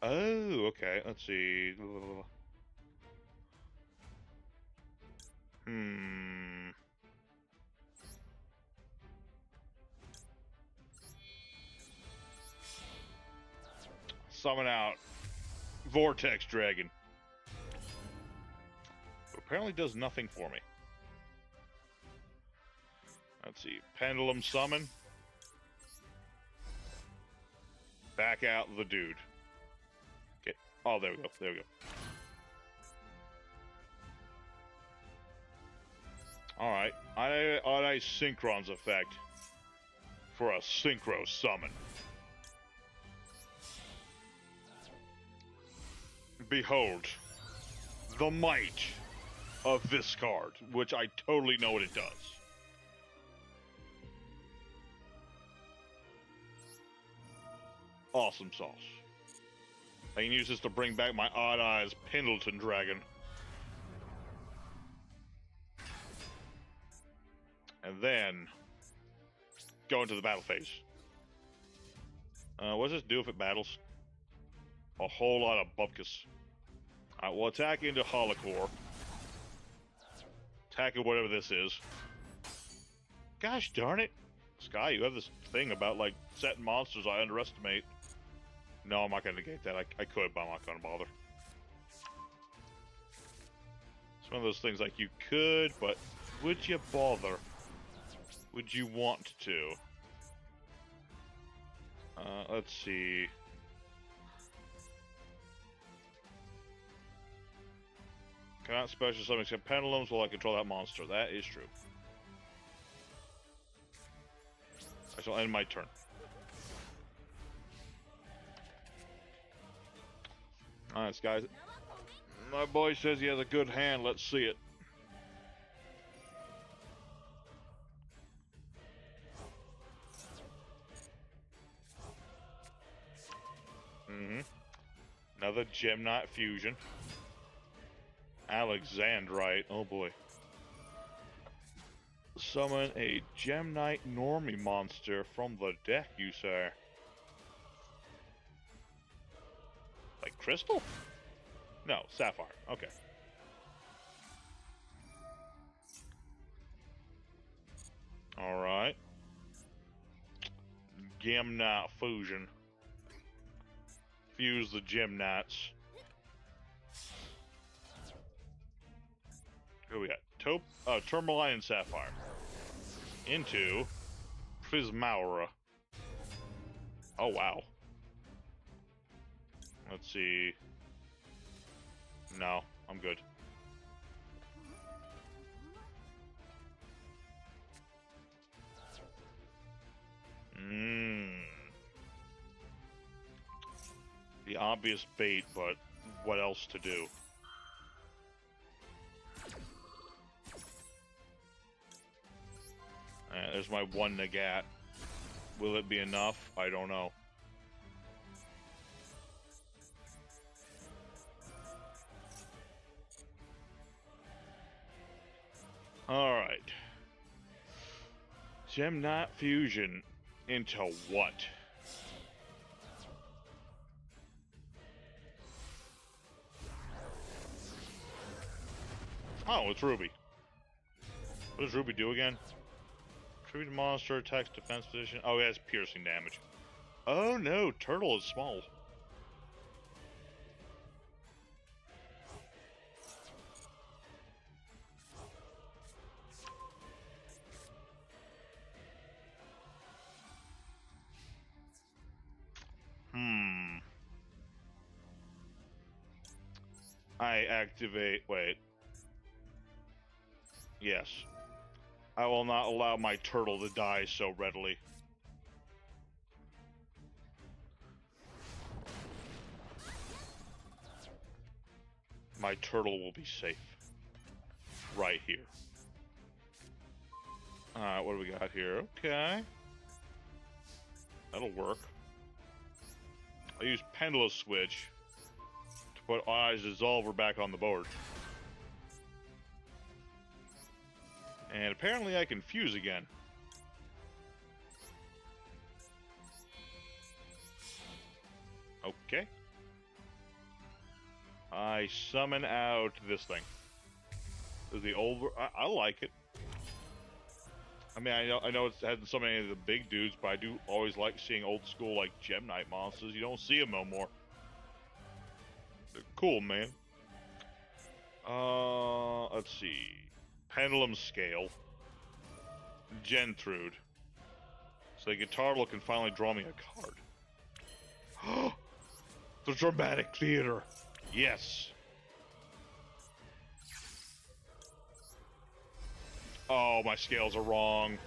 Oh, okay. Let's see. Summon out Vortex Dragon. Apparently does nothing for me. Let's see. Pendulum Summon. Back out the dude. Okay. Oh, there we go. There we go. Alright. Odd Eyes Synchron's effect for a Synchro Summon. Behold the might of this card, which I totally know what it does. Awesome sauce. I can use this to bring back my Odd Eyes Pendleton Dragon. And then go into the battle phase. What does this do if it battles? A whole lot of bupkis. Alright, we'll attack into Holocore. Attack at whatever this is. Gosh darn it. Sky, you have this thing about, like, setting monsters I underestimate. No, I'm not going to negate that. I could, but I'm not going to bother. It's one of those things like you could, but would you bother? Would you want to? Let's see. Cannot special summon except pendulums while I control that monster. That is true. I shall end my turn. Alright, guys. My boy says he has a good hand. Let's see it. Another Gem Knight fusion. Alexandrite. Oh boy. Summon a Gem Knight Normie monster from the deck, you say? Like Crystal? No, Sapphire. Okay. Alright. Gem Knight Fusion. Fuse the Gem Knights. Who we got? Tourmaline and Sapphire. Into Prismaura. Oh, wow. Let's see. No, I'm good. The obvious bait, but what else to do? There's my one Nagat. Will it be enough? I don't know. Alright. Gem Knight Fusion into what? Oh, it's Ruby. What does Ruby do again? Tribute monster, attacks defense position. Oh, it has piercing damage. Oh no, Turtle is small. I activate. Wait. Yes. I will not allow my turtle to die so readily. My turtle will be safe. Right here. Alright, what do we got here? Okay. That'll work. I'll use Pendulous Switch to put Eyes Dissolver back on the board. And apparently I can fuse again. Okay. I summon out this thing. This is the old... I like it. I mean, I know it hasn't so many of the big dudes, but I do always like seeing old school, like, Gem Knight monsters. You don't see them no more. They're cool, man. Let's see. Pendulum Scale. Gentrude. So the Guitarlo can finally draw me a card. The Dramatic Theater. Yes. Oh, my scales are wrong.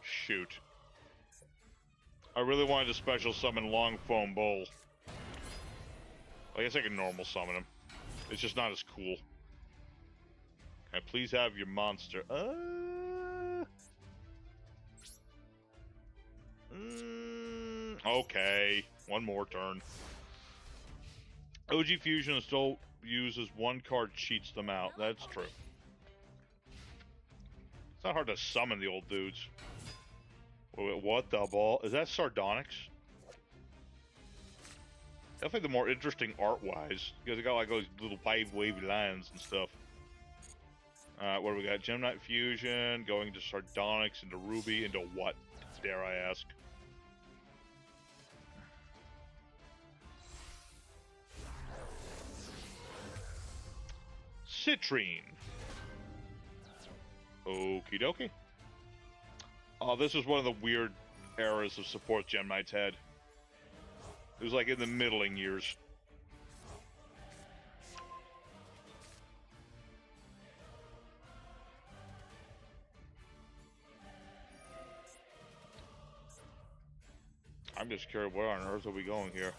Shoot. I really wanted to special summon Long Foam Bull. I guess I can normal summon him. It's just not as cool. Can I please have your monster? Okay. One more turn. OG Fusion still uses one card, cheats them out. That's true. It's not hard to summon the old dudes. Wait, what the ball? Is that Sardonyx? Definitely the more interesting art-wise. Because it got like those little wavy lines and stuff. Alright, what do we got? Gem Knight Fusion, going to Sardonyx, into Ruby, into what? Dare I ask? Citrine. Okie dokie. Oh, this was one of the weird eras of support Gem Knight's had. It was like in the middling years. I'm just curious, where on earth are we going here?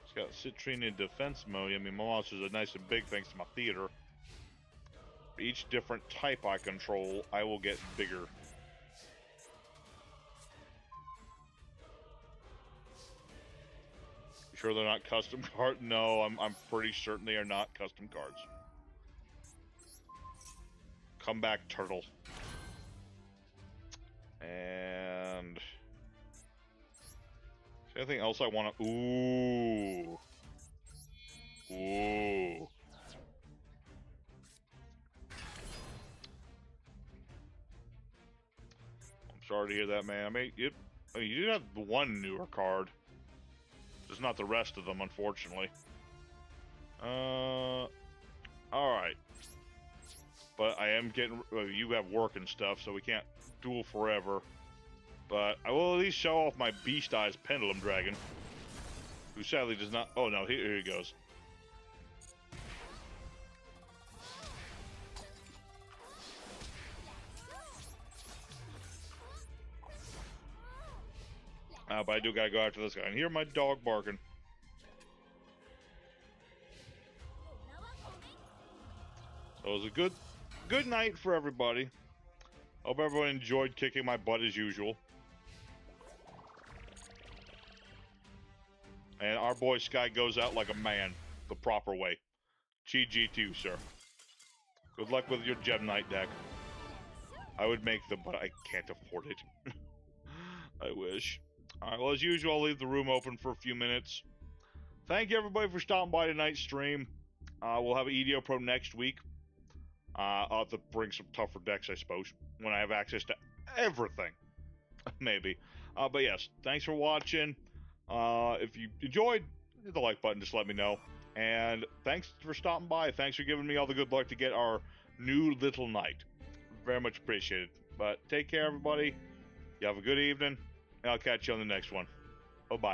It's got Citrine in defense mode. I mean, my monsters are nice and big thanks to my theater. For each different type I control, I will get bigger. Sure they're not custom cards? No, I'm pretty certain they are not custom cards. Come back, turtle. And... is there anything else I want to... Ooh. Ooh. I'm sorry to hear that, man. I mean, you did have one newer card. Just not the rest of them, unfortunately. Alright. But I am getting... you have work and stuff, so we can't duel forever. But I will at least show off my Beast Eyes Pendulum Dragon. Who sadly does not... oh no, here he goes. But I do gotta go after this guy. And hear my dog barking. So it was a good night for everybody. Hope everyone enjoyed kicking my butt as usual. And our boy Sky goes out like a man, the proper way. GG to you, sir. Good luck with your Gem Knight deck. I would make them, but I can't afford it. I wish. Alright, well, as usual, I'll leave the room open for a few minutes. Thank you, everybody, for stopping by tonight's stream. We'll have EDO Pro next week. I'll have to bring some tougher decks, I suppose, when I have access to everything. Maybe. But yes, thanks for watching. If you enjoyed, hit the like button, just let me know. And thanks for stopping by. Thanks for giving me all the good luck to get our new little knight. Very much appreciated. But take care, everybody. You have a good evening, and I'll catch you on the next one. Bye-bye.